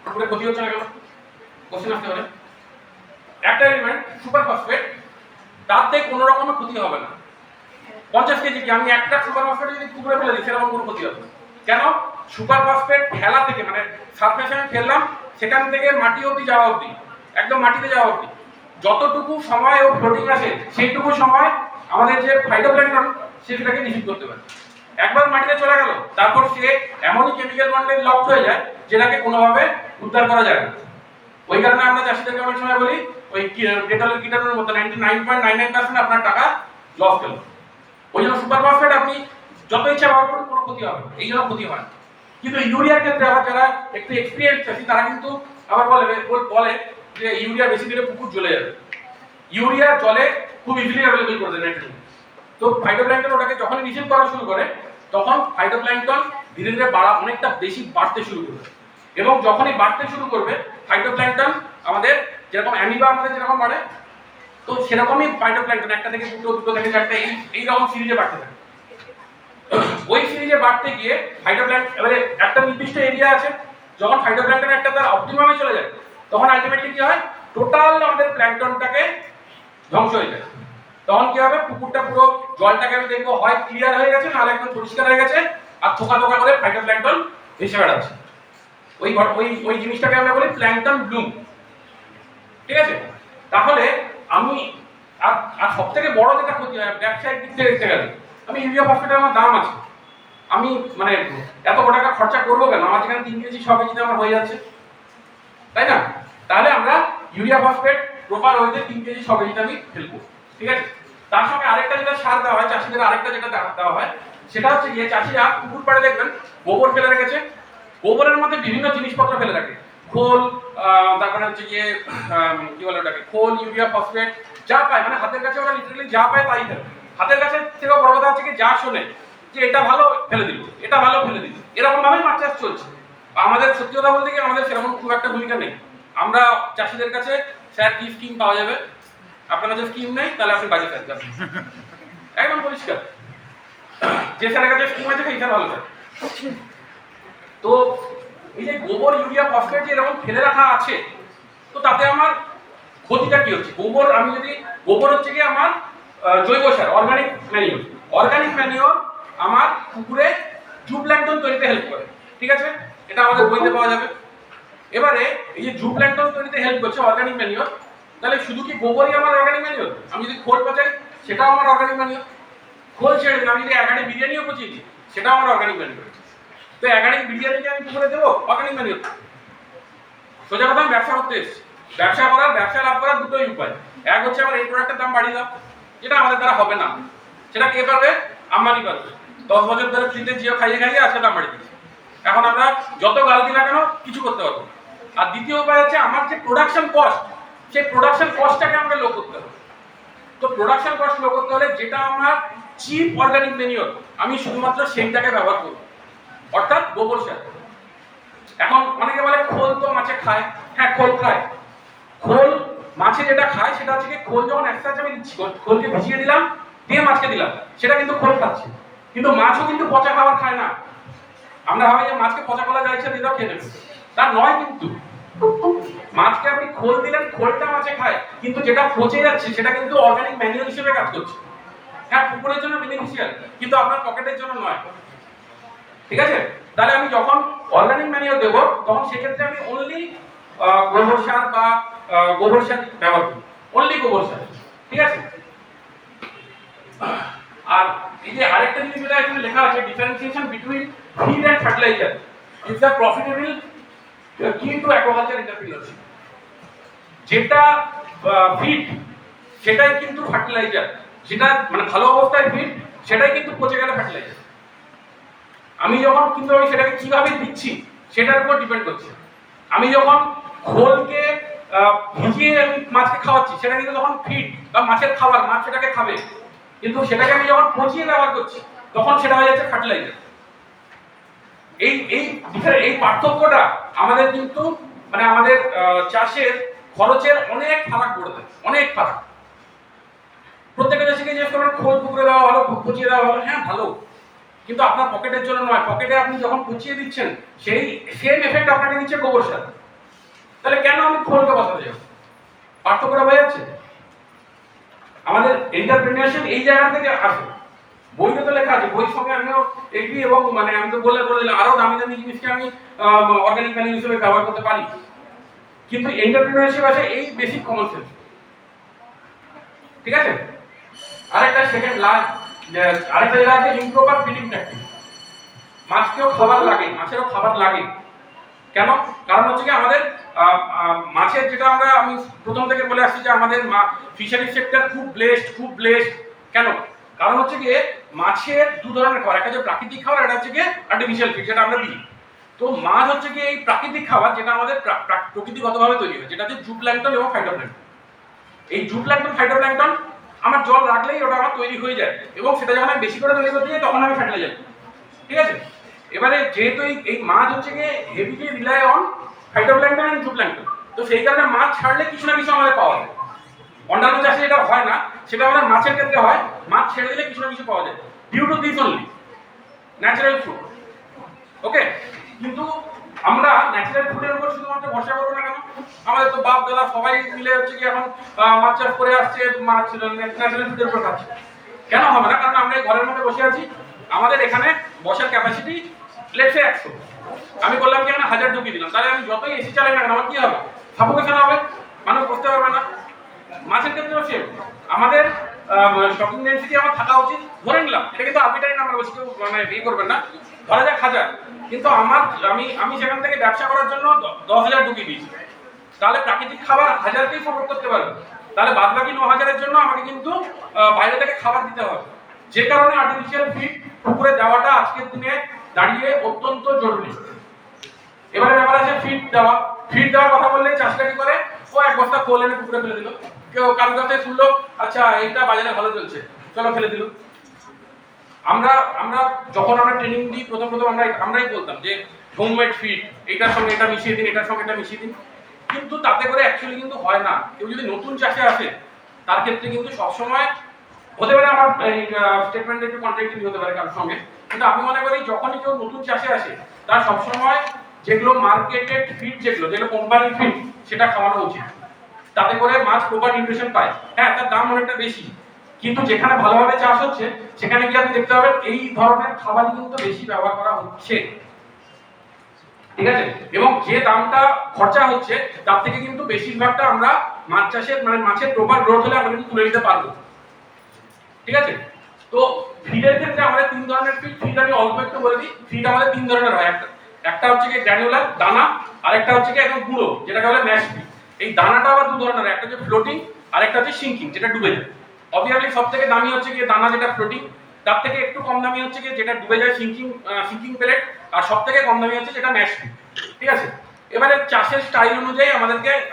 পুকুরে ক্ষতি হচ্ছে না কেন? কোশ্চেন আসতে পারে। একটা এলিমেন্ট সুপার ফসফেট, তাতে কোনো রকমের ক্ষতি হবে না। 50 কেজি কি আমি একটা সুপার ফসফেট যদি পুকুরে ফেলে দিই, সেরকম কোনো ক্ষতি হবে না। কেন? সুপার ফসফেট ফেলা থেকে, মানে সারফেসে আমি ফেললাম, সেখান থেকে মাটি অবধি যাওয়া অবধি, একদম মাটিতে যাওয়া অবধি যতটুকু সময় ও ফ্লোটিং আসে, সেইটুকু সময় আমাদের যে ফাইটোপ্ল্যাঙ্কটন সেটাকে নিষিদ্ধ করতে পারে। একবার মাটিতে চলে গেল, তারপর সে এমনই কেমিক্যাল বন্ডে লক হয়ে যায় যেটাকে কোনোভাবে উদ্ধার করা যায় না। ওই কারণে আমরা চাষিদেরকে অনেক সময় বলি, ওই ডেটলের কীটাণুর মতো 99.99% আপনার টাকা লস গেল। ওই জন্য সুপার ফসফেট আপনি যত ইচ্ছা ব্যবহার করুন কোনো ক্ষতি হবে না, এই জন্য ক্ষতি হয় না। কিন্তু ইউরিয়ার ক্ষেত্রে আবার যারা একটু এক্সপিরিয়েন্স আছে তারা কিন্তু আবার বলে যে ইউরিয়া বেশি দিলে পুকুর জ্বলে যাবে। ইউরিয়া জলে খুব ইজিলি অ্যাভেলেবল করে দেয় নাইট্রোজেন। তো ফাইটোপ্ল্যাঙ্কটন ওটাকে যখনই রিসিভ করা শুরু করে তখন ফাইটোপ্ল্যাঙ্কটন ধীরে ধীরে অনেকটা বেশি বাড়তে শুরু করবে, এবং যখনই বাড়তে শুরু করবে ফাইটোপ্ল্যাঙ্কটন আমাদের যেরকম অ্যামিবা আমাদের যেরকম বাড়ে, তো সেরকমই ফাইটোপ্ল্যাঙ্কটন একটা থেকে দুটো থেকে চারটে এইরকম সিরিজে বাড়তে থাকে। ওই সিরিজে বাড়তে গিয়ে ফাইটোপ্ল্যাঙ্কটন এবারে একটা নির্দিষ্ট এরিয়া আছে, যখন ফাইটোপ্ল্যাঙ্কটন একটা তার অপটিমামে চলে যায় তখন আলটিমেটলি কি হয়, টোটাল আমাদের প্ল্যাঙ্কটনটাকে ধ্বংস হয়ে যায়। তখন কি হবে, পুকুরটা পুরো জলটাকে আমি দেখবো হয় ক্লিয়ার হয়ে গেছে নাহলে একদম পরিষ্কার হয়ে গেছে, আর থোকা থোকা করে ফাইটোপ্ল্যাঙ্কটন ভেসে বেড়াচ্ছে। ওই জিনিসটাকে আমরা বলি প্ল্যাঙ্কটন ব্লুম। ঠিক আছে, তাহলে আমি আর সব থেকে বড় যেটা ক্ষতি হয় ব্যবসায়িক দিক থেকে দেখতে গেলে, আমি ইউরিয়া ফসফেটের আমার দাম আছে, আমি মানে এত টাকা খরচা করবো কেন, আমার যেখানে 3 কেজি 6 কেজিতে আমার হয়ে যাচ্ছে, তাই না? তাহলে আমরা ইউরিয়া ফসফেট প্রপার ওয়েতে 3 কেজি 6 কেজিতে আমি ফেলবো। ঠিক আছে, তার সঙ্গে আরেকটা যেটা সার দেওয়া হয় চাষিদের, আরেকটা যেটা দেওয়া হয় সেটা হচ্ছে গিয়ে চাষিরা পুকুর পাড়ে দেখবেন গোবর ফেলে রেখেছে, গোবরের মধ্যে বিভিন্ন জিনিসপত্র ফেলে রাখে, খোল, তারপরে হচ্ছে গিয়ে কি বলে ওটাকে, খোল, ইউরিয়া ফসফেট যা পায়, মানে হাতের কাছে ওরা লিটারালি যা পায় তাই ফেলে। হাতের কাছে থেকে বড় কথা হচ্ছে কি যা শোনে যে এটা ভালো ফেলে দিল, এটা ভালো ফেলে দিল, এরকম ভাবেই মাছ চাষ চলছে। আমাদের সত্যি কথা বলতে গিয়ে আমাদের সেরকম খুব একটা ভূমিকা নেই। আমরা চাষিদের কাছে স্যার কি স্কিম পাওয়া যাবে, আপনার কাছে স্কিম নেই তাহলে আপনি বাজে কাজ যাবেন, একদম পরিষ্কার। যে স্যারের কাছে স্কিম আছে সেই স্যার ভালো স্যার। তো এই যে গোবর, ইউরিয়া ফসফেট যে এরকম ফেলে রাখা আছে, তো তাতে আমার ক্ষতিটা কি হচ্ছে? গোবর হচ্ছে কি আমার জৈব সার, অর্গানিক ম্যানিওর। অর্গানিক ম্যানিওর আমার পুকুরে জুপ্ল্যাঙ্কটন তৈরিতে হেল্প করে। ঠিক আছে, এটা আমাদের বইতে পাওয়া যাবে। এবারে এই যে জুপ্ল্যাঙ্কটন তৈরিতে হেল্প করছে অর্গানিক ম্যানিওর, তাহলে শুধু কি গোবরই আমার অর্গানিক ম্যানিওর? আমি যদি খোল পচাই সেটাও আমার অর্গানিক ম্যানিওর। খোল ছেড়ে দিন, আমি যদি এগাড়ি বিরিয়ানিও পচিয়ে দিই সেটাও আমার অর্গানিক ম্যানিওর। তো এগাড়ি বিরিয়ানিকে আমি পুকুরে দেবো অর্গানিক ম্যানিওর? সোজা কথা, আমি ব্যবসা করতে এসেছি, ব্যবসা লাভ করার দুটোই উপায়। এক হচ্ছে আমার এই প্রোডাক্টের দাম বাড়িয়ে দাও, যেটা আমাদের দ্বারা হবে না, সেটা কে পারবে? আম্বানি পারবে। 10 বছর ধরে ফ্রিতে জিও খাইয়ে খাইয়ে আজকে দাম বাড়িয়ে দিচ্ছে, এখন আমরা যত গাল দিই না কেন কিছু করতে পারবো। আর দ্বিতীয় উপায় হচ্ছে আমার যে প্রোডাকশন কস্ট, সেই প্রোডাকশন কস্টটাকে আমাকে লো করতে হবে। তো প্রোডাকশন কস্ট লো করতে হলে যেটা আমার চিপ অর্গানিক ম্যানিওর, আমি শুধুমাত্র সেইটাকে ব্যবহার করব, অর্থাৎ গোবর সার। এখন অনেকে বলে খোল তো মাছে খায়, হ্যাঁ খোল খায়। খোল মাছে যেটা খায় সেটা হচ্ছে কি, খোল যখন একসাথে আমি দিচ্ছি, খোলকে ভিজিয়ে দিলাম দিয়ে মাছকে দিলাম, সেটা কিন্তু খোল খাচ্ছে। কিন্তু মাছও কিন্তু পচা খাবার খায় না। আমরা ভাবি যে মাছকে পচা খোলা যাচ্ছে দিলেও খেয়ে নেবে, তা নয়। কিন্তু মাছকে আপনি খোল দিলেন, খোলটা মাছে খায়, কিন্তু যেটা পচে যাচ্ছে সেটা কিন্তু অর্গানিক ম্যানিওর হিসেবে কাজ করছে। হ্যাঁ, পুকুরের জন্য বেনিফিশিয়াল, কিন্তু আপনার পকেটের জন্য নয়। ঠিক আছে, তাহলে আমি যখন অর্গানিক ম্যানিওর দেবো তখন সেক্ষেত্রে আমি অনলি গোবর সার বা গোবর সার ব্যবহার করি, অনলি গোবর সার। ঠিক আছে, আর এই যে আরেকটা জিনিস যেটা এখানে লেখা আছে, differentiation between feed and fertiliser is the profitable key to aquaculture entrepreneurship. যেটা ফিড সেটাই কিন্তু ফার্টিলাইজার, যেটা মানে ভালো অবস্থায় ফিড সেটাই কিন্তু পচে গেলে ফার্টিলাইজার। আমি যখন কিন্তু আমি সেটাকে কিভাবে দিচ্ছি সেটার উপর ডিপেন্ড করছে। আমি যখন খোলকে ভিজিয়ে আমি মাছকে খাওয়াচ্ছি সেটা কিন্তু তখন ফিড বা মাছের খাবার, মাছ সেটাকে খাবে। কিন্তু সেটাকে আমি যখন পচিয়ে ব্যবহার করছি তখন সেটা হয়ে যাচ্ছে ফার্টিলাইজার। এই পার্থক্যটা আমাদের কিন্তু মানে আমাদের চাষের খরচের অনেক ফারাক করে দেয়, অনেক ফারাক। প্রত্যেকটা চাষিকে জিজ্ঞেস করবেন খোল পুকুরে দেওয়া ভালো, পচিয়ে দেওয়া ভালো, হ্যাঁ ভালো, কিন্তু আপনার পকেটের জন্য নয়। পকেটে আপনি যখন পচিয়ে দিচ্ছেন সেই সেম এফেক্ট আপনাকে দিচ্ছে গোবর সার। তাহলে কেন আমি খোলকে বাঁচাতে যাব? পার্থক্যটা হয়ে যাচ্ছে। আমাদের এন্টারপ্রেনিয়ারশিপ এই জায়গা থেকে আসে। বইতে তো লেখা আছে, বইয়ের সঙ্গে আমিও এগ্রি, এবং মানে আমি তো বলে দিলাম আরো দামি দামি জিনিসকে আমি অর্গানিক ম্যানিওর হিসেবে ব্যবহার করতে পারি, কিন্তু এন্টারপ্রেনিয়ারশিপ আসে এই বেসিক কমন সেন্স। ঠিক আছে, আরেকটা সেকেন্ড লাস্ট আরেকটা যেটা আছে ইমপ্রপার ফিডিং ট্যাকটিক। মাছকেও খাবার লাগে, মাছেরও খাবার লাগে। কেন? কারণ হচ্ছে কি আমাদের মাছের যেটা আমি প্রথম থেকে বলে আসছি যে আমাদের ফিশারি সেক্টর খুব ব্লেসড। কেন? কারণ হচ্ছে গিয়ে মাছের দু ধরনের খাবার, একটা হচ্ছে প্রাকৃতিক খাবার, একটা হচ্ছে গিয়ে আর্টিফিশিয়াল ফিড যেটা আমরা দিই। তো মাছ হচ্ছে গিয়ে এই প্রাকৃতিক খাবার যেটা আমাদের প্রকৃতিগতভাবে তৈরি হয়, যেটা হচ্ছে জুপ্ল্যাঙ্কটন এবং ফাইটোপ্ল্যাঙ্কটন। এই জুপ্ল্যাঙ্কটন ফাইটোপ্ল্যাঙ্কটন আমার জল রাখলেই ওটা আমার তৈরি হয়ে যায়, এবং সেটা যখন আমি বেশি করে তৈরি করতে যাই তখন আমি ফার্টিলাইজার, ঠিক আছে। এবারে যেহেতু এই মাছ হচ্ছে গিয়ে heavily rely on phytoplankton and zooplankton, তো সেই কারণে মাছ ছাড়লে কিছু না কিছু আমাদের পাওয়া যায়। অন্যান্য চাষে যেটা হয় না, সেটা আমাদের মাছের ক্ষেত্রে হয়, মাছ ছেড়ে দিলে কিছু না কিছু পাওয়া যায় due to this only natural food. Okay, কিন্তু আমরা ন্যাচারাল ফুডের উপর শুধুমাত্র ভরসা করবো না কেন? আমাদের তো বাপ দাদা সবাই মিলে হচ্ছে কি এখন মাছ চাষ করে আসছে, মাছ ন্যাচারাল ফুডের উপর খাচ্ছে। কেন হবে না? কারণ আমরা এই ঘরের মধ্যে বসে আছি, আমাদের এখানে বসার ক্যাপাসিটি লেটসে 100, আমি বললাম কি এখানে 1000 ঢুকিয়ে দিলাম, তাহলে আমি যতই এসি চালাই না কেন আমার কি হবে? সাফোকেশন হবে, মানুষ বসতে পারবে না। মাছের ক্ষেত্রেও সেম, আমাদের স্টকিং ডেনসিটি আমার থাকা উচিত, ধরে নিলাম, এটা কিন্তু আরবিট্রারি নাম্বার, বেশি কেউ মানে এই করবেন না, ধরা যাক 1000, কিন্তু আমি সেখান থেকে ব্যবসা করার জন্য 10,000 ঢুকিয়ে দিয়েছি, তাহলে প্রাকৃতিক খাবার 1000কেই সাপোর্ট করতে পারবে, তাহলে বাদ বাকি 9,000-এর জন্য আমাকে কিন্তু বাইরে থেকে খাবার দিতে হবে। যে কারণে আর্টিফিশিয়াল ফিড পুকুরে দেওয়াটা আজকের দিনে দাঁড়িয়ে অত্যন্ত জরুরি। এবারে ব্যাপার আছে ফিড দেওয়া। ফিড দেওয়ার কথা বললে চাষিরা কি করে, ও এক বস্তা কোল এনে পুকুরে ফেলে দিল, কেউ কারোর কাছে শুনলো আচ্ছা এইটা বাজারে ভালো চলছে, চলো ফেলে দিল। আমরা যখন আমরা ট্রেনিং দিই প্রথম আমরাই বলতাম যে হোমমেড ফিড, এটার সঙ্গে এটা মিশিয়ে দিন, এটার সঙ্গে এটা মিশিয়ে দিন, কিন্তু তাতে করে অ্যাকচুয়ালি কিন্তু হয় না। কেউ যদি নতুন চাষে আসে তার ক্ষেত্রে কিন্তু সবসময় হতে পারে, আমার স্টেটমেন্ট একটু কন্ট্রাডিক্টরি হতে পারে কারোর সঙ্গে, কিন্তু আমি মনে করি যখনই কেউ নতুন চাষে আসে তার সবসময় যেগুলো মার্কেটেড ফিড, যেগুলো কোম্পানির ফিড, সেটা খাওয়ানো উচিত, তাতে করে মাছ প্রপার নিউট্রিশন পায়। হ্যাঁ, তার দাম অনেকটা বেশি, কিন্তু যেখানে ভালোভাবে চাষ হচ্ছে সেখানে গিয়ে আপনি দেখতে পাবেন এই ধরনের খাবারই কিন্তু বেশি ব্যবহার করা হচ্ছে, ঠিক আছে। এবং যে দামটা খরচা হচ্ছে তার থেকে কিন্তু বেশিরভাগটা আমরা মাছ চাষের মানে মাছের প্রপার গ্রোথ হলে আমরা কিন্তু তুলে নিতে পারবো, ঠিক আছে। তো ফিডের ক্ষেত্রে আমাদের 3 ধরনের ফিড আমি অল্প একটু বলে দিই। ফিড আমাদের 3 ধরনের হয়, একটা হচ্ছে কি গ্র্যানুলার দানা, আর একটা হচ্ছে কি একদম গুঁড়ো যেটাকে বলে ম্যাশ ফিড। এই দানাটা আবার 2 ধরনের, একটা হচ্ছে ফ্লোটিং আর একটা হচ্ছে সিঙ্কিং, যেটা ডুবে যায়। অবভিয়াসলি সবথেকে দামি হচ্ছে কি দানা যেটা ফ্লোটিং, তার থেকে একটু কম দামি হচ্ছে কি যেটা ডুবে যায় সিঙ্কিং পেলেট, আর সবথেকে কম দামি হচ্ছে যেটা ম্যাশ ফিড, ঠিক আছে। এবারে চাষের স্টাইল অনুযায়ী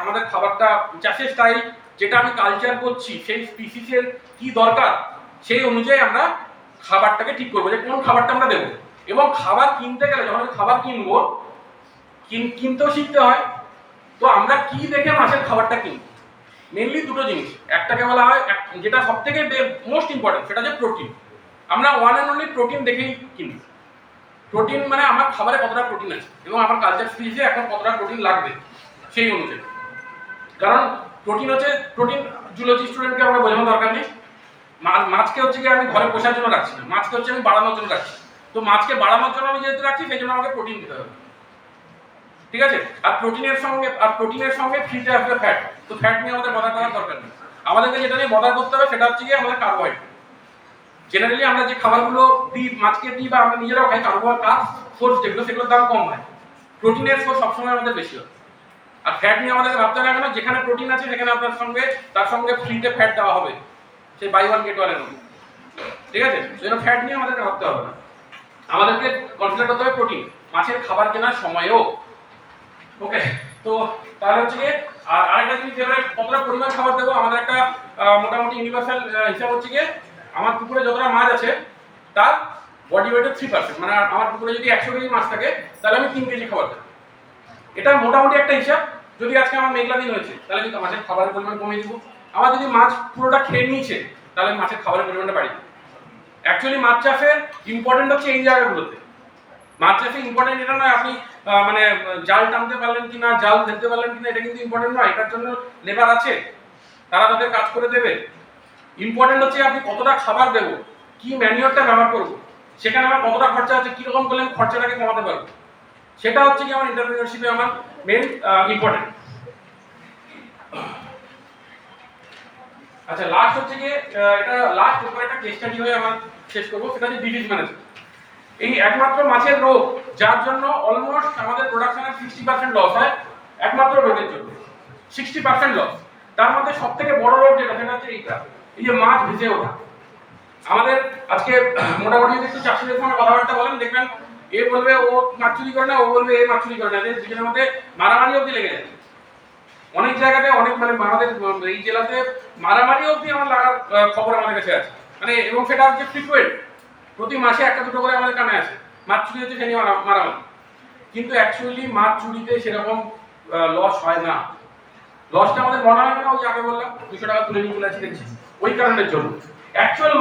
আমাদের খাবারটা, চাষের স্টাইল যেটা আমি কালচার করছি সেই স্পিসিসের কি দরকার সেই অনুযায়ী আমরা খাবারটাকে ঠিক করবো যে কোন খাবারটা আমরা দেবো। এবং খাবার কিনতে গেলে যখন খাবার কিনবো, কিনতেও শিখতে হয়। তো আমরা কি দেখে মাছের খাবারটা কিনবো, মেনলি 2টো জিনিস। একটাকে বলা হয়, যেটা সব থেকে মোস্ট ইম্পর্টেন্ট, সেটা হচ্ছে প্রোটিন। আমরা ওয়ান অ্যান্ড অনলি প্রোটিন দেখেই কিনি। প্রোটিন মানে আমার খাবারে কতটা প্রোটিন আছে এবং আমার কালচার স্পিসে এখন কতটা প্রোটিন লাগবে সেই অনুযায়ী। কারণ প্রোটিন জুলজি স্টুডেন্টকে আমরা বোঝানোর দরকার নেই। মাছকে হচ্ছে কি আমি ঘরে পোষার জন্য রাখছি না, মাছকে হচ্ছে আমি বাড়ানোর জন্য রাখছি। তো মাছকে বাড়ানোর জন্য আমি যেহেতু রাখছি সেই জন্য আমাকে প্রোটিন দিতে হবে, ঠিক আছে। আর প্রোটিনের সঙ্গে ফিটে আসবে ফ্যাট। তো ফ্যাট নিয়ে আমাদের বদার করার দরকার নেই। আমাদেরকে যেটা নিয়ে বদার করতে হবে সেটা হচ্ছে কি আমাদের কার্বোহাইড্রেট। জেনারেলি আমরা যে খাবারগুলো দিই, মাছকে দিই বা আমরা নিজেরাও খাই, কার্বোহাইড্রেট সোর্স যেগুলো সেগুলোর দাম কম হয়, প্রোটিনের সোর্স সবসময় আমাদের বেশি হয়। আর ফ্যাট নিয়ে আমাদেরকে ভাবতে হবে না, যেখানে প্রোটিন আছে সেখানে তার সঙ্গে ফ্রিতে ফ্যাট দেওয়া হবে, সেই বাই ওয়ান গেট ওয়ানের মতো, ঠিক আছে। সেজন্য ফ্যাট নিয়ে আমাদেরকে ভাবতে হবে না, আমাদেরকে কনসিডার করতে হবে প্রোটিন মাছের খাবার কেনার সময়ও। ওকে, তো তাহলে হচ্ছে গিয়ে আর আরেকটা জিনিস, যেটা কতটা পরিমাণ খাবার দেবো, আমাদের একটা মোটামুটি ইউনিভার্সাল হিসাব হচ্ছে গিয়ে আমার পুকুরে যতটা মাছ আছে তার বডি ওয়েটের 3%, মানে আমার পুকুরে যদি 100 কেজি মাছ থাকে তাহলে আমি 3 কেজি খাবার দেবো। এটা মোটামুটি একটা হিসাব। যদি আজকে আমার মেঘলা দিন হয়েছে তাহলে আমি মাছের খাবারের পরিমাণ কমিয়ে দিব। আমার যদি মাছ পুরোটা খেয়ে নিয়েছে তাহলে আমি মাছের খাবারের পরিমাণটা বাড়িয়ে দেবো। অ্যাকচুয়ালি মাছ চাষের ইম্পর্টেন্ট হচ্ছে এই জায়গাগুলোতে। মাছ চাষে ইম্পর্টেন্ট এটা নয় আপনি মানে জাল টানতে পারলেন কিনা, জাল ধরতে পারলেন কিনা, এটা কিন্তু ইম্পর্টেন্ট নয়। এটার জন্য লেবার আছে, তারা তাদের কাজ করে দেবে। ইম্পর্টেন্ট হচ্ছে আপনি কতটা খাবার দেবো, কি ম্যানিওরটা ব্যবহার করবো, সেখানে আমার কতটা খরচা আছে, কিরকম করলে আমি খরচাটাকে কমাতে পারবো, সেটা হচ্ছে কি আমার এন্টারপ্রেনিয়রশিপে আমার মেন ইম্পর্টেন্ট। আচ্ছা, লাস্ট হচ্ছে কি এটা লাস্ট উপরে একটা কেস স্টাডি হয়ে আমার শেষ করবো, সেটা হচ্ছে ডিজিজ ম্যানেজমেন্ট। এই একমাত্র মাছের রোগ যার জন্য অলমোস্ট আমাদের প্রোডাকশনের 60% লস হয়, একমাত্র রোগের জন্য 60% লস। তার মধ্যে সব থেকে বড় রোগ যেটা, সেটা হচ্ছে এইটা, এই যে মাছ ভেসে ওঠা। আমাদের আজকে মোটামুটি যদি একটু চাষিদের সঙ্গে কথাবার্তা বলেন, দেখবেন এ বলবে ও মাছ চুরি করে না, ও বলবে এ মাছ চুরি করে না, এদের দুজনের মধ্যে মারামারি অবধি লেগে যায়। অনেক জায়গাতে অনেক মানে আমাদের এই জেলাতে মারামারি অবধি আমার লাগার খবর আমাদের কাছে আছে, মানে এবং সেটা হচ্ছে ফ্রিকুয়েন্ট, প্রতি মাসে একটা দুটো করে আমাদের কানে আসে মাছ চুরি হচ্ছে সে নিয়ে মারামারি। কিন্তু অ্যাকচুয়ালি মাছ চুরিতে সেরকম লস হয় না। লসটা আমাদের মনে হয় না, ওই আগে বললাম 200 টাকা তুলে নিয়ে চলে আসি দেখছি ওই কারণের জন্য। অ্যাকচুয়াল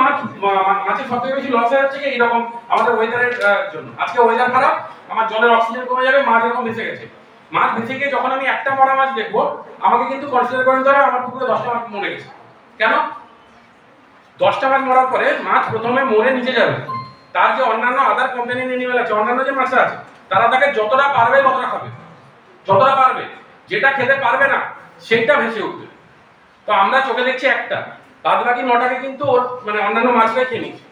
মাছের সবথেকে বেশি লস হচ্ছে কি এরকম আমাদের ওয়েদারের জন্য। আজকে ওয়েদার খারাপ, আমার জলের অক্সিজেন কমে যাবে, মাছ এরকম ভেসে গেছে। মাছ ভেসে গিয়ে যখন আমি একটা মরা মাছ দেখবো, আমাকে কিন্তু কনসিডার করে নিতে হবে আমার পুকুরে 10টা মাছ মরে গেছে। কেন? 10টা মাছ মরার পরে মাছ প্রথমে মরে নিচে যাবে, তার যে অন্যান্য আদার কম্পেনিয়ন অ্যানিমেল আছে, অন্যান্য যে মাছটা আছে, তারা তাকে যতটা পারবে ততটা খাবে, যতটা পারবে। যেটা খেতে পারবে না সেইটা ভেসে উঠবে। তো আমরা চোখে দেখছি একটা, বাদ বাকি 9টাকে কিন্তু ওর মানে অন্যান্য মাছটাই খেয়ে নিচ্ছে।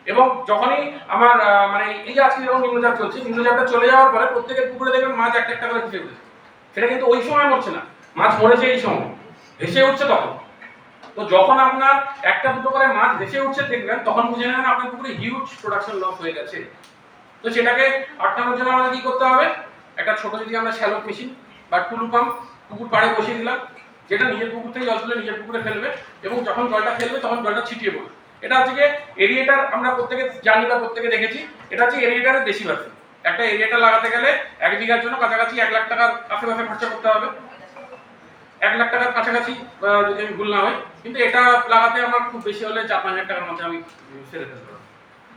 এবং যখনই আমার মানে এই যে আজকে যখন নিম্নচাপ চলছে, নিম্নচাপটা চলে যাওয়ার পরে প্রত্যেকের পুকুরে দেখবেন মাছ একটা একটা করে ভেসে উঠেছে। সেটা কিন্তু ওই সময় মরছে না, মাছ মরেছে এই সময়, ভেসে উঠছে তখন। তো যখন আপনার একটা দুটো করে মাছ ভেসে উঠছে দেখবেন, তখন বুঝে নেবেন আপনার পুকুরে হিউজ প্রোডাকশন লস হয়ে গেছে। তো সেটাকে আটকানোর জন্য আমাদের কি করতে হবে? একটা ছোট যদি আমরা শ্যালক মেশিন বা টুলু পাম্প পুকুর পাড়ে বসিয়ে দিলাম, যেটা নিজের পুকুর থেকে জল তুলে নিজের পুকুরে ফেলবে, এবং যখন জলটা ফেলবে তখন জলটা ছিটিয়ে পড়বে। এটা হচ্ছে গিয়ে এরিয়েটার, আমরা প্রত্যেকে জানি বা প্রত্যেকে দেখেছি, এটা হচ্ছে এরিয়েটারের দেশি ভার্সন। একটা এরিয়েটার লাগাতে গেলে 1 বিঘার জন্য কাছাকাছি 1 লাখ টাকার আশেপাশে খরচা করতে হবে, 1 লাখ টাকার কাছাকাছি যদি আমি ভুল না হয়। কিন্তু এটা লাগাতে আমার খুব বেশি হলে 4-5 হাজার টাকার মধ্যে আমি সেরে ফেলতে পারবো।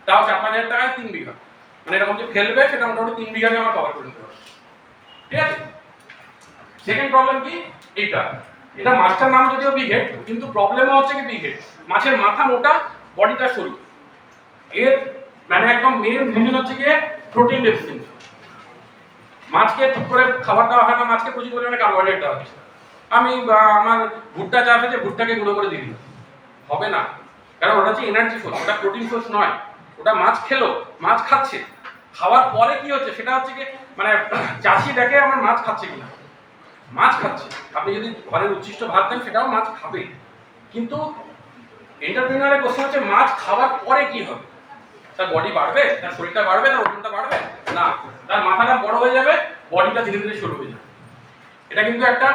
তাও 4-5 হাজার টাকায় 3 বিঘা, মানে এরকম যে ফেলবে সেটা মোটামুটি 3 বিঘাকে আমার কভার করে নিতে পারবো। ঠিক আছে? সেকেন্ড প্রবলেম কি? এটা মাছটার নাম যদিও বিঘেট, কিন্তু প্রবলেম হচ্ছে কি বিঘেট মাছের মাথা মোটা, বডিটা সরু। এর মানে একদম মেন রিজন হচ্ছে গিয়ে প্রোটিন ডেফিসিয়েন্সি। মাছকে ঠিক করে খাবার দেওয়া হয় না, মাছকে প্রচুর পরিমাণে কার্বোহাইড্রেট দেওয়া হচ্ছে। আমি আমার ভুট্টা চাষ আছে, ভুট্টাকে গুঁড়ো করে দিয়ে দিই, হবে না, কারণ ওটা হচ্ছে এনার্জি সোর্স, ওটা প্রোটিন সোর্স নয়। ওটা মাছ খেলো, মাছ খাচ্ছে, খাওয়ার পরে কি হচ্ছে সেটা হচ্ছে কি মানে চাষি দেখে আমার মাছ খাচ্ছে কিনা, মাছ খাচ্ছে। আপনি যদি ঘরের উচ্ছিষ্ট ভাত দেন সেটাও মাছ খাবে, কিন্তু এন্টারপ্রেনারের কোশ্চেন হচ্ছে মাছ খাওয়ার পরে কি হবে? তার বডি বাড়বে, তার শরীরটা বাড়বে, তার ওজনটা বাড়বে না, তার মাথাটা বড় হয়ে যাবে, বডিটা ধীরে ধীরে সরু হয়ে যাবে। এটা কিন্তু একটা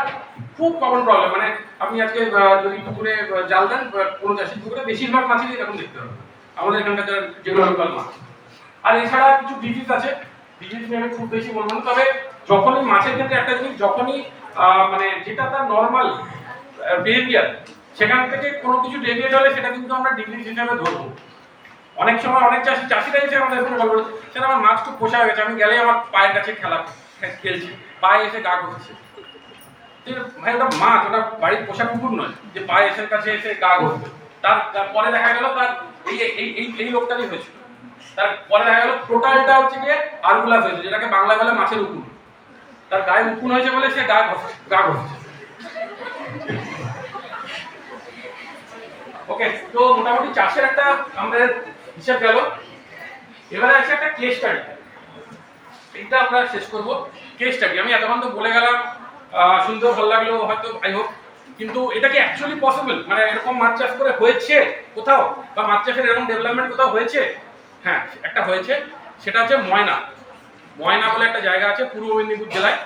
খুব কমন প্রবলেম। মানে আপনি আজকে যদি পুকুরে জাল দেন, কোনো চাষির পুকুরে বেশিরভাগ মাছই এরকম দেখতে হবে, আমাদের এখানকার যেগুলো লোকাল মাছ। আর এছাড়া কিছু ডিজিজ আছে, ডিজিজ নিয়ে আমি খুব বেশি বলবো না, তবে যখনই মাছের ক্ষেত্রে একটা জিনিস, যখনই মানে যেটা তার নর্মাল বিহেভিয়ার, সেখান থেকে কোনো কিছু ডেভিয়েট হলে সেটা কিন্তু আমরা ডিজিজ হিসেবে ধরবো। অনেক সময় অনেক চাষিরা এসে আমাদের এখানে বলবো, সেটা আমার মাছ খুব পোষা হয়ে গেছে, আমি গেলেই আমার পায়ের কাছে খেলছি, পায়ে এসে গা ঘুরছে। ভাই ওটা মাছ, ওটা বাড়ির পোষা কুকুর নয় যে পায়ে এসে কাছে এসে গা ঘুরবে। তারপরে দেখা গেল তার এই লোকটারই হয়েছিল, তারপরে দেখা গেল টোটালটা হচ্ছে গিয়ে আরগুলাস হয়েছে, যেটাকে বাংলায় বলে মাছের উকুন। তার গায়ে উকুন হয়েছে বলে সে গা ঘষছে। ওকে, তো মোটামুটি চাষের একটা আমাদের হিসাব গেল। এবারে আছে একটা কেস স্টাডি, এটা আমরা শেষ করবো। কেস স্টাডি আমি এতক্ষণ তো বলে গেলাম, শুনতেও ভালো লাগলো হয়তো, আই হোপ। কিন্তু এটা কি অ্যাকচুয়ালি পসিবল? মানে এরকম মাছ চাষ করে হয়েছে কোথাও, বা মাছ চাষের এরকম ডেভেলপমেন্ট কোথাও হয়েছে? হ্যাঁ, একটা হয়েছে, সেটা হচ্ছে ময়না বলে একটা জায়গা আছে পূর্ব মেদিনীপুর জেলায়।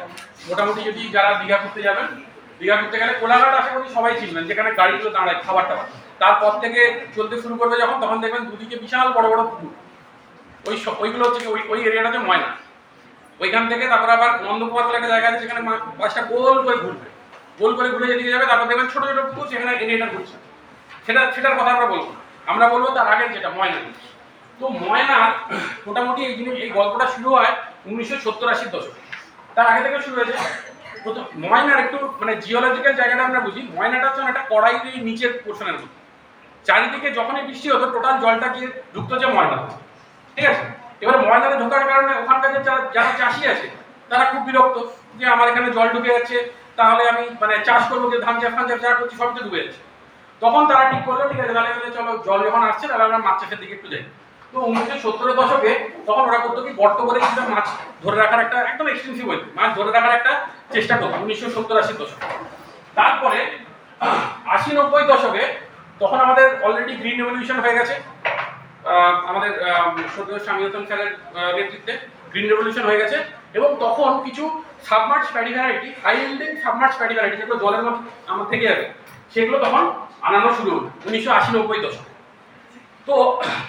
মোটামুটি যদি যারা দীঘা ঘুরতে যাবেন, দীঘা ঘুরতে গেলে কোলাঘাট আশা করি সবাই চিনবেন, যেখানে গাড়িগুলো দাঁড়ায় খাবার টাবার, তারপর থেকে চলতে শুরু করবে যখন, তখন দেখবেন দুদিকে বিশাল বড় বড় পুকুর। ওইগুলো হচ্ছে ওই এরিয়াটা হচ্ছে ময়না। ওইখান থেকে তারপর আবার নন্দকুমার বলে একটা জায়গা আছে, সেখানে বাসটা গোল করে ঘুরবে, গোল করে ঘুরে যেদিকে যাবে, তারপর দেখবেন ছোট ছোট পুকুর, সেখানে এরিয়াটা ঘুরছে। সেটার কথা আমরা বলবো না, আমরা বলবো তার আগের যেটা ময়না। তো ময়নার মোটামুটি এই গল্পটা শুরু হয় 1970-80 দশকে, তার আগে থেকে শুরু হয়েছে। প্রথম ময়নার একটু মানে জিওলজিক্যাল জায়গাটা আমরা বুঝি। ময়নাটা হচ্ছে একটা কড়াইয়ের নিচের পোর্শনের মধ্যে, চারিদিকে যখনই বৃষ্টি হতো টোটাল জলটা গিয়ে ঢুকতো যে ময়না, ঠিক আছে? এবারে ময়নাতে ঢোকার কারণে ওখানকার যারা চাষি আছে তারা খুব বিরক্ত যে আমার এখানে জল ঢুকে যাচ্ছে, তাহলে আমি মানে চাষ করবো, যে ধান চাষ যা করছি সব তো ডুবে যাচ্ছে। তখন তারা ঠিক করলো, ঠিক আছে তাহলে চলো জল যখন আসছে তাহলে আমরা মাছ চাষের দিকে একটু যাই। তো 1970-এর দশকে তখন ওরা করতো কি, গর্ত করে কিছুটা মাছ ধরে রাখার একটা একদম এক্সটেন্সিভ ওয়ে, মাছ ধরে রাখার একটা চেষ্টা করতো 1970-80 দশকে। তারপরে 80-90 দশকে তখন আমাদের অলরেডি গ্রিন রেভলিউশন হয়ে গেছে, আমাদের সদ্য স্বামীরতন স্যারের নেতৃত্বে গ্রিন রেভলিউশন হয়ে গেছে, এবং তখন কিছু submerge paddy variety, high yielding submerge paddy variety যেগুলো জলের মধ্যে আমার থেকে যাবে, সেগুলো তখন আনানো শুরু হলো 1980-90 দশকে। তো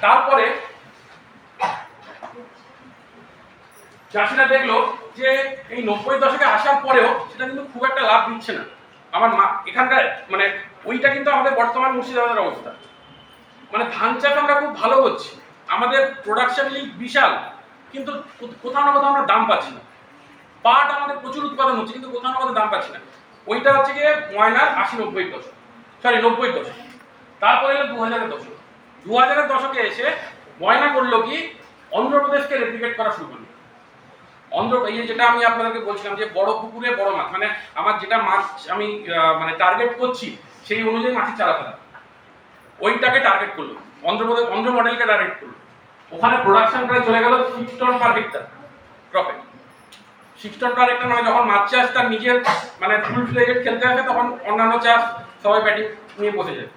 তারপরে চাষিরা দেখলো যে এই 90 দশকে আসার পরেও সেটা কিন্তু খুব একটা লাভ দিচ্ছে না। আমার এখানকার মানে ওইটা কিন্তু আমাদের বর্তমান মুর্শিদাবাদের অবস্থা, মানে ধান চাষ আমরা খুব ভালো করছি, আমাদের প্রোডাকশন লিগ বিশাল, কিন্তু কোথাও না কোথাও আমরা দাম পাচ্ছি না। পাট আমাদের প্রচুর উৎপাদন হচ্ছে, কিন্তু কোথাও না কোথাও দাম পাচ্ছি না। ওইটা হচ্ছে গিয়ে ময়নার 80-90 দশক, সরি 90 দশক। তারপরে এলো 2000-এর দশক। 2000-এর দশকে এসে ময়না করলো কি, অন্ধ্রপ্রদেশকে রেপ্লিকেট করা শুরু করলো। এই যেটা আমি আপনাদেরকে বলছিলাম যে বড় পুকুরে বড় মাছ, মানে আমার যেটা মাছ আমি মানে টার্গেট করছি সেই অনুযায়ী মাছের চারা ফেলা, ওইটাকে টার্গেট করলো অন্ধ্র মডেলকে টার্গেট করলো। ওখানে প্রোডাকশন প্রায় চলে গেল 6 টন পার হেক্টর ক্রপে। 6 টন পার হেক্টর মানে যখন মাছ চাষ তার নিজের মানে ফুল ফ্লেজেড খেলতে আসে, তখন অন্যান্য চাষ সবাই ব্যাটিং নিয়ে বসে যায়,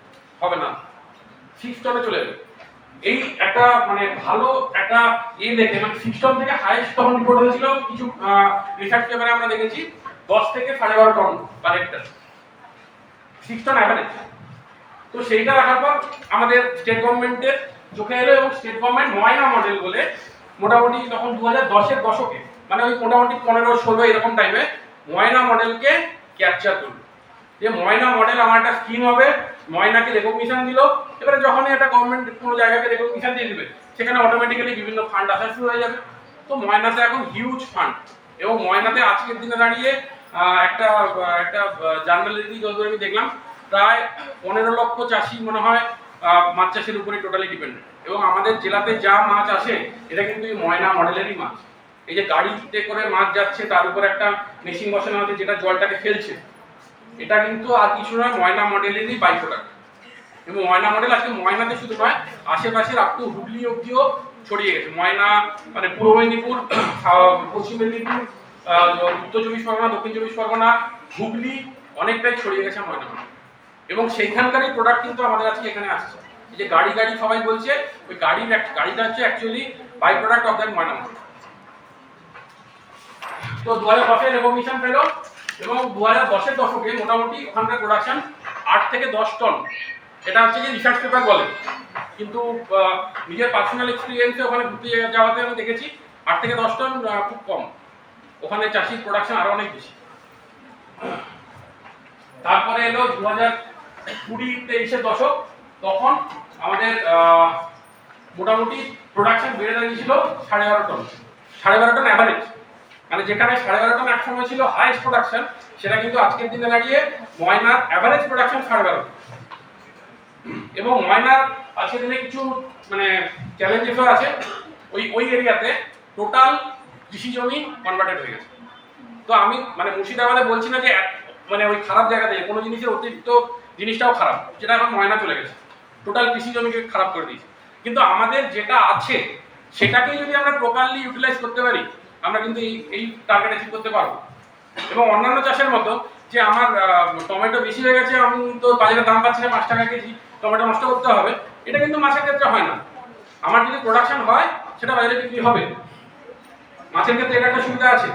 হবে না, 6 টনে চলে যাবে। এই একটা মানে ভালো একটা দেখে মানে 6 টন থেকে হাইয়েস্ট তখন রিপোর্ট হয়েছিল কিছু রিসার্চ পেপারে আমরা দেখেছি 10 থেকে 12.5 tonne per hectare, 6 tonne average. তো সেইটা রাখার পর আমাদের স্টেট গভর্নমেন্টের চোখে এলো, এবং স্টেট গভর্নমেন্ট ময়না মডেল বলে মোটামুটি তখন 2010-এর দশকে, মানে ওই মোটামুটি 15-16 এরকম টাইমে ময়না মডেলকে ক্যাপচার করলো, যে ময়না মডেল আমার একটা স্কিম হবে, ময়নাকে রেকগনিশন দিল। এবারে যখনই একটা গভর্নমেন্ট কোনো জায়গাকে রেকগনিশন দিয়ে দিবে, সেখানে অটোমেটিক্যালি বিভিন্ন ফান্ড আসা শুরু হয়ে যাবে। তো ময়নাতে এখন হিউজ ফান্ড, এবং ময়নাতে আজকের দিনে দাঁড়িয়ে একটা জার্নালিটি যতদূর আমি দেখলাম প্রায় 15 লক্ষ চাষি মনে হয় মাছ চাষের উপরে টোটালি ডিপেন্ডেন্ট। এবং আমাদের জেলাতে যা মাছ আসে এটা কিন্তু এই ময়না মডেলেরই মাছ। এই যে গাড়িতে করে মাছ যাচ্ছে, তার উপর একটা মেশিন বসানো আছে যেটা জলটাকে ফেলছে, এটা কিন্তু আর কিছু নয়, ময়না মডেলেরই বাই প্রোডাক্ট। এবং ময়না মডেল আজকে ময়নাতে শুধু নয়, আশেপাশের আপ টু হুগলি অব্দিও ছড়িয়ে গেছে। ময়না মানে পূর্ব মেদিনীপুর, পশ্চিম মেদিনীপুর, উত্তর 24 পরগনা, দক্ষিণ 24 পরগনা, হুগলি অনেকটাই ছড়িয়ে গেছে ময়না মডেল। এবং সেইখানকারই প্রোডাক্ট কিন্তু আমাদের আজকে এখানে আসছে। এই যে গাড়ি সবাই বলছে, ওই গাড়িটা হচ্ছে actually by product of that Moyna model. তো 2010-এ রেকগনিশন পেল, এবং 2010-এর দশকে মোটামুটি ওখানকার প্রোডাকশন 8 থেকে 10 টন, এটা হচ্ছে যে রিসার্চ পেপার বলে, কিন্তু নিজের পার্সোনাল এক্সপিরিয়েন্সে ওখানে ঘুরতে যাওয়াতে আমি দেখেছি 8 থেকে 10 টন খুব কম, ওখানে চাষির প্রোডাকশন আরো অনেক বেশি। তারপরে এলো 2020-23-এর দশক, তখন আমাদের মোটামুটি প্রোডাকশন বেড়ে দাঁড়িয়েছিল 12.5 টন, 12.5 টন অ্যাভারেজ। মানে যেখানে 12.5 টন এক সময় ছিল হাইয়েস্ট প্রোডাকশন, সেটা কিন্তু আজকের দিনে দাঁড়িয়ে ময়নার অ্যাভারেজ প্রোডাকশন 12.5। এবং ময়নার আজকের দিনে কিছু মানে চ্যালেঞ্জেসও আছে। ওই এরিয়াতে টোটাল কৃষি জমি কনভার্টেড হয়ে গেছে। তো আমি মানে মুর্শিদাবাদে বলছি না যে মানে ওই খারাপ জায়গাতে কোনো জিনিসের অতিরিক্ত জিনিসটাও খারাপ, যেটা এখন ময়না চলে গেছে, টোটাল কৃষি জমিকে খারাপ করে দিয়েছে। কিন্তু আমাদের যেটা আছে সেটাকেই যদি আমরা প্রপারলি ইউটিলাইজ করতে পারি, আমরা কিন্তু এই টার্গেট অ্যাচিভ করতে পারবো। এবং অন্যান্য চাষের মতো যে আমার টমেটো বেশি হয়ে গেছে, আমি তো বাজারে দাম পাচ্ছি না, 5 টাকা কেজি টমেটো নষ্ট করতে হবে, এটা কিন্তু মাছের ক্ষেত্রে হয় না। আমার যদি প্রোডাকশন হয় সেটা বাজারে বিক্রি হবে। মাছের ক্ষেত্রে এটা একটা সুবিধা আছে,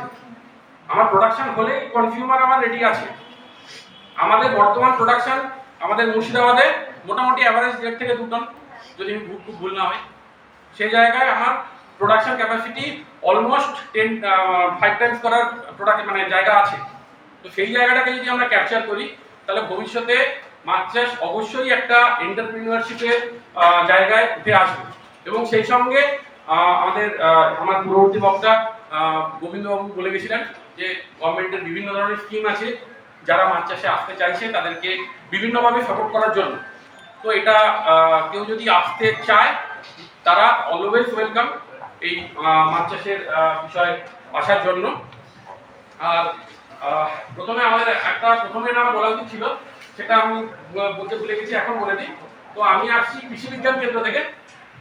আমার প্রোডাকশন হলে কনজিউমার আমার রেডি আছে। আমাদের বর্তমান প্রোডাকশন আমাদের মুর্শিদাবাদে মোটামুটি অ্যাভারেজ 1.5 থেকে 2 টন, যদি আমি খুব ভুল না হয়। সেই জায়গায় আমার প্রোডাকশন ক্যাপাসিটি অলমোস্ট 5 টাইমস করার প্রোডাক্ট মানে জায়গা আছে। তো সেই জায়গাটাকে যদি আমরা ক্যাপচার করি, তাহলে ভবিষ্যতে মাছ চাষ অবশ্যই একটা এন্টারপ্রিনিয়রশিপের জায়গায় উঠে আসবে। এবং সেই সঙ্গে আমার পূর্ববর্তী বক্তা গোবিন্দবাবু বলে গেছিলেন যে গভর্নমেন্টের বিভিন্ন ধরনের স্কিম আছে, যারা মাছ চাষে আসতে চাইছে তাদেরকে বিভিন্নভাবে সাপোর্ট করার জন্য। তো এটা কেউ যদি আসতে চায় তারা অলওয়েজ ওয়েলকাম এই মাছ চাষের বিষয়ে আসার জন্য। আর প্রথমে আমাদের প্রথমে নাম বলা উচিত ছিল, সেটা আমি বলতে ভুলে গেছি, এখন বলে দিই। তো আমি আসছি কৃষি বিজ্ঞান কেন্দ্র থেকে।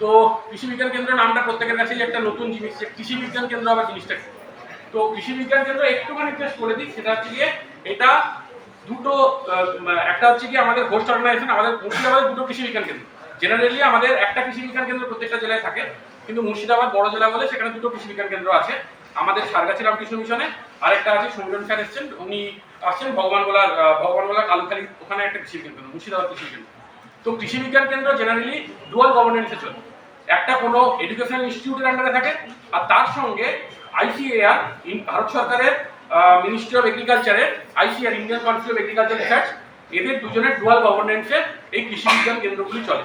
তো কৃষি বিজ্ঞান কেন্দ্রের নামটা প্রত্যেকের কাছেই একটা নতুন জিনিস, যে কৃষি বিজ্ঞান কেন্দ্র আবার জিনিসটা। তো কৃষি বিজ্ঞান কেন্দ্র একটুখানি টেস্ট করে দিই, সেটা হচ্ছে গিয়ে এটা দুটো একটা হচ্ছে কি আমাদের হোস্ট অর্গানাইজেশন, আমাদের মুর্শিদাবাদে দুটো কৃষি বিজ্ঞান কেন্দ্র। জেনারেলি আমাদের একটা কৃষি বিজ্ঞান কেন্দ্র প্রত্যেকটা জেলায় থাকে, কিন্তু মুর্শিদাবাদ বড় জেলা বলে সেখানে দুটো কৃষি বিজ্ঞান কেন্দ্র আছে। আমাদের সারগাছি রামকৃষ্ণ মিশনে, আরেকটা আছে সমীরণ স্যার এসছেন, উনি আসছেন ভগবানগোলা কালুখালী, ওখানে একটা কৃষি বিজ্ঞান কেন্দ্র, মুর্শিদাবাদ কৃষি বিজ্ঞান। তো কৃষি বিজ্ঞান কেন্দ্র জেনারেলি ডুয়াল গভর্নেন্সে চলে। একটা কোনো এডুকেশনাল ইনস্টিটিউটের আন্ডারে থাকে, আর তার সঙ্গে ICAR ভারত সরকারের মিনিস্ট্রি অফ এগ্রিকালচারের ICAR Indian council of agriculture research, এদের দুজনের ডুয়াল গভর্নেন্সে এই কৃষি বিজ্ঞান কেন্দ্রগুলি চলে।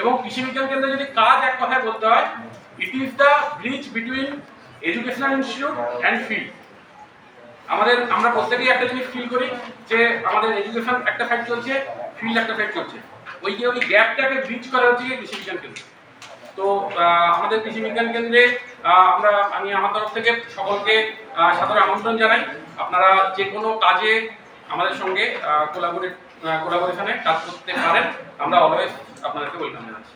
এবং কৃষি বিজ্ঞান কেন্দ্রে যদি কাজ এক কথায় বলতে হয়, it is the bridge between educational institute and field. আমরা প্রত্যেকেই একটা জিনিস ফিল করি যে আমাদের এডুকেশন একটা সাইড চলছে, ফিল্ড একটা সাইড চলছে, ওই গ্যাপটাকে ব্রিজ করা হচ্ছে কৃষি বিজ্ঞান কেন্দ্র। তো আমাদের কৃষি বিজ্ঞান কেন্দ্রে আমি আমার তরফ থেকে সকলকে সাদর আমন্ত্রণ জানাই। আপনারা যে কোনো কাজে আমাদের সঙ্গে কোলাবোরেশনে কাজ করতে পারেন, আমরা অলওয়েজ আপনাদেরকে ওয়েলকাম জানাচ্ছি।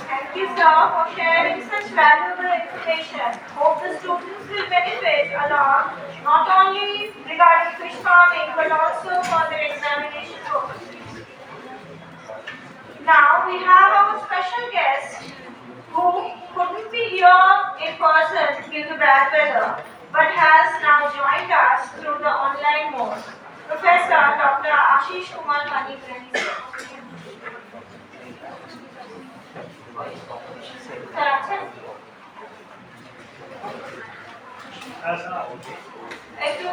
Thank you, sir, for sharing such valuable information. Hope the students will benefit a lot, not only regarding fish farming, but also for their examination purposes. Now we have our special guest who couldn't be here in person due to bad weather, but has now joined us through the online mode. Professor Dr. Ashish Kumar Manigrani. Sir, achen? ऐसा একটু